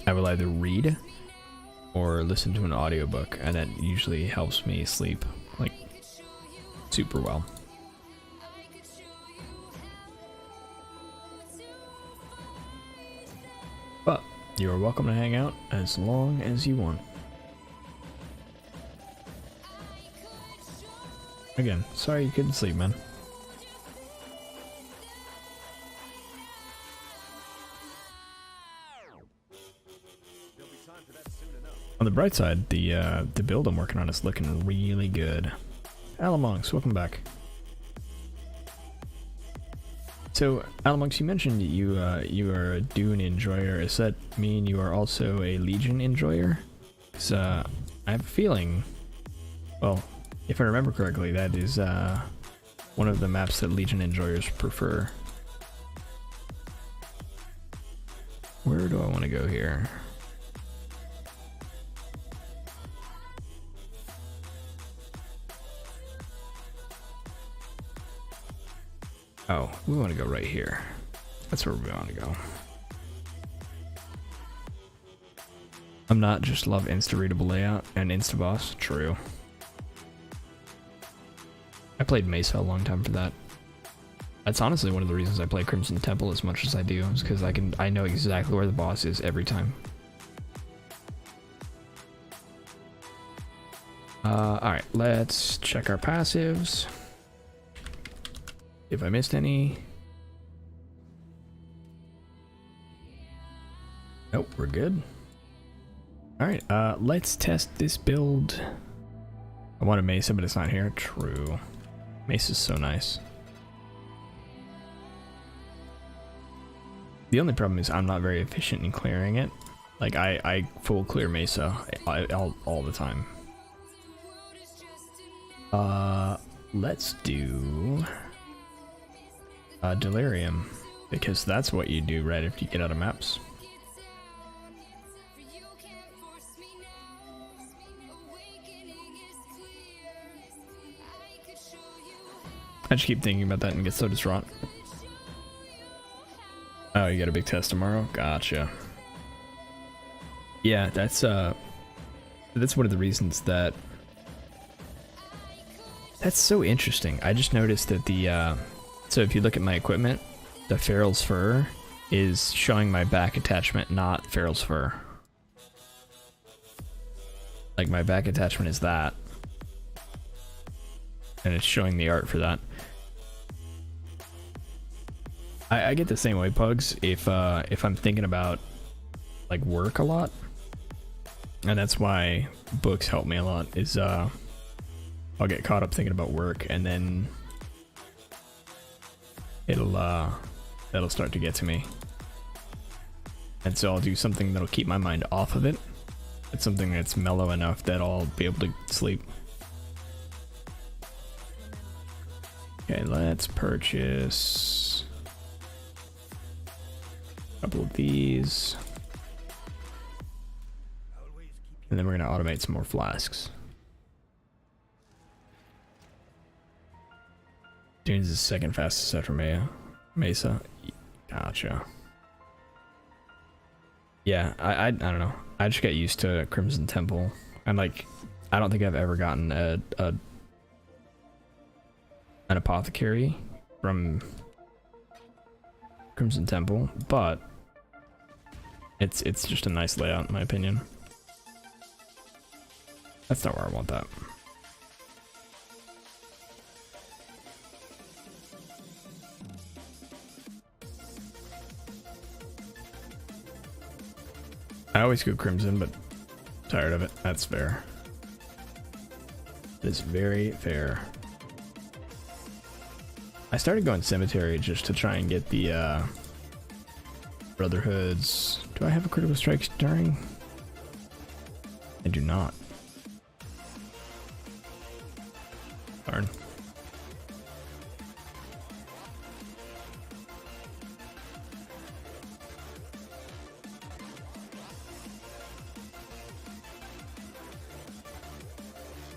I will either read or listen to an audiobook, and that usually helps me sleep, like, super well. But, you are welcome to hang out as long as you want. Again, sorry you couldn't sleep, man. On the bright side, the build I'm working on is looking really good. Alamonks, welcome back. So, Alamonks, you mentioned you are a Dune enjoyer. Does that mean you are also a Legion enjoyer? Because I have a feeling, well, if I remember correctly, that is one of the maps that Legion enjoyers prefer. Where do I want to go here? Oh, we want to go right here. That's where we want to go. I'm not just love insta-readable layout and insta-boss. True. I played Mesa a long time for that. That's honestly one of the reasons I play Crimson Temple as much as I do, is because I know exactly where the boss is every time. Alright, let's check our passives. If I missed any. Nope, we're good. Alright, let's test this build. I want a Mesa, but it's not here. True. Mesa's so nice. The only problem is I'm not very efficient in clearing it. Like, I full clear Mesa all the time. Let's do Delirium, because that's what you do right after you get out of maps. I just keep thinking about that and get so distraught. Oh, you got a big test tomorrow? Gotcha. Yeah, that's That's one of the reasons that... That's so interesting. I just noticed that the... So if you look at my equipment, the Feral's Fur is showing my back attachment, not Feral's Fur. Like my back attachment is that. And it's showing the art for that. I get the same way, Pugs, if I'm thinking about like work a lot. And that's why books help me a lot, is I'll get caught up thinking about work, and then that'll start to get to me. And so I'll do something that'll keep my mind off of it. It's something that's mellow enough that I'll be able to sleep. Okay, let's purchase a couple of these. And then we're gonna automate some more flasks. Dune's the second fastest after Mesa. Gotcha. Yeah, I don't know. I just got used to Crimson Temple. And like, I don't think I've ever gotten an apothecary from Crimson Temple, but it's just a nice layout in my opinion. That's not where I want that. I always go Crimson, but tired of it. That's fair. It's very fair. I started going Cemetery just to try and get the Brotherhoods. Do I have a critical strike stirring? I do not. Darn.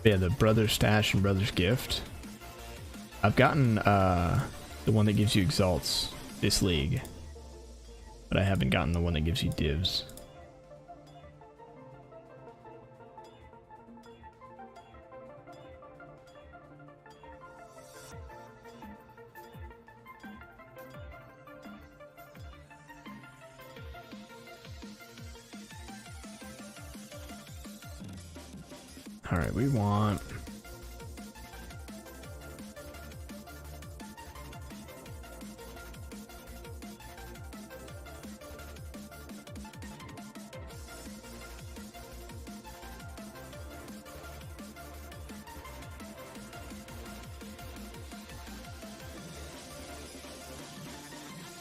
Yeah, the Brother's Stash and Brother's Gift. I've gotten the one that gives you exalts this league, but I haven't gotten the one that gives you divs. All right, we want...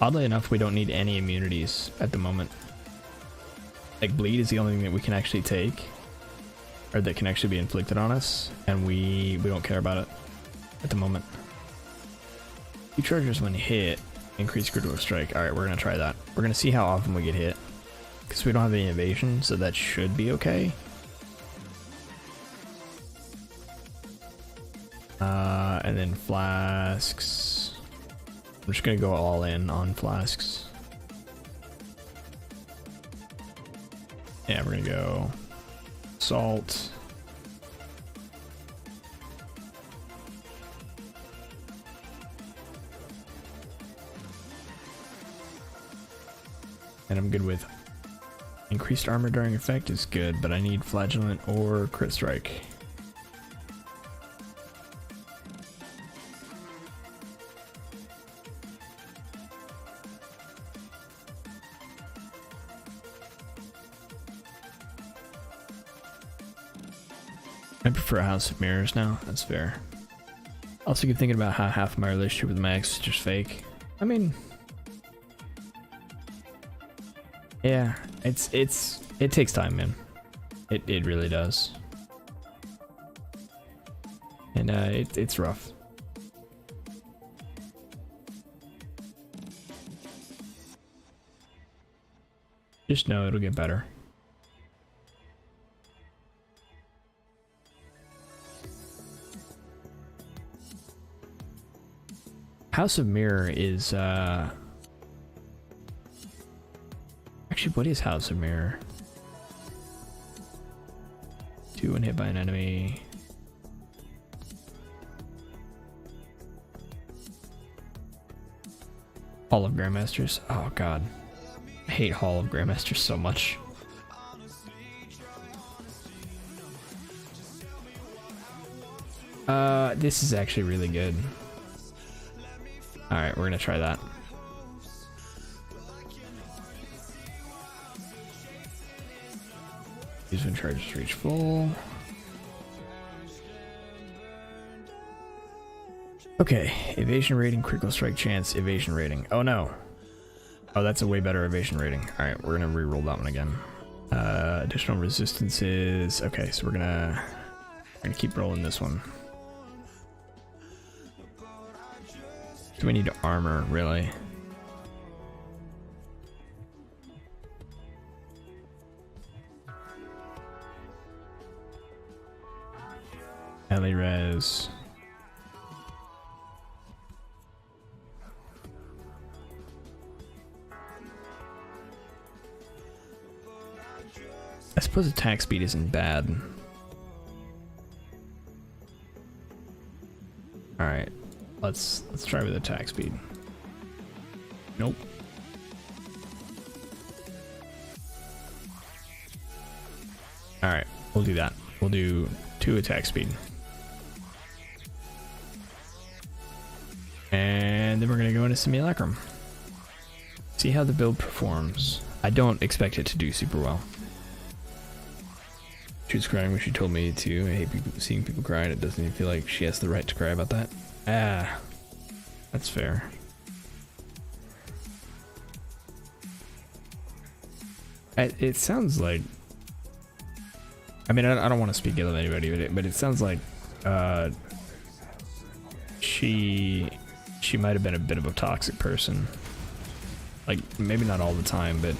Oddly enough, we don't need any immunities at the moment. Like, bleed is the only thing that we can actually take, or that can actually be inflicted on us, and we don't care about it at the moment. You charges when hit, increase critical strike. Alright, we're gonna try that. We're gonna see how often we get hit, because we don't have any evasion, so that should be okay. And then flasks. I'm just gonna go all in on flasks. Yeah, we're gonna go salt. And I'm good with increased armor during effect is good, but I need flagellant or crit strike. I prefer House of Mirrors now. That's fair. Also, keep thinking about how half of my relationship with my ex is just fake. I mean, yeah, it takes time, man. It really does, and it's rough. Just know it'll get better. House of Mirror is actually, what is House of Mirror? 2 when hit by an enemy. Hall of Grandmasters. Oh god. I hate Hall of Grandmasters so much. This is actually really good. Alright, we're gonna try that. Use when charges reach full. Okay, evasion rating, critical strike chance, evasion rating. Oh no. Oh, that's a way better evasion rating. Alright, we're gonna re-roll that one again. Additional resistances. Okay, so we're gonna keep rolling this one. Do we need armor, really? Melee res. I suppose attack speed isn't bad. Alright, let's try with attack speed. Nope. Alright, we'll do that. We'll do 2 attack speed. And then we're gonna go into Simulacrum. See how the build performs. I don't expect it to do super well. She was crying when she told me to. I hate seeing people cry, and it doesn't even feel like she has the right to cry about that. Ah, that's fair. It sounds like... I mean, I don't want to speak ill of anybody, but it sounds like she might have been a bit of a toxic person. Like, maybe not all the time, but...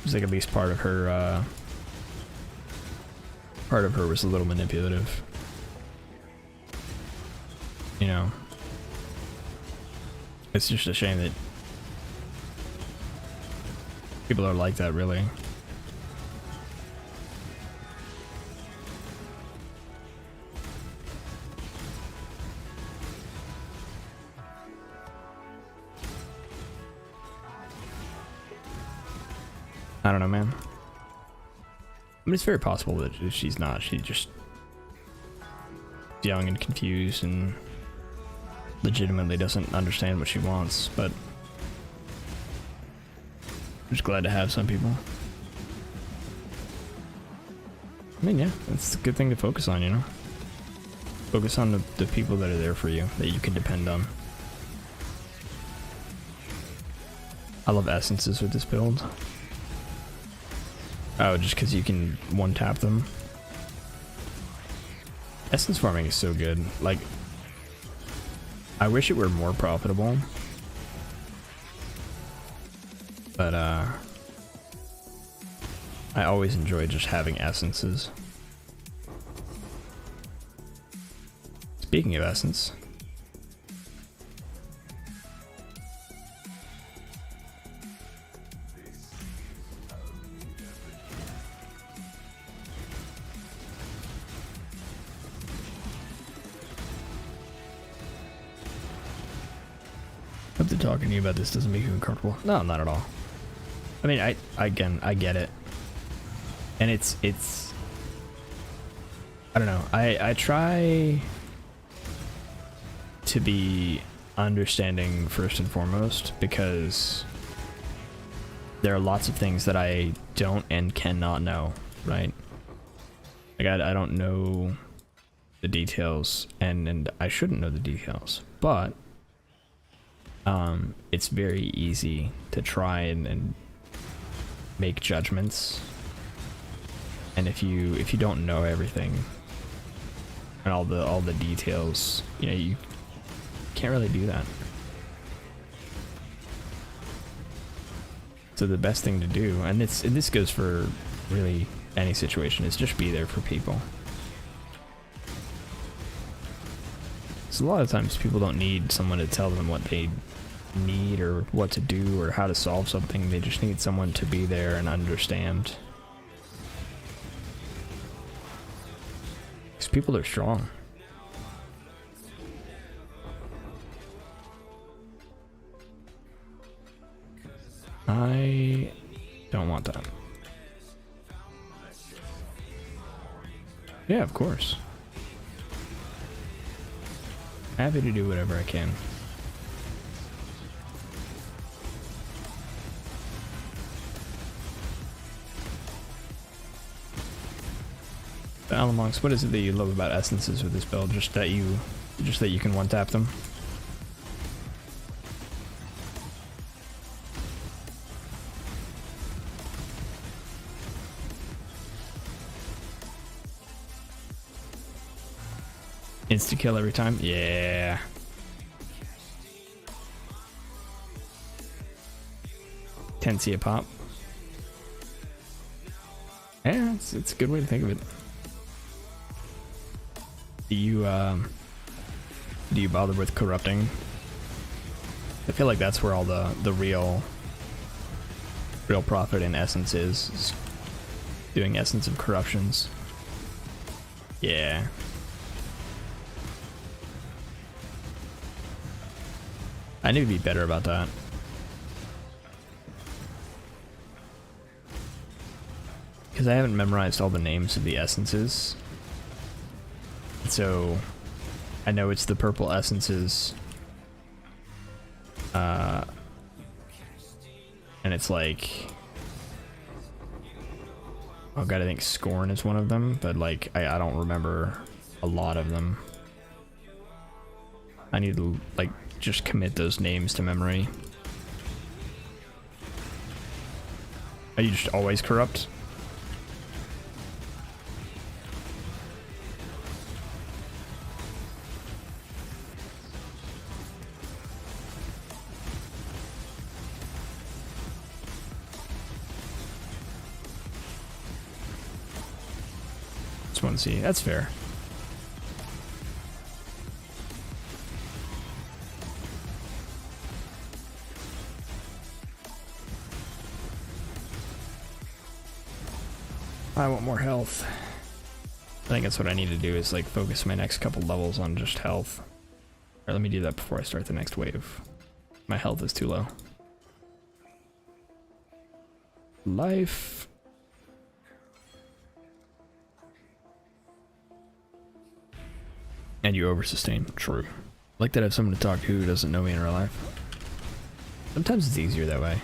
It's like at least part of her was a little manipulative. You know, it's just a shame that people are like that, really. I don't know, man. I mean, it's very possible that she's not. She's just young and confused and legitimately doesn't understand what she wants, but I'm just glad to have some people. I mean, yeah, it's a good thing to focus on, you know? Focus on the people that are there for you, that you can depend on. I love essences with this build. Oh, just because you can one-tap them. Essence farming is so good. Like, I wish it were more profitable. But, I always enjoy just having essences. Speaking of essence... Hope that talking to you about this doesn't make you uncomfortable. No, not at all. I mean, I get it. And it's I don't know. I try to be understanding first and foremost, because there are lots of things that I don't and cannot know, right? Like I don't know the details, and I shouldn't know the details, but it's very easy to try and make judgments, and if you don't know everything and all the details, you know, you can't really do that. So the best thing to do, and this goes for really any situation, is just be there for people. So a lot of times people don't need someone to tell them what they need or what to do or how to solve something. They just need someone to be there and understand. These people are strong. I don't want that. Yeah, of course. Happy to do whatever I can. Alamonks, what is it that you love about essences with this build? Just that you can one tap them. Insta kill every time? Yeah. Tensi a pop. Yeah, it's a good way to think of it. Do you bother with corrupting? I feel like that's where all the real profit in essence is doing essence of corruptions. Yeah. I need to be better about that. Because I haven't memorized all the names of the essences. So I know it's the purple essences. And it's like, oh god, I think Scorn is one of them, but like I don't remember a lot of them. I need to like just commit those names to memory. Are you just always corrupt? Just want to see. That's fair. I want more health. I think that's what I need to do, is like focus my next couple levels on just health. Or let me do that before I start the next wave. My health is too low. Life. And you over sustain. True. I like that I have someone to talk to who doesn't know me in real life. Sometimes it's easier that way.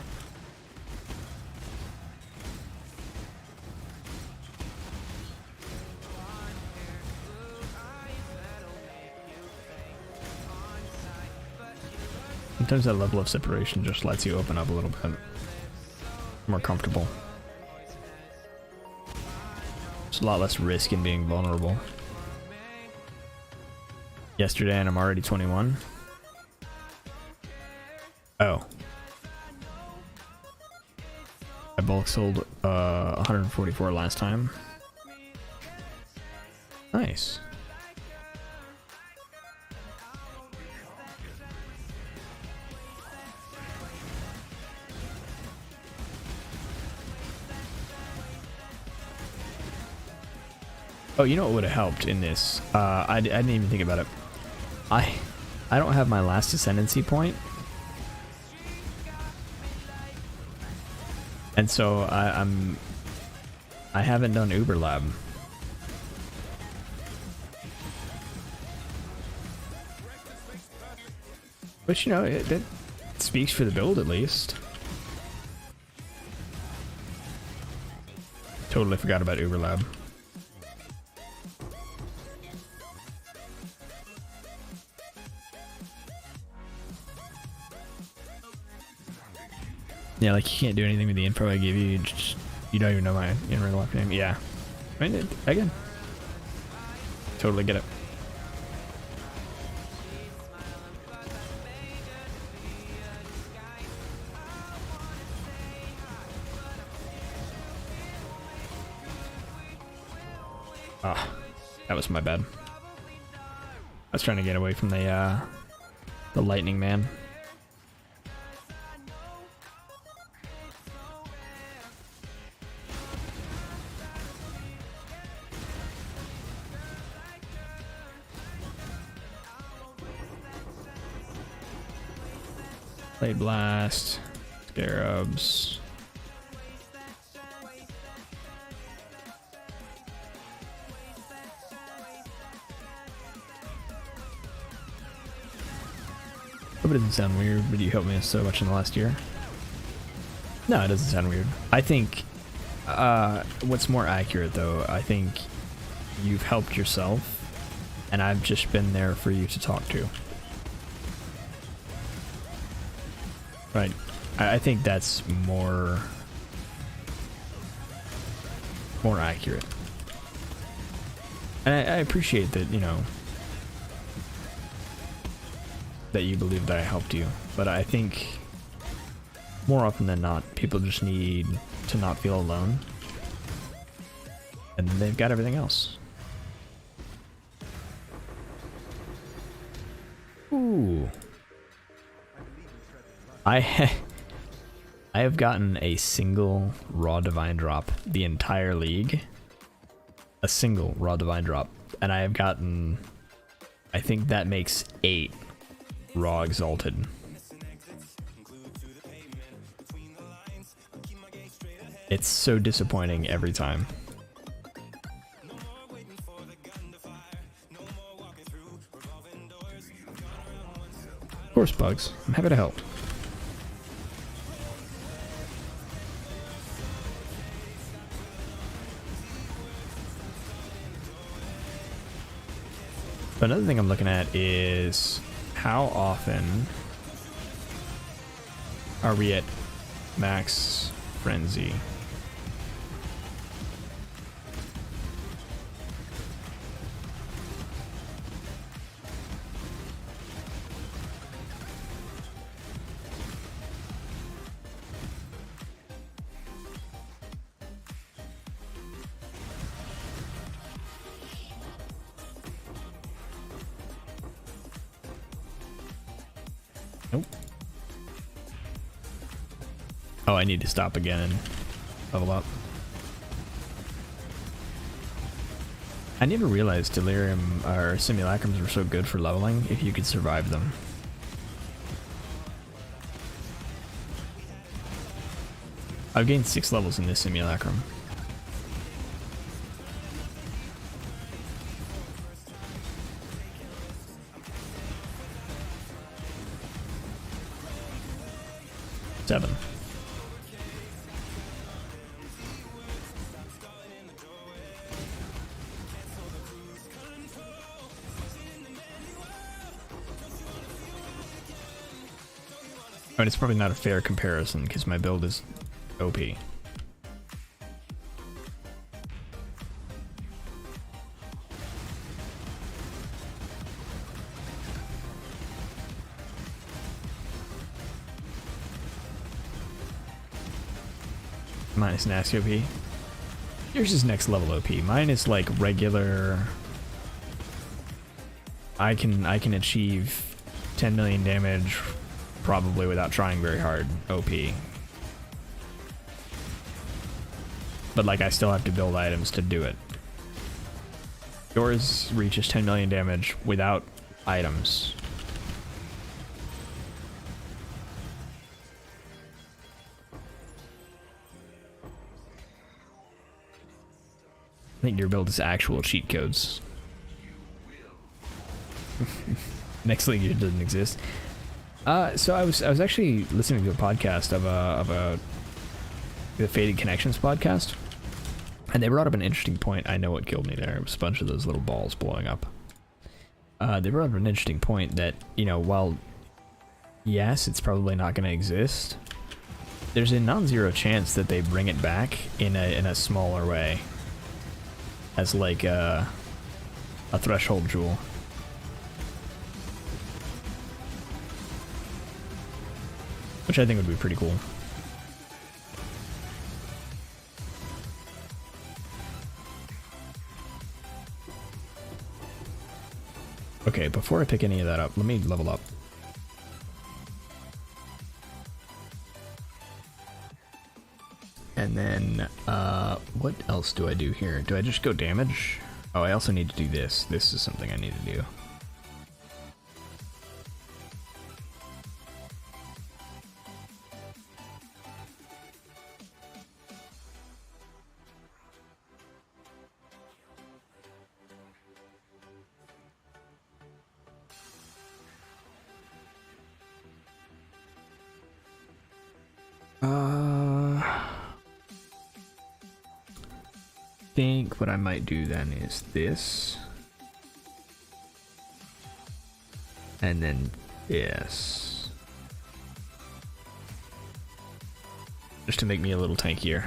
Sometimes that level of separation just lets you open up a little bit more comfortable. There's a lot less risk in being vulnerable. Yesterday and I'm already 21. Oh. I bulk sold 144 last time. Nice. Oh, you know what would have helped in this? I didn't even think about it. I don't have my last ascendancy point. And so I haven't done Uber Lab. But you know, it speaks for the build at least. Totally forgot about Uber Lab. Yeah, like you can't do anything with the info I give you. You don't even know my in real life name. Yeah, I mean, again, totally get it. Ah, that was my bad. I was trying to get away from the lightning man. Blade Blast, Scarabs. Hope it doesn't sound weird, but you helped me so much in the last year. No, it doesn't sound weird. I think what's more accurate though, I think you've helped yourself and I've just been there for you to talk to. Right. I think that's more accurate. And I appreciate that, you know, that you believe that I helped you. But I think more often than not, people just need to not feel alone. And then they've got everything else. Ooh. I have gotten a single raw divine drop the entire league. A single raw divine drop. And I have gotten, I think that makes 8 raw exalted. It's so disappointing every time. Of course, Bugs. I'm happy to help. But another thing I'm looking at is how often are we at max frenzy? Nope. Oh, I need to stop again and level up. I never realized delirium or simulacrums were so good for leveling if you could survive them. I've gained 6 levels in this simulacrum. Seven. I mean, it's probably not a fair comparison because my build is OP. Minus nasty OP. Yours is next level OP. Mine is like regular. I can achieve 10 million damage probably without trying very hard OP. But like I still have to build items to do it. Yours reaches 10 million damage without items. I think your build is actual cheat codes. Next league it doesn't exist. So I was actually listening to a podcast of the Faded Connections podcast, and they brought up an interesting point. I know what killed me there. It was a bunch of those little balls blowing up. They brought up an interesting point that, you know, while yes, it's probably not going to exist, there's a non-zero chance that they bring it back in a smaller way. As like a threshold jewel. Which I think would be pretty cool. Okay, before I pick any of that up, let me level up. And then, what else do I do here? Do I just go damage? Oh, I also need to do this. This is something I need to do. Think what I might do then is this. And then this. Just to make me a little tankier.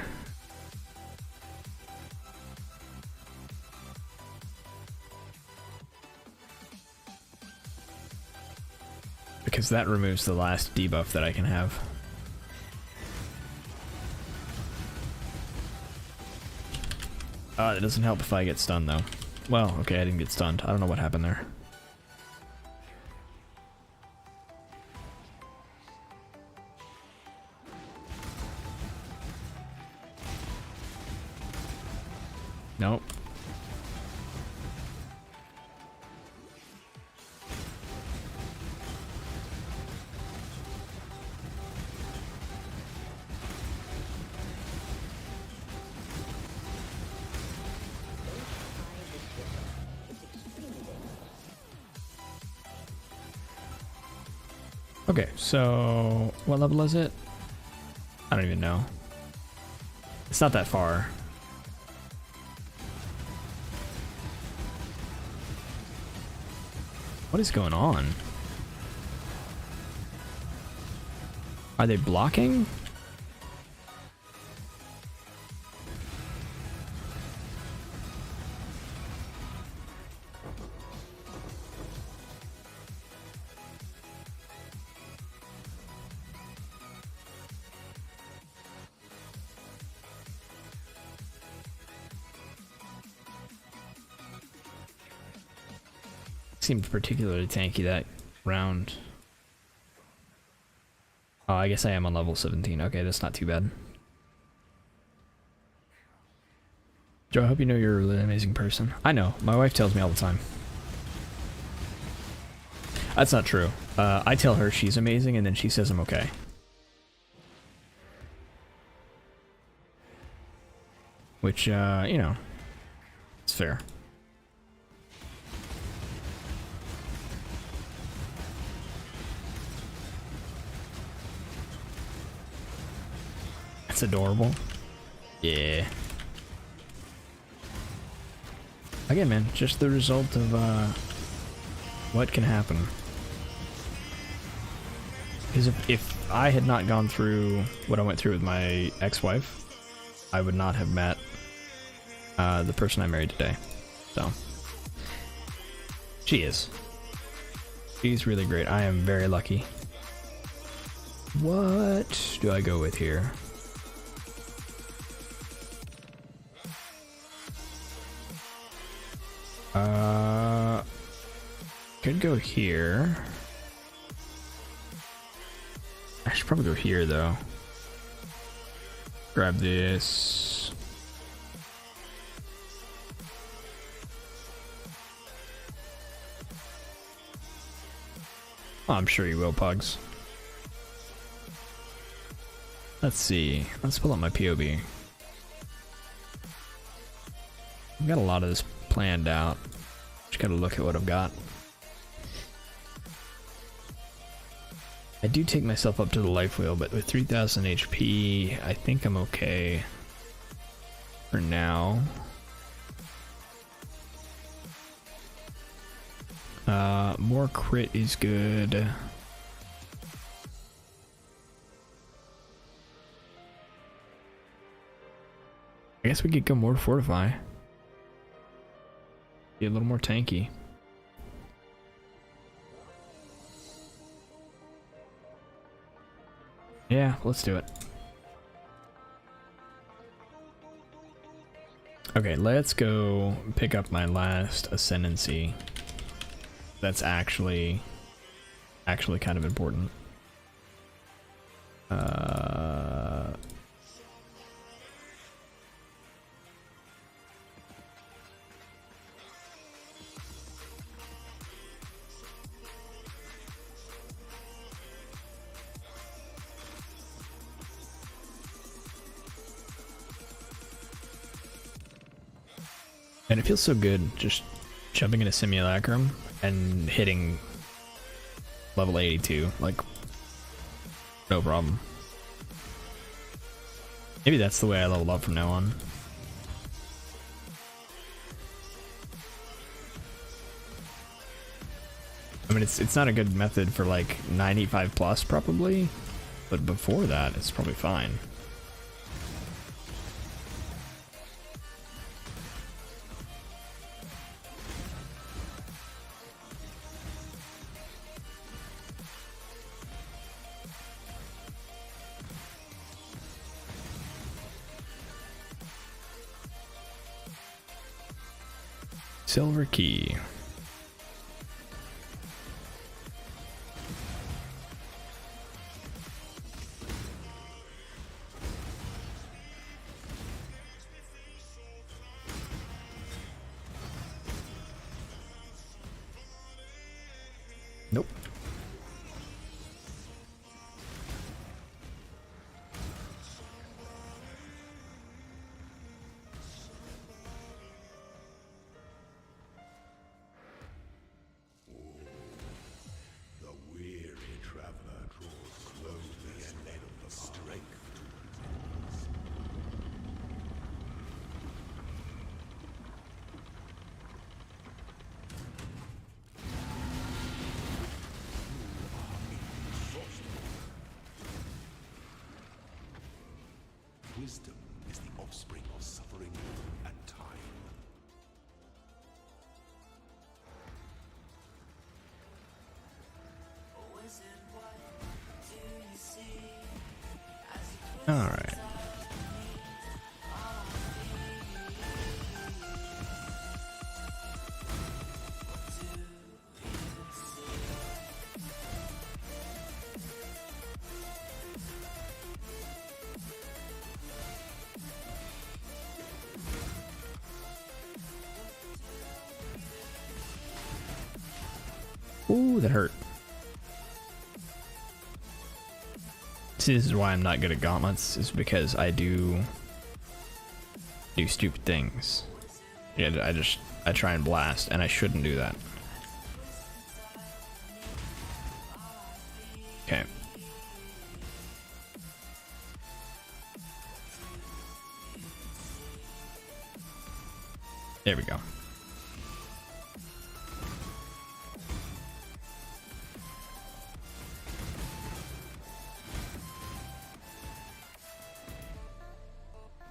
Because that removes the last debuff that I can have. It doesn't help if I get stunned though. Well, okay, I didn't get stunned. I don't know what happened there. Nope. Okay, so what level is it? I don't even know. It's not that far. What is going on? Are they blocking? Seemed particularly tanky that round. Oh, I guess I am on level 17. Okay, that's not too bad. Joe, I hope you know you're a really amazing person. I know. My wife tells me all the time. That's not true. I tell her she's amazing, and then she says I'm okay. Which, you know, it's fair. That's adorable. Yeah. Again, man, just the result of what can happen. Because if I had not gone through what I went through with my ex-wife, I would not have met the person I married today. So she is. She's really great. I am very lucky. What do I go with here? Could go here. I should probably go here though. Grab this. Oh, I'm sure you will, Pugs. Let's see. Let's pull up my POB. I've got a lot of this planned out. Just gotta look at what I've got. I do take myself up to the life wheel, but with 3000 HP, I think I'm okay for now. More crit is good. I guess we could go more fortify. Be a little more tanky. Yeah, let's do it. Okay, let's go pick up my last ascendancy. That's actually kind of important. And it feels so good just jumping into Simulacrum and hitting level 82, like, no problem. Maybe that's the way I level up from now on. I mean, it's not a good method for like 95 plus probably, but before that, it's probably fine. Silver key. Nope. The weary traveler draws slowly and led of the strength. Wisdom is the offspring of suffering and time. All right. Ooh, that hurt. See, this is why I'm not good at gauntlets, is because I do stupid things. Yeah, I try and blast, and I shouldn't do that. Okay. There we go.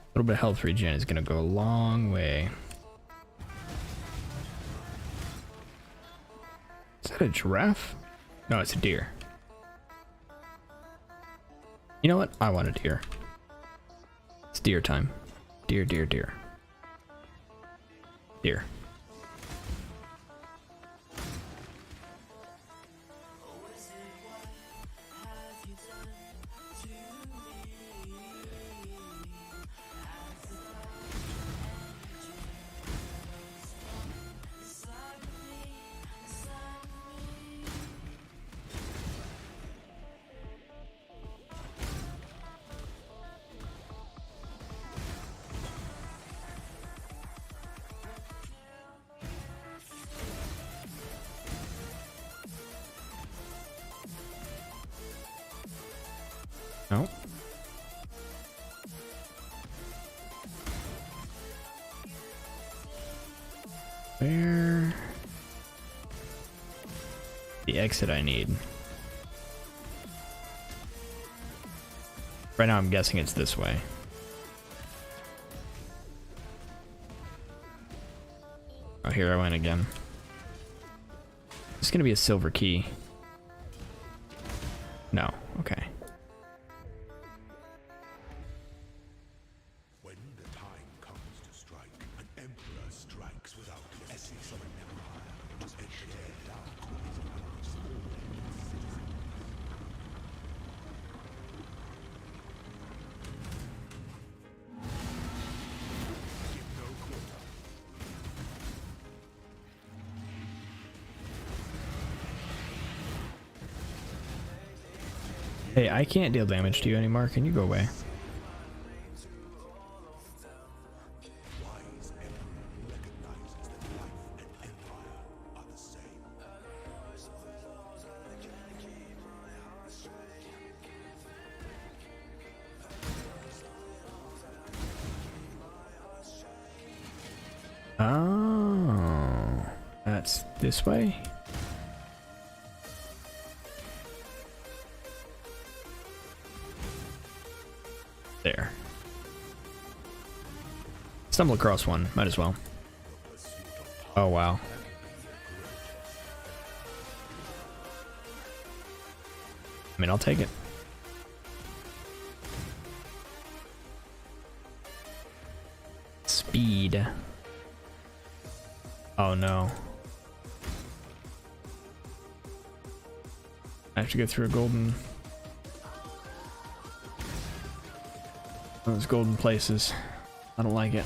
A little bit of health regen is going to go a long way. Is that a giraffe? No, it's a deer. You know what? I want a deer. It's deer time. Deer, deer, deer. Deer. No. Where? The exit I need. Right now I'm guessing it's this way. Oh, here I went again. It's gonna be a silver key. No, okay. When the time comes to strike, an emperor strikes without the essence of an empire to tear down his palace. Give no quarter. Hey, I can't deal damage to you anymore. Can you go away? Wise emperor recognizes that life and empire are the same. Oh, that's this way? There. Stumble across one, might as well. Oh, wow. I mean, I'll take it. Speed. Oh no. I have to go through a golden... those golden places. I don't like it.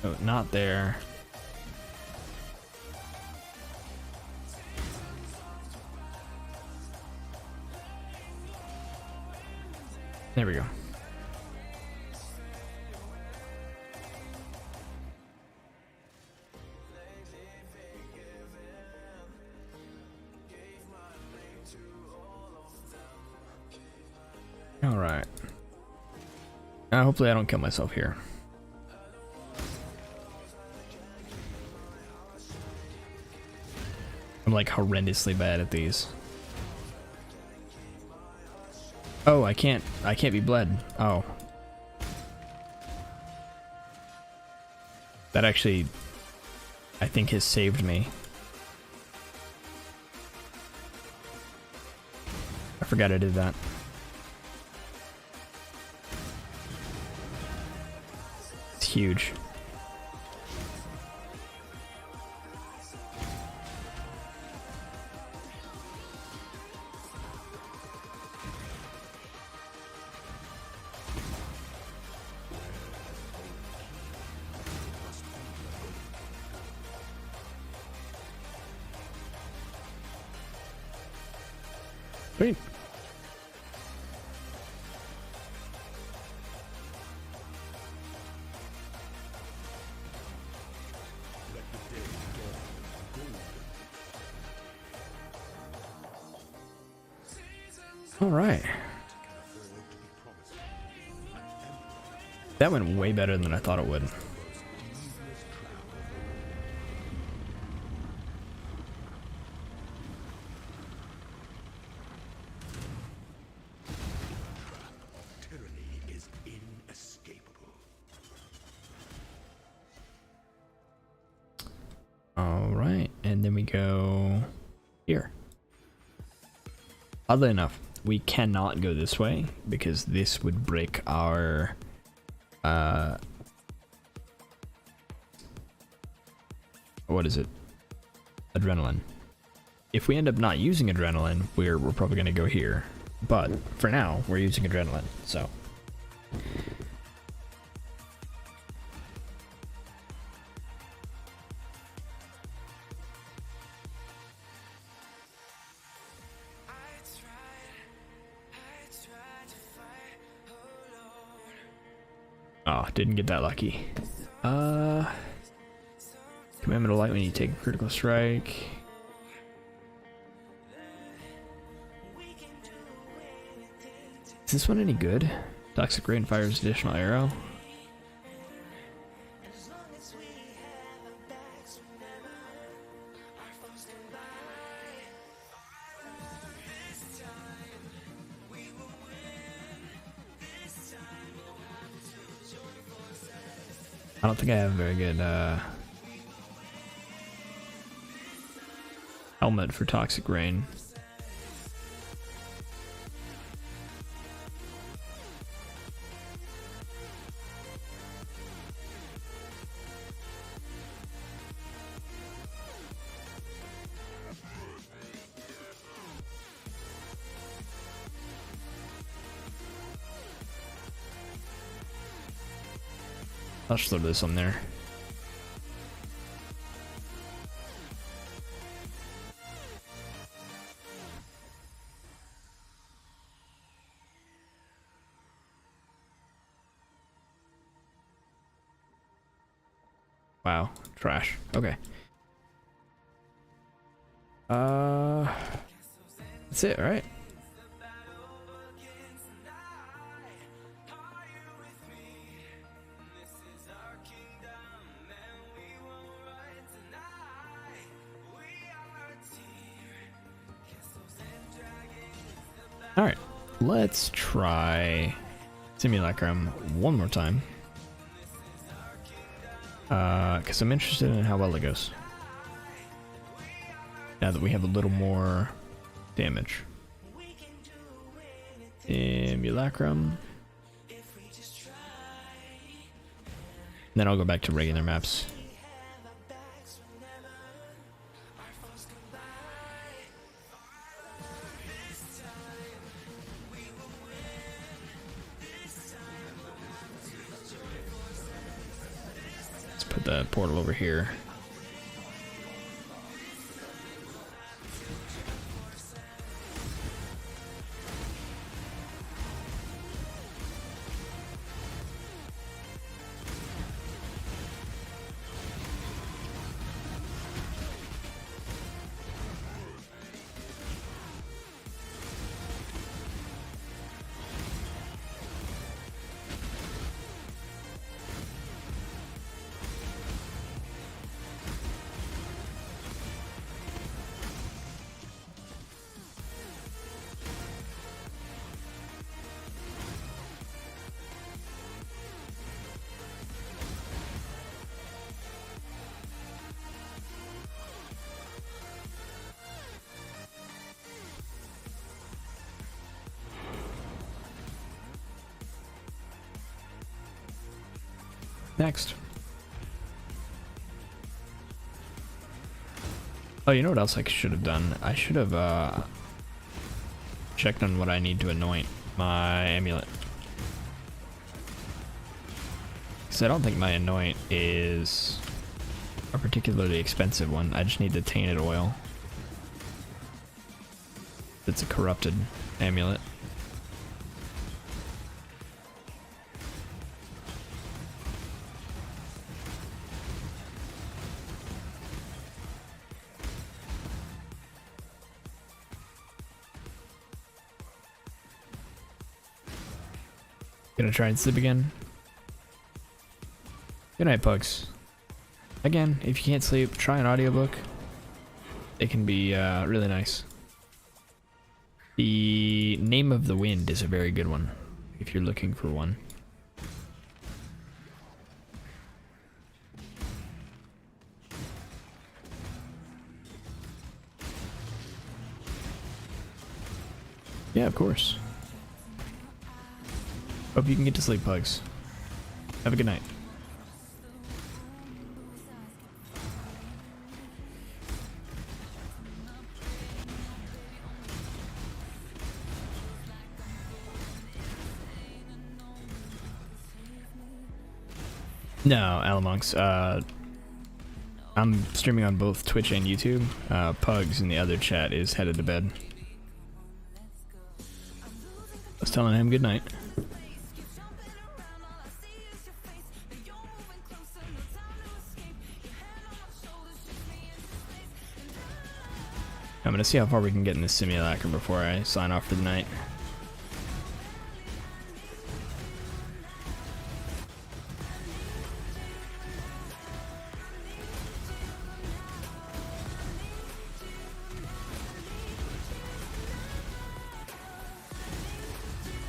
Oh, not there. There we go. All right. Hopefully I don't kill myself here. I'm like horrendously bad at these. Oh, I can't be bled. Oh. That actually, I think, has saved me. I forgot I did that. It's huge. Sweet. All right. That went way better than I thought it would. All right, and then we go here. Oddly enough, we cannot go this way because this would break our what is it? Adrenaline. If we end up not using adrenaline, we're probably gonna go here. But for now, we're using adrenaline, so. Oh, didn't get that lucky. Commitment to light when you take a critical strike. Is this one any good? Toxic rain fires additional arrow. I don't think I have a very good helmet for toxic rain. I'll just throw this on there. Wow, trash. Okay. That's it, right? Alright, let's try Simulacrum one more time. Because I'm interested in how well it goes. Now that we have a little more damage. Simulacrum. Then I'll go back to regular maps. Let's put the portal over here. Next. Oh, you know what else I should have done? I should have checked on what I need to anoint my amulet. Because I don't think my anoint is a particularly expensive one. I just need the tainted oil. It's a corrupted amulet. Gonna try and sleep again. Good night, pugs. Again, if you can't sleep, try an audiobook. It can be really nice. The Name of the Wind is a very good one, if you're looking for one. Yeah, of course. Hope you can get to sleep, pugs. Have a good night. No, Alamonks. I'm streaming on both Twitch and YouTube. Pugs in the other chat is headed to bed. I was telling him good night. I'm gonna see how far we can get in this simulacrum before I sign off for the night.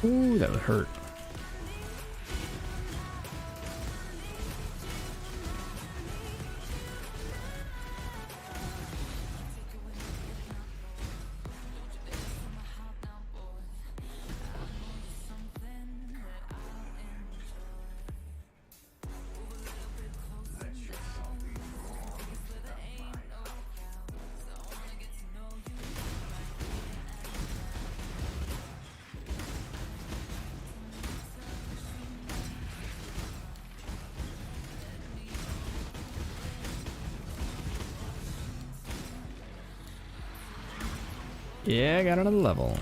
Ooh, that would hurt. Yeah, I got another level.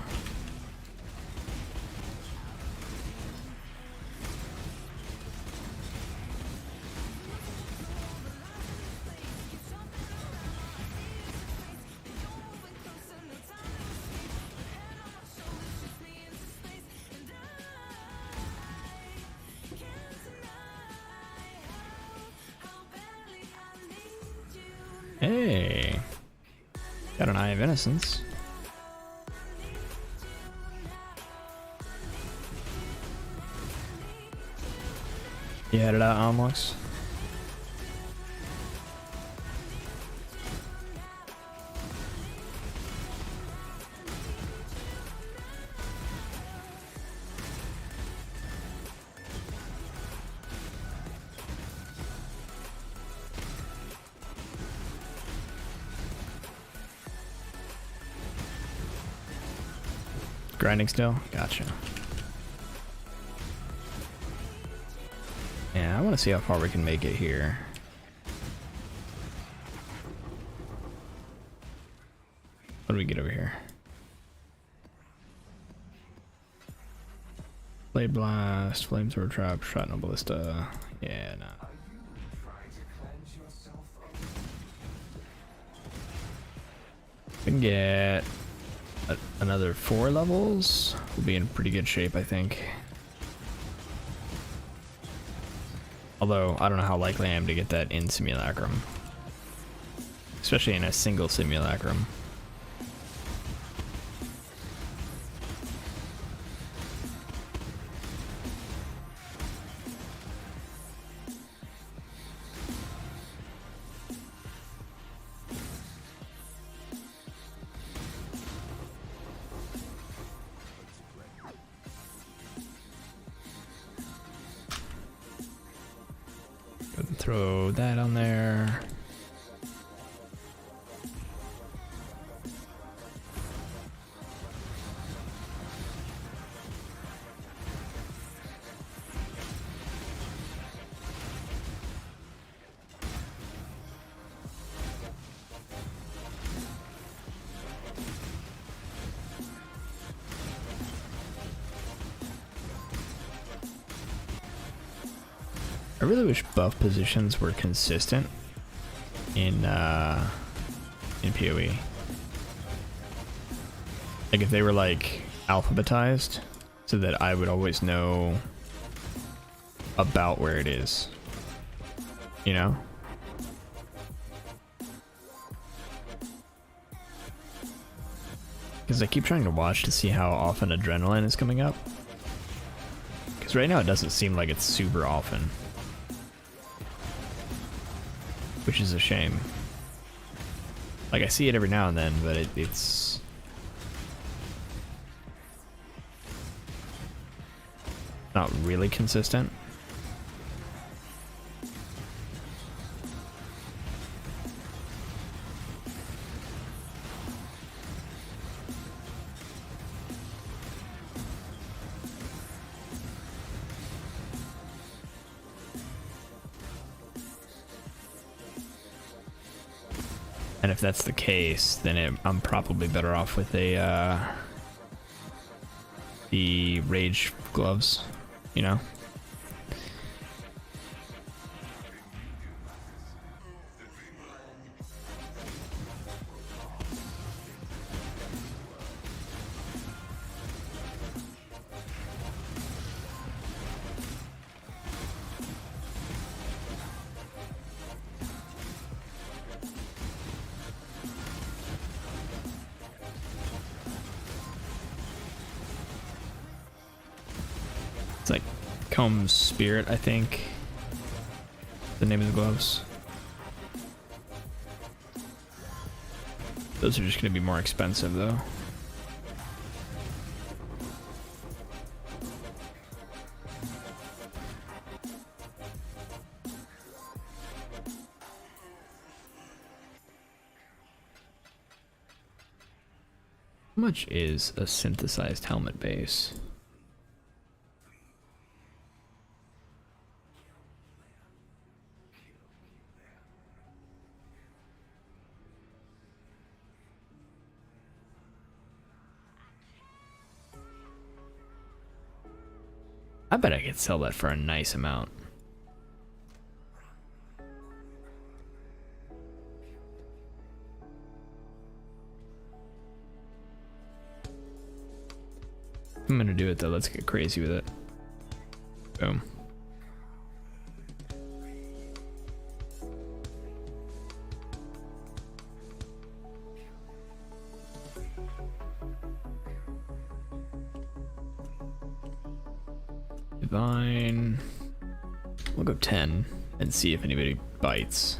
Hey, got an Eye of Innocence. You had it out, Omlux? Grinding still? Gotcha. Yeah, I want to see how far we can make it here. What do we get over here? Blade Blast, Flamethrower Trap, Shrapnel Ballista. Yeah, nah. We can get another 4 levels. We'll be in pretty good shape, I think. Although, I don't know how likely I am to get that in Simulacrum. Especially in a single Simulacrum. Throw that on there. I really wish buff positions were consistent in PoE. Like if they were like alphabetized so that I would always know about where it is. You know? Because I keep trying to watch to see how often adrenaline is coming up. Because right now it doesn't seem like it's super often. Which is a shame. Like I see it every now and then, but it's not really consistent. And if that's the case, then I'm probably better off with a the rage gloves, you know? It's like Combs Spirit, I think. The name of the gloves. Those are just going to be more expensive, though. How much is a synthesized helmet base? I bet I could sell that for a nice amount. I'm gonna do it though, let's get crazy with it. Boom. Divine. We'll go 10 and see if anybody bites.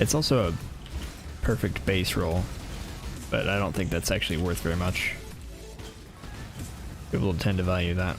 It's also a perfect base roll, but I don't think that's actually worth very much. People tend to value that.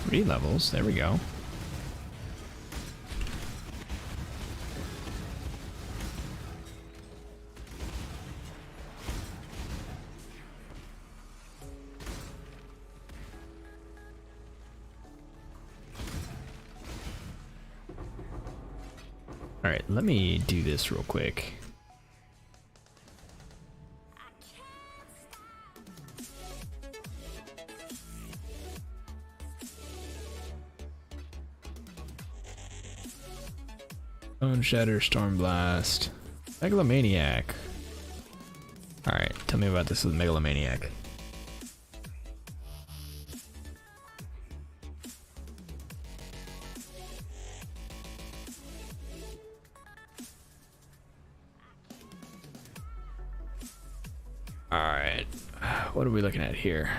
Three levels, there we go. All right, let me do this real quick. Bone Shatter, Storm Blast, Megalomaniac. Alright, tell me about this with Megalomaniac. Alright, what are we looking at here?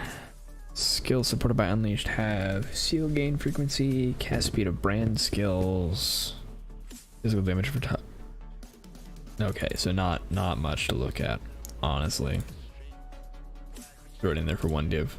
Skills supported by Unleashed have seal gain frequency, cast speed of brand skills. Physical damage for top. Okay, so not much to look at, honestly. Throw it in there for one div.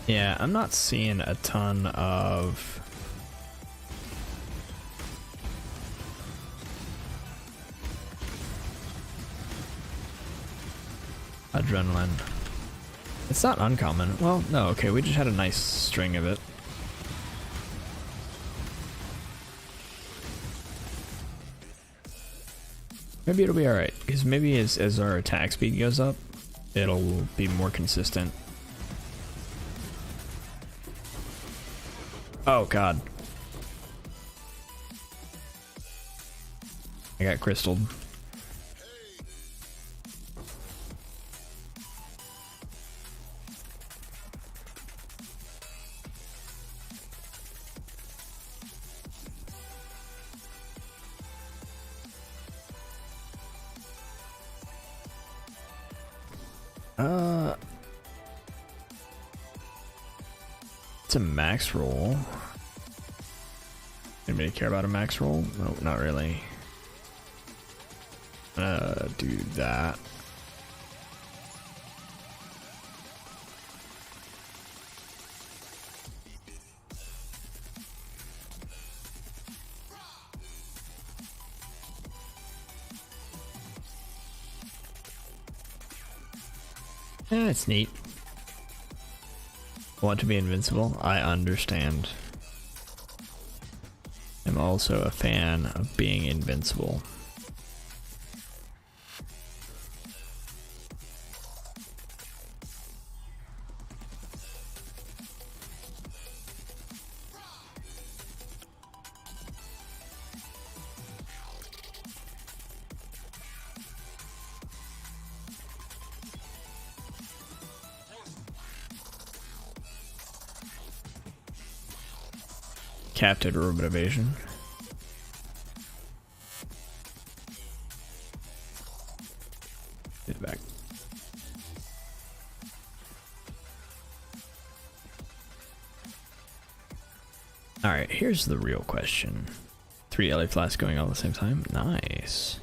Yeah, I'm not seeing a ton of adrenaline. It's not uncommon. Well, no, okay, we just had a nice string of it. Maybe it'll be alright, because maybe as our attack speed goes up, it'll be more consistent. Oh god. I got crystalled. It's a max roll. Anybody care about a max roll? No, not really. Do that. It's neat. Want to be invincible? I understand. I'm also a fan of being invincible. Captured orbit evasion. Get it back. Alright, here's the real question. 3 LA flasks going all at the same time? Nice.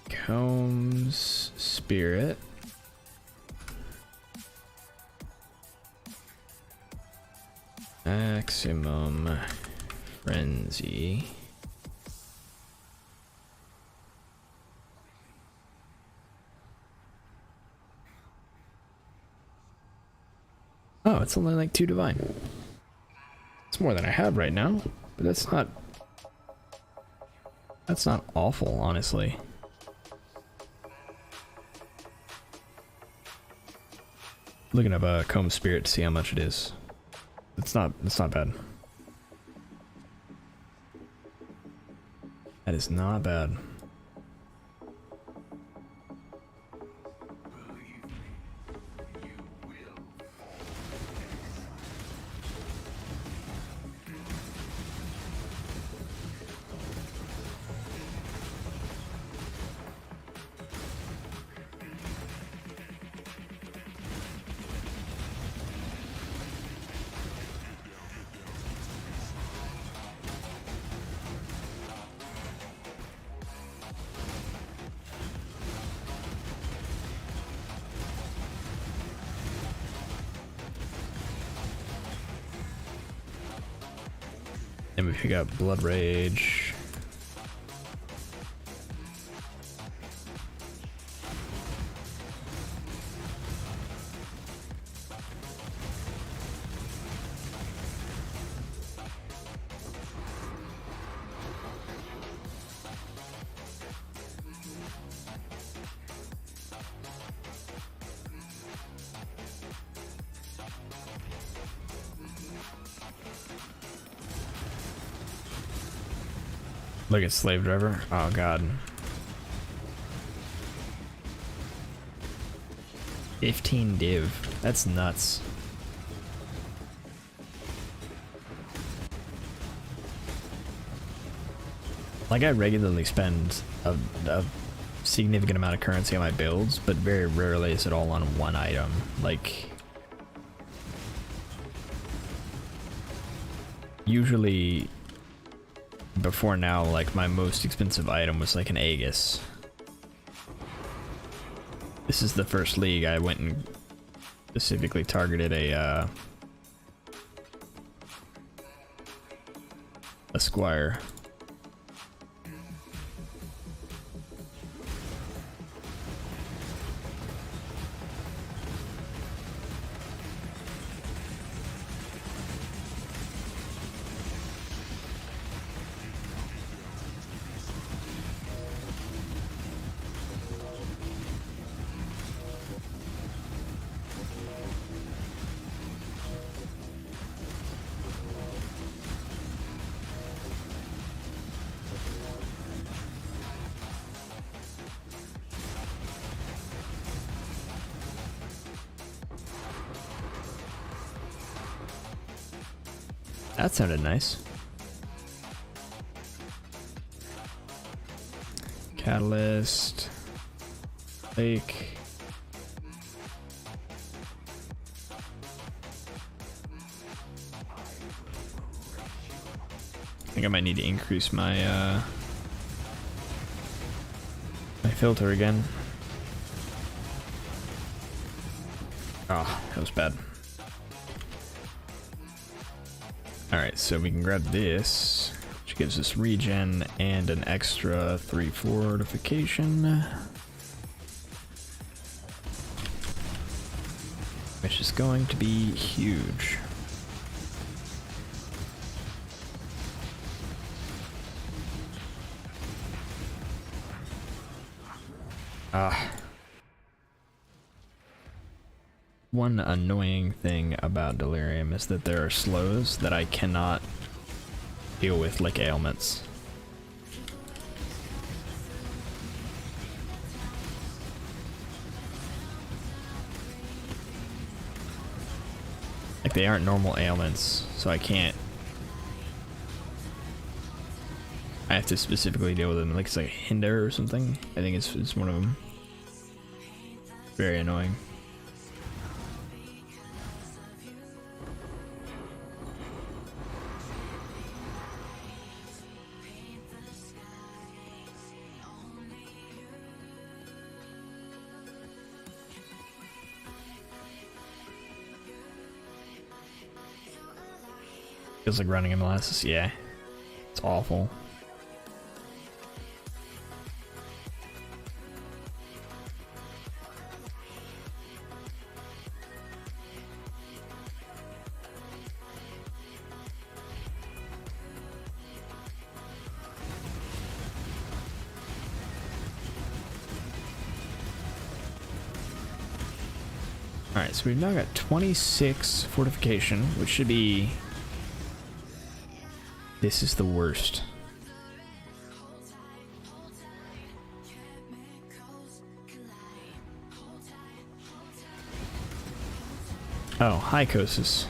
Combs, Spirit. Maximum Frenzy. Oh, it's only like 2 divine. It's more than I have right now, but that's not awful, honestly. Looking up a Comb Spirit to see how much it is. It's not bad. That is not bad. And we pick up Blood Rage. Look at Slave Driver. Oh god. 15 div. That's nuts. Like, I regularly spend a significant amount of currency on my builds, but very rarely is it all on one item. Like, usually before now, like, my most expensive item was like an Aegis. This is the first league I went and specifically targeted a Squire. That sounded nice. Catalyst. Lake. think I might need to increase my my filter again. Oh, that was bad. Alright, so we can grab this, which gives us regen and an extra 3 fortification. Which is going to be huge. One annoying thing about delirium is that there are slows that I cannot deal with, like ailments. Like they aren't normal ailments, so I can't. I have to specifically deal with them, like it's like a hinder or something. I think it's one of them. Very annoying. Feels like running in molasses, yeah. It's awful. Alright, so we've now got 26 fortification, which should be... This is the worst. Oh, hi Kosis.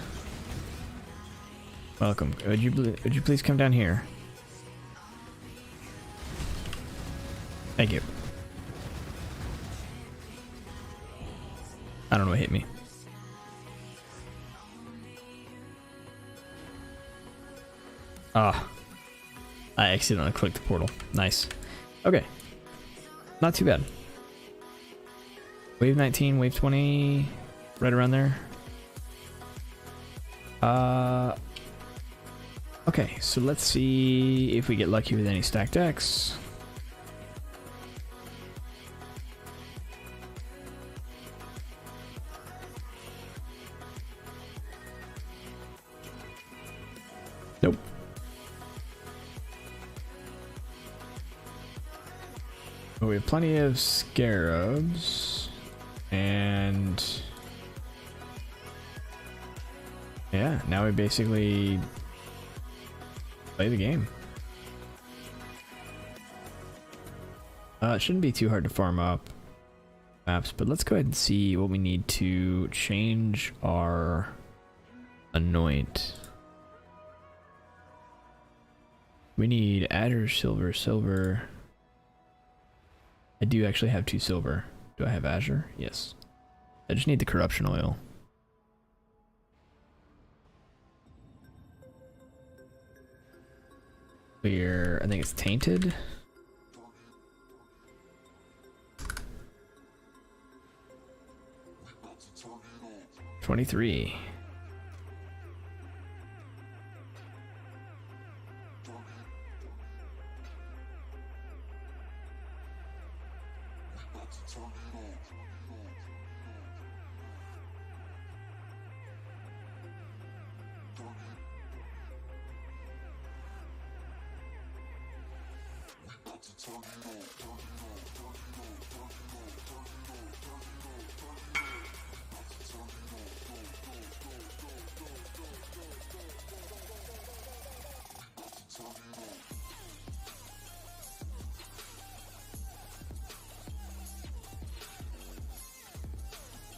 Welcome. Would you please come down here? Thank you. I don't know what hit me. Ah. I accidentally clicked the portal. Nice. Okay. Not too bad. Wave 19, wave 20, right around there. Okay, so let's see if we get lucky with any stacked decks. Nope. But we have plenty of scarabs, and yeah, now we basically play the game. It shouldn't be too hard to farm up maps, but let's go ahead and see what we need to change our anoint. We need azure, silver, silver. I do actually have 2 silver. Do I have azure? Yes. I just need the corruption oil. Clear, I think it's tainted. 23.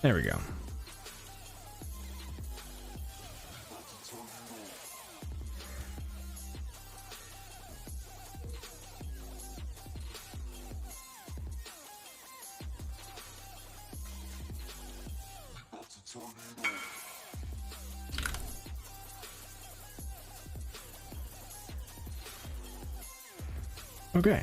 There we go. Okay.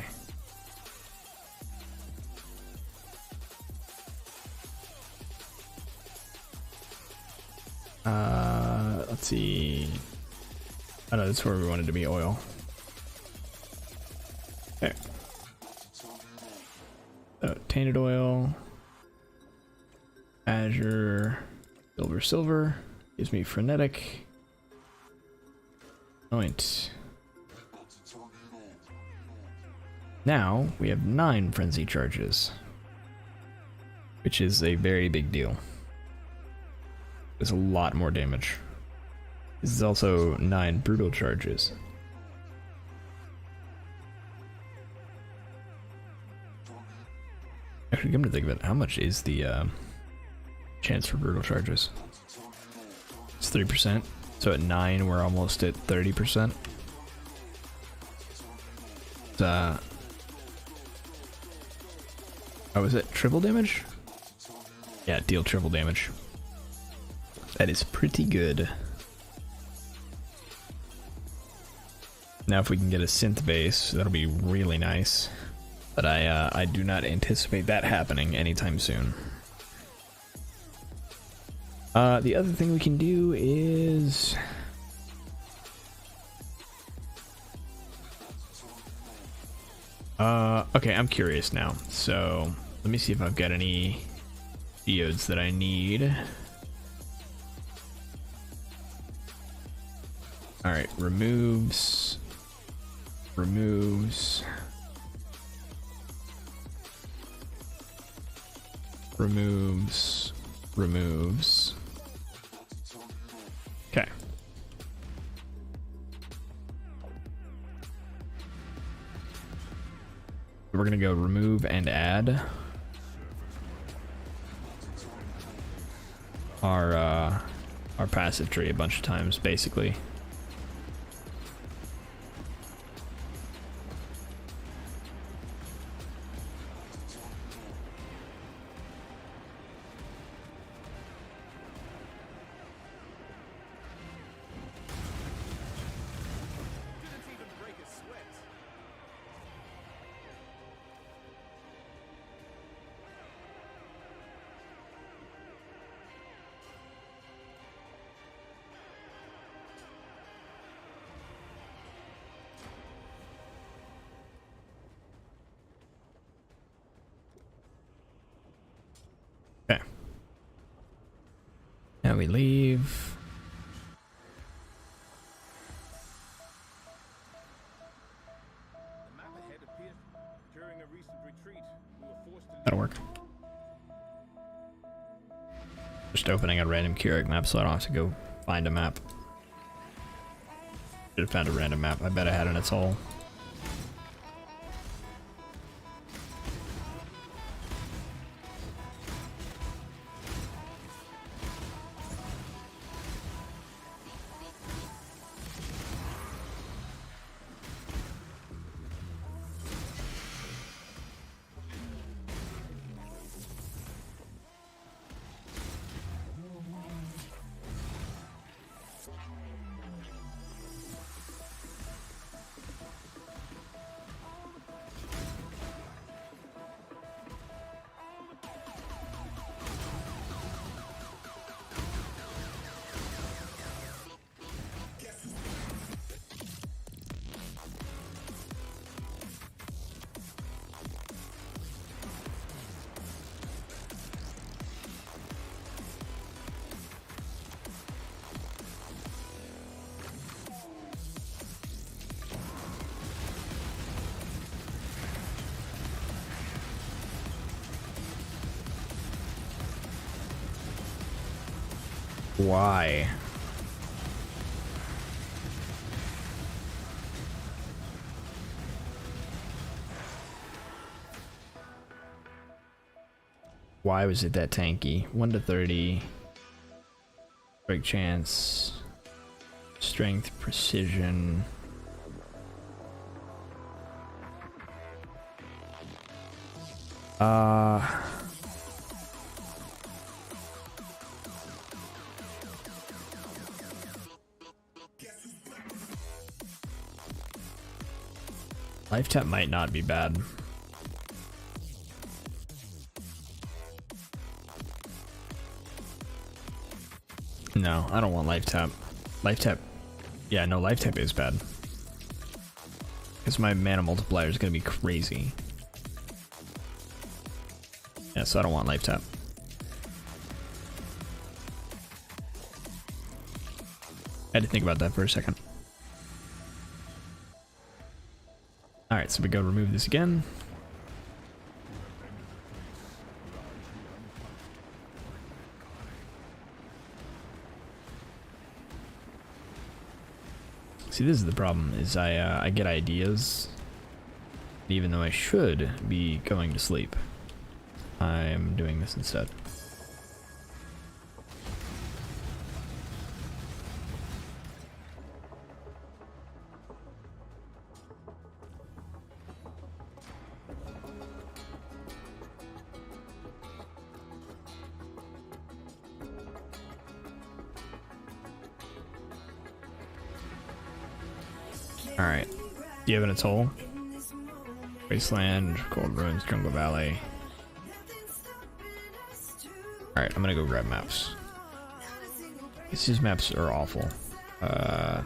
Let's see. Oh no, that's where we wanted to be, oil. Okay. So, tainted oil. Azure. Silver. Gives me frenetic. Anoint. Now, we have 9 frenzy charges. Which is a very big deal. There's a lot more damage. This is also 9 brutal charges. Actually, come to think of it, how much is the chance for brutal charges? It's 3%. So at 9, we're almost at 30%. Oh, is it triple damage? Yeah, deal triple damage. That is pretty good. Now if we can get a synth base, that'll be really nice. But I do not anticipate that happening anytime soon. The other thing we can do is... okay, I'm curious now. So, let me see if I've got any geodes that I need. Alright, removes. Okay. We're gonna go remove and add our passive tree a bunch of times, basically. Okay. Now we leave. That'll work. Just opening a random Keurig map so I don't have to go find a map. Should have found a random map. I bet I had it in its hole. Why? Why was it that tanky? 1 to 30. Break chance. Strength, precision. Life tap might not be bad. No, I don't want life tap. Life tap. Yeah, no, life tap is bad. Because my mana multiplier is going to be crazy. Yeah, so I don't want life tap. I had to think about that for a second. Alright, so we go remove this again. See, this is the problem, is I get ideas, even though I should be going to sleep. I'm doing this instead. Alright. Do you have an atoll? Wasteland, Cold Ruins, Jungle Valley. Alright, I'm gonna go grab maps. These maps are awful. Okay.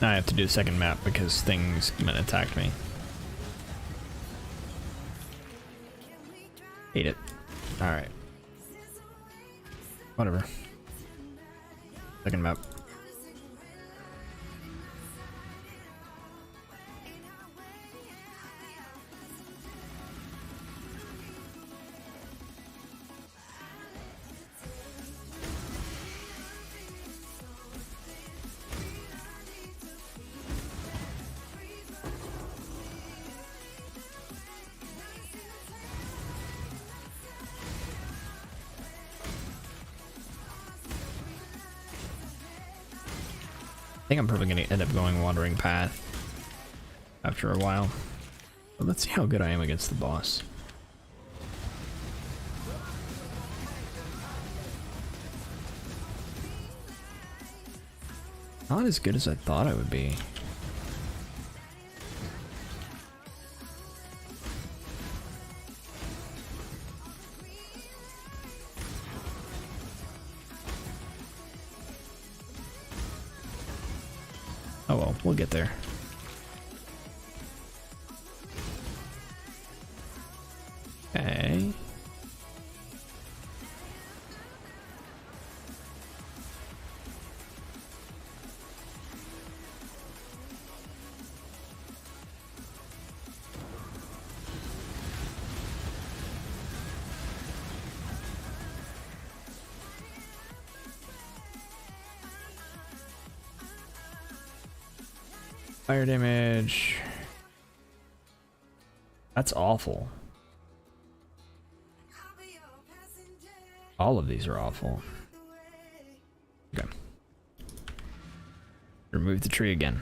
Now I have to do a second map because things attacked me. Hate it. Alright. Whatever. Second map. I think I'm probably going to end up going Wandering Path after a while. But let's see how good I am against the boss. Not as good as I thought I would be. Oh well, we'll get there. Okay. Fire damage. That's awful. All of these are awful. Okay. Remove the tree again.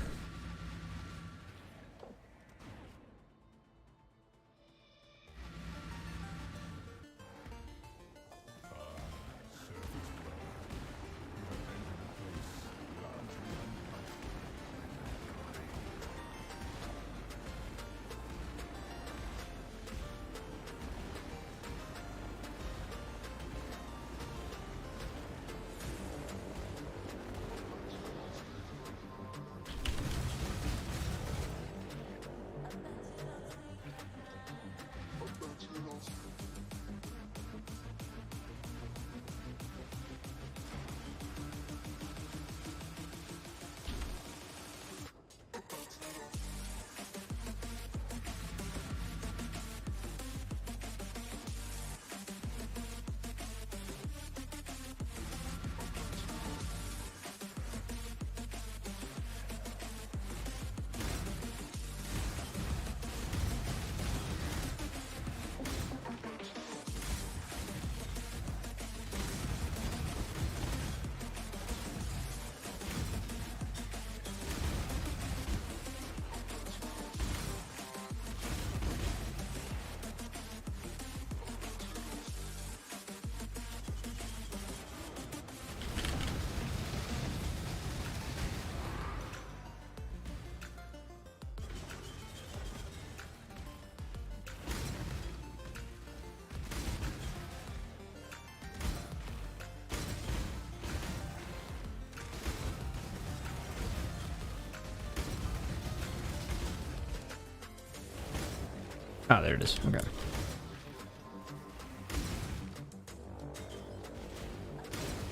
Ah, there it is. Okay.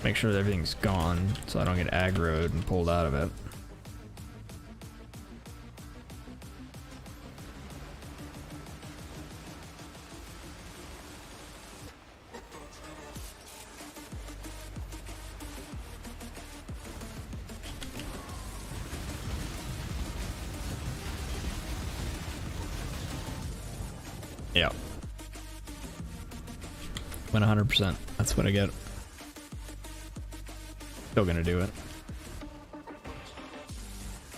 Make sure that everything's gone so I don't get aggroed and pulled out of it. Yeah. Went 100%. That's what I get. Still gonna do it.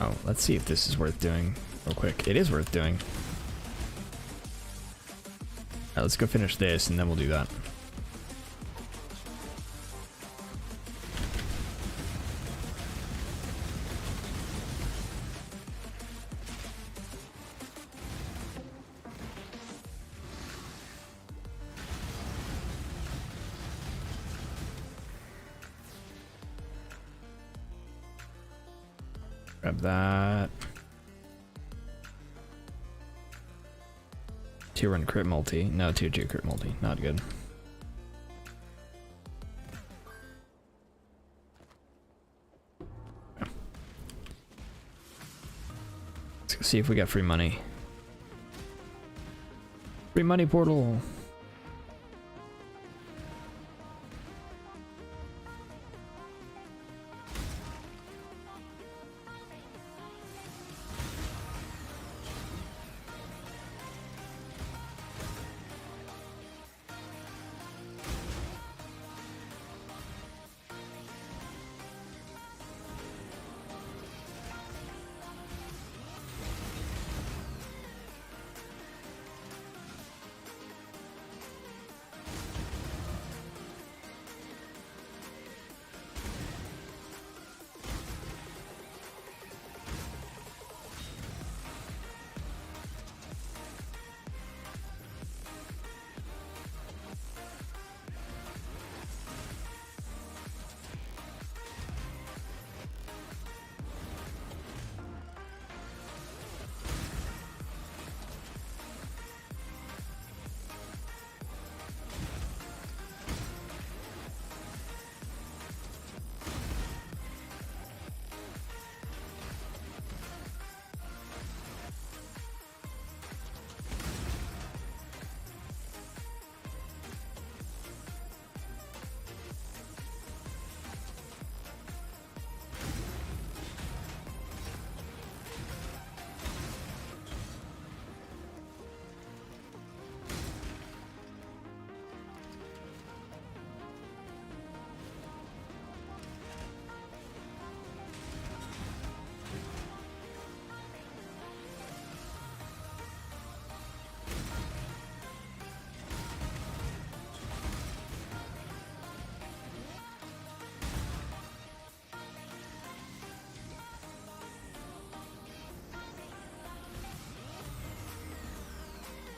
Oh, let's see if this is worth doing real quick. It is worth doing. Alright, let's go finish this and then we'll do that. Grab that. Tier 1 crit multi. No, tier 2 crit multi. Not good. Let's go see if we got free money. Free money portal.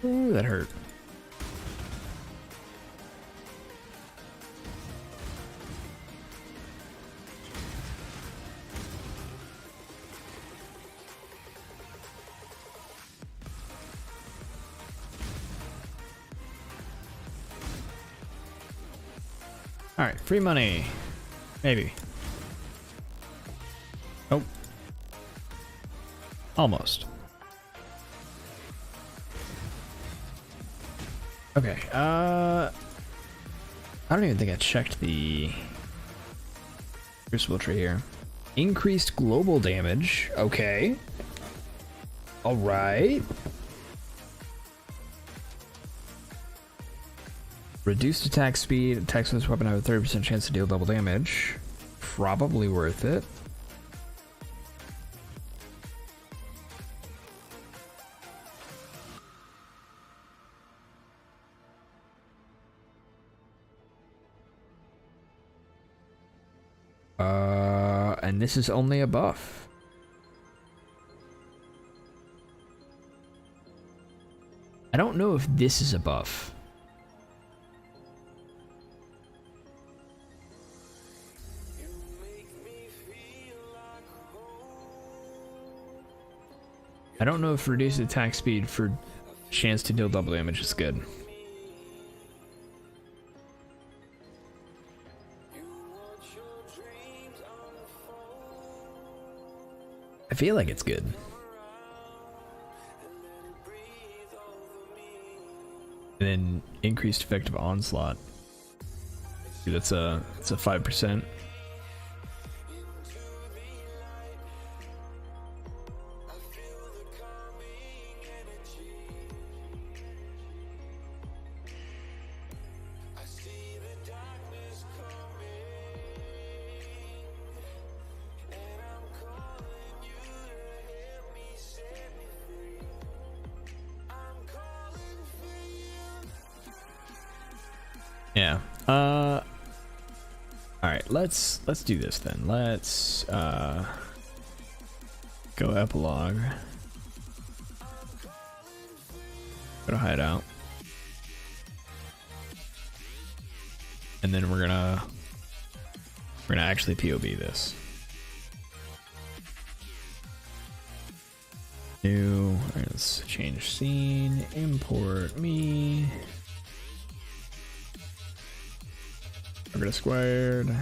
Ooh, that hurt. All right, free money. Maybe. Oh. Almost. Okay, I don't even think I checked the crucible tree here. Increased global damage. Okay. All right. Reduced attack speed. Attacks with this weapon have a 30% chance to deal double damage. Probably worth it. And this is only a buff. I don't know if this is a buff. I don't know if reduced attack speed for Chance to deal double damage is good. I feel like it's good. And then increased effective onslaught. Dude, that's a 5%. Yeah. All right, let's do this then. Let's go epilogue. Go to hideout. And then we're gonna actually POB this. New, all right, let's change scene, import me. We're gonna squared.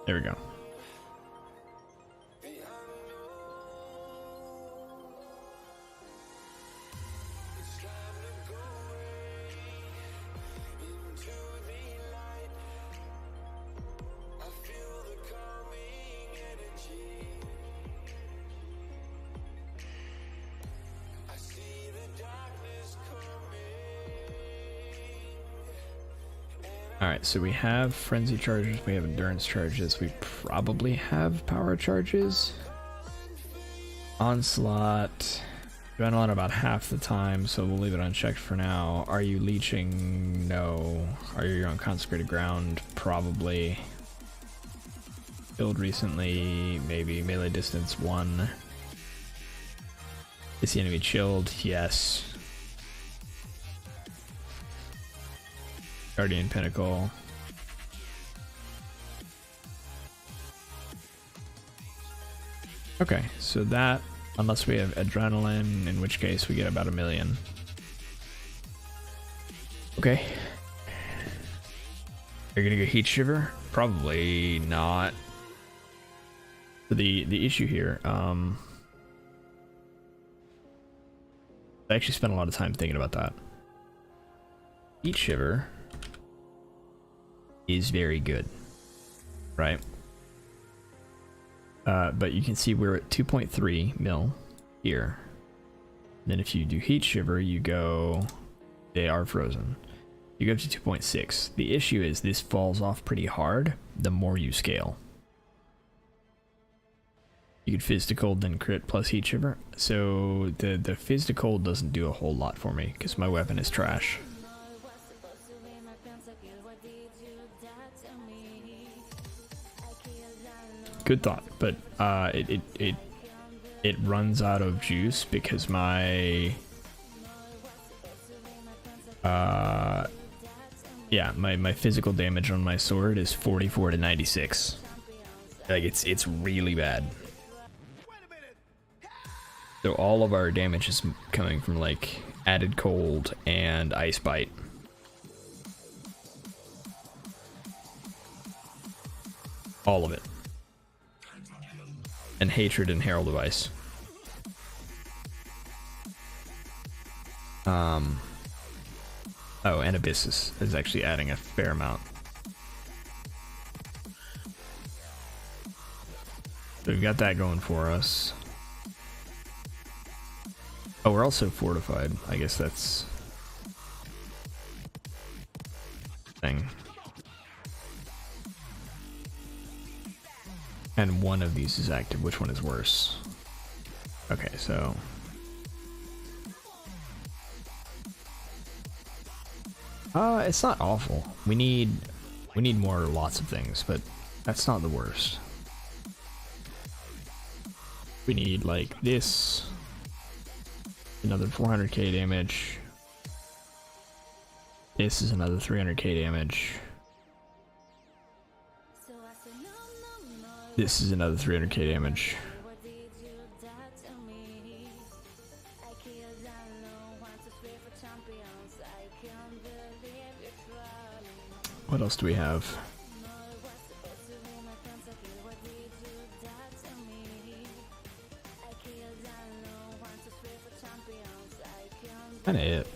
There we go. Alright, so we have frenzy charges, we have endurance charges, we probably have power charges. Onslaught, adrenaline about half the time, so we'll leave it unchecked for now. Are you leeching? No. Are you on consecrated ground? Probably. Killed recently, maybe. Melee distance 1. Is the enemy chilled? Yes. Guardian Pinnacle. Okay, so that, unless we have adrenaline, in which case we get about 1 million. Okay. Are you gonna go heat shiver? Probably not. The issue here, I actually spent a lot of time thinking about that. Heat shiver is very good, right? But you can see we're at 2.3 mil here. And then if you do heat shiver, you go, they are frozen. You go up to 2.6. The issue is this falls off pretty hard the more you scale. You could fizz to cold, then crit plus heat shiver. So the fizz to cold doesn't do a whole lot for me because my weapon is trash. Good thought, but it runs out of juice because my yeah, my physical damage on my sword is 44 to 96. Like it's really bad. So all of our damage is coming from like added cold and ice bite. All of it. And hatred and herald of ice. Oh, and abyssus is actually adding a fair amount. So we've got that going for us. Oh, we're also fortified. I guess that's thing. And one of these is active. Which one is worse? Okay, so It's not awful. We need more lots of things, but that's not the worst. We need like this, another 400k damage. This is another 300k damage. This is another 300k damage. What else do we have? Kinda it.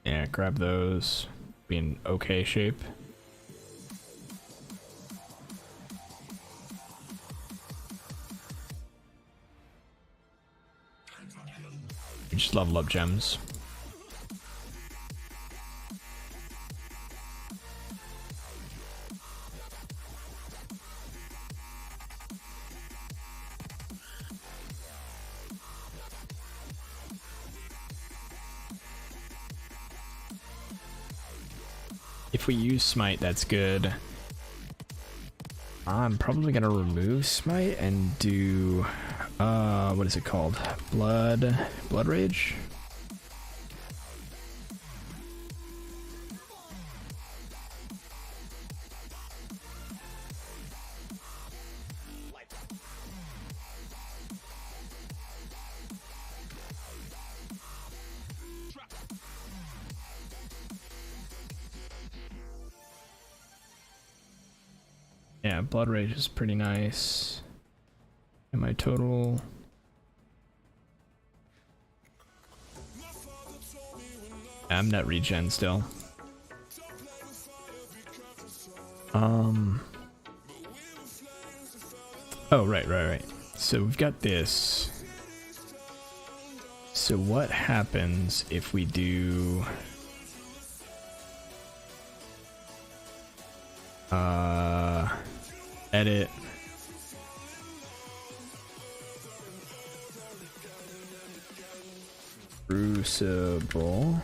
Yeah, grab those. Be in okay shape. You just level up gems. If we use smite, that's good. I'm probably gonna remove smite and do what is it called? Blood rage? Yeah, blood rage is pretty nice. And my total. I'm net regen still. Oh, right. So we've got this. So what happens if we do edit Crucible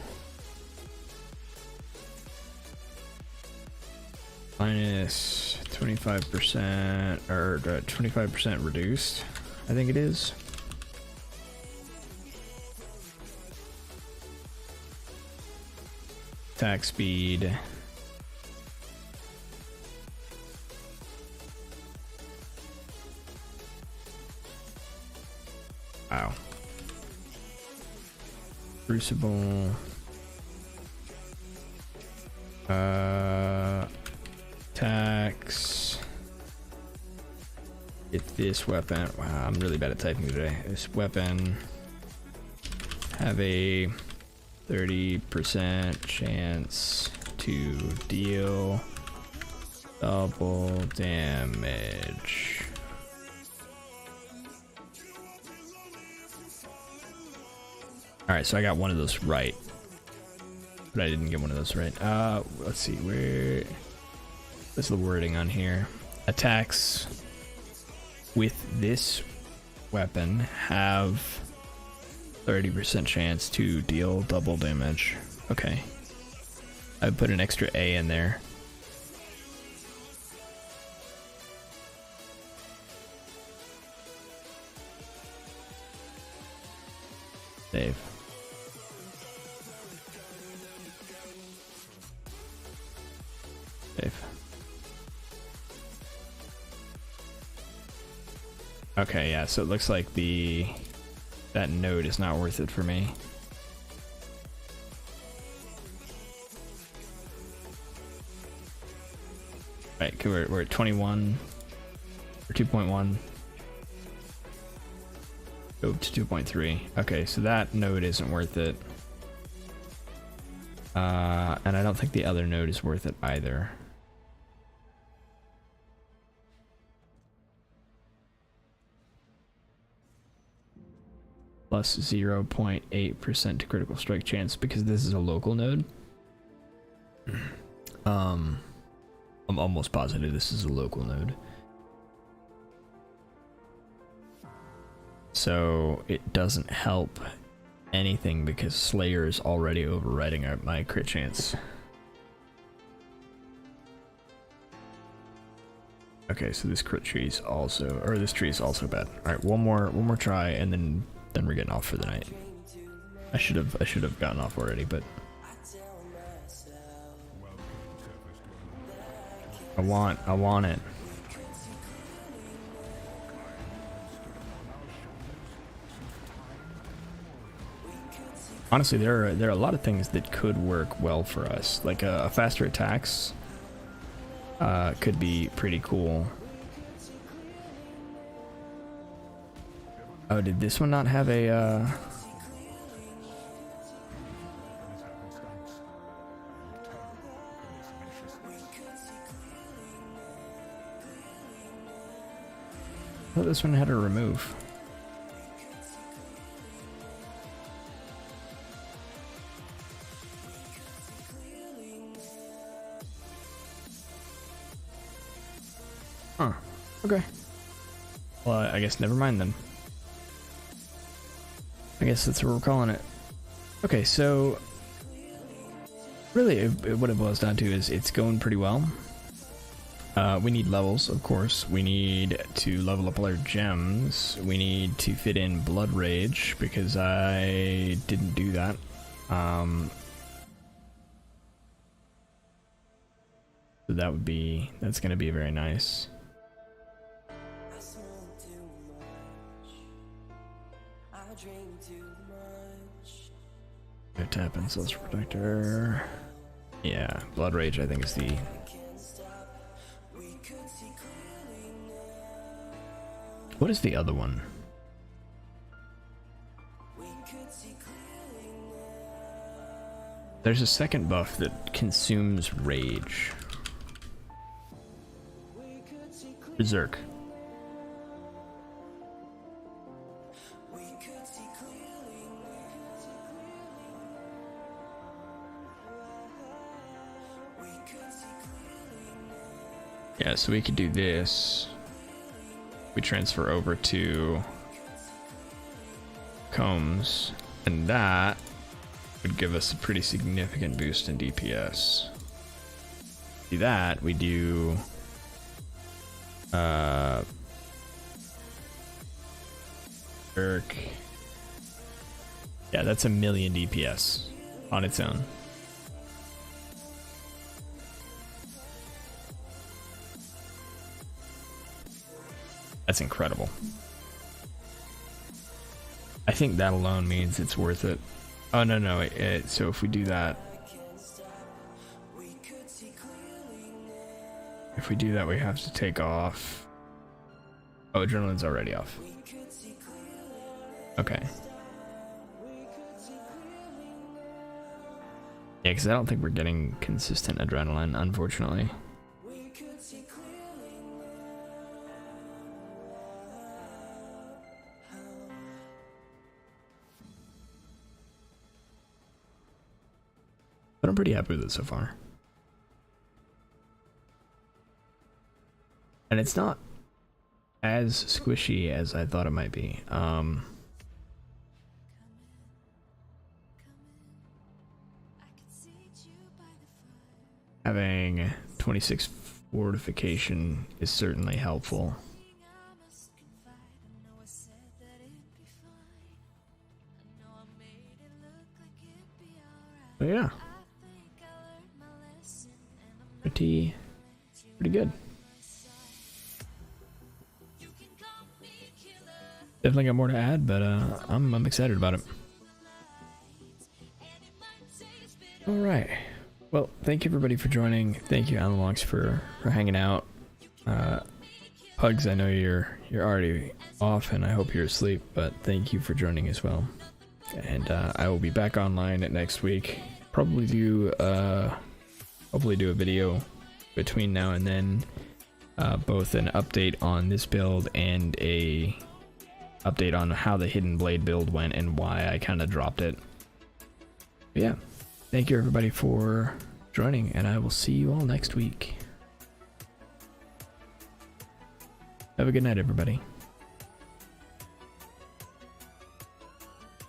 minus 25% or 25% reduced, I think it is. Attack speed. Wow. Crucible. Attacks. Get this weapon. Wow, I'm really bad at typing today. This weapon have a 30% chance to deal double damage. Alright, so I got one of those right. But I didn't get one of those right. Let's see, what's the wording on here? Attacks with this weapon have 30% chance to deal double damage. Okay. I would put an extra A in there. Save. Save. Okay, yeah, so it looks like that node is not worth it for me. Right, okay, we're at 21 or 2.1. Go to 2.3. Okay, so that node isn't worth it. And I don't think the other node is worth it either. Plus 0.8% to critical strike chance because this is a local node. I'm almost positive this is a local node. So it doesn't help anything because Slayer is already overriding my crit chance. Okay, so this crit tree is also, or this tree is also bad. All right, one more try, and then we're getting off for the night. I should have gotten off already, but I want it. Honestly, there are a lot of things that could work well for us, like faster attacks. Could be pretty cool. Oh, did this one not have a I thought this one had a remove. Huh. Okay. Well, I guess never mind then. I guess that's what we're calling it. Okay, so really what it boils down to is it's going pretty well. We need levels, of course. We need to level up all our gems. We need to fit in Blood Rage because I didn't do that. So that's going to be very nice. Tap in Soul's Protector. Yeah, Blood Rage I think is the... What is the other one? There's a second buff that consumes rage. Berserk. Yeah, so we could do this. We transfer over to Combs, and that would give us a pretty significant boost in DPS. Do that, we do Berk. Yeah, that's 1,000,000 DPS on its own. That's incredible. I think that alone means it's worth it. Oh, no. So if we do that... If we do that, we have to take off... Oh, Adrenaline's already off. Okay. Yeah, because I don't think we're getting consistent Adrenaline, unfortunately. But I'm pretty happy with it so far. And it's not as squishy as I thought it might be. Having 26 fortification is certainly helpful. But yeah. Pretty good. Definitely got more to add, but I'm excited about it. All right. Well, thank you everybody for joining. Thank you, Analogs, for hanging out. Pugs, I know you're already off, and I hope you're asleep. But thank you for joining as well. And I will be back online next week. Probably do hopefully do a video between now and then, both an update on this build and a update on how the Hidden Blade build went and why I kind of dropped it. But yeah, thank you everybody for joining, and I will see you all next week. Have a good night, everybody.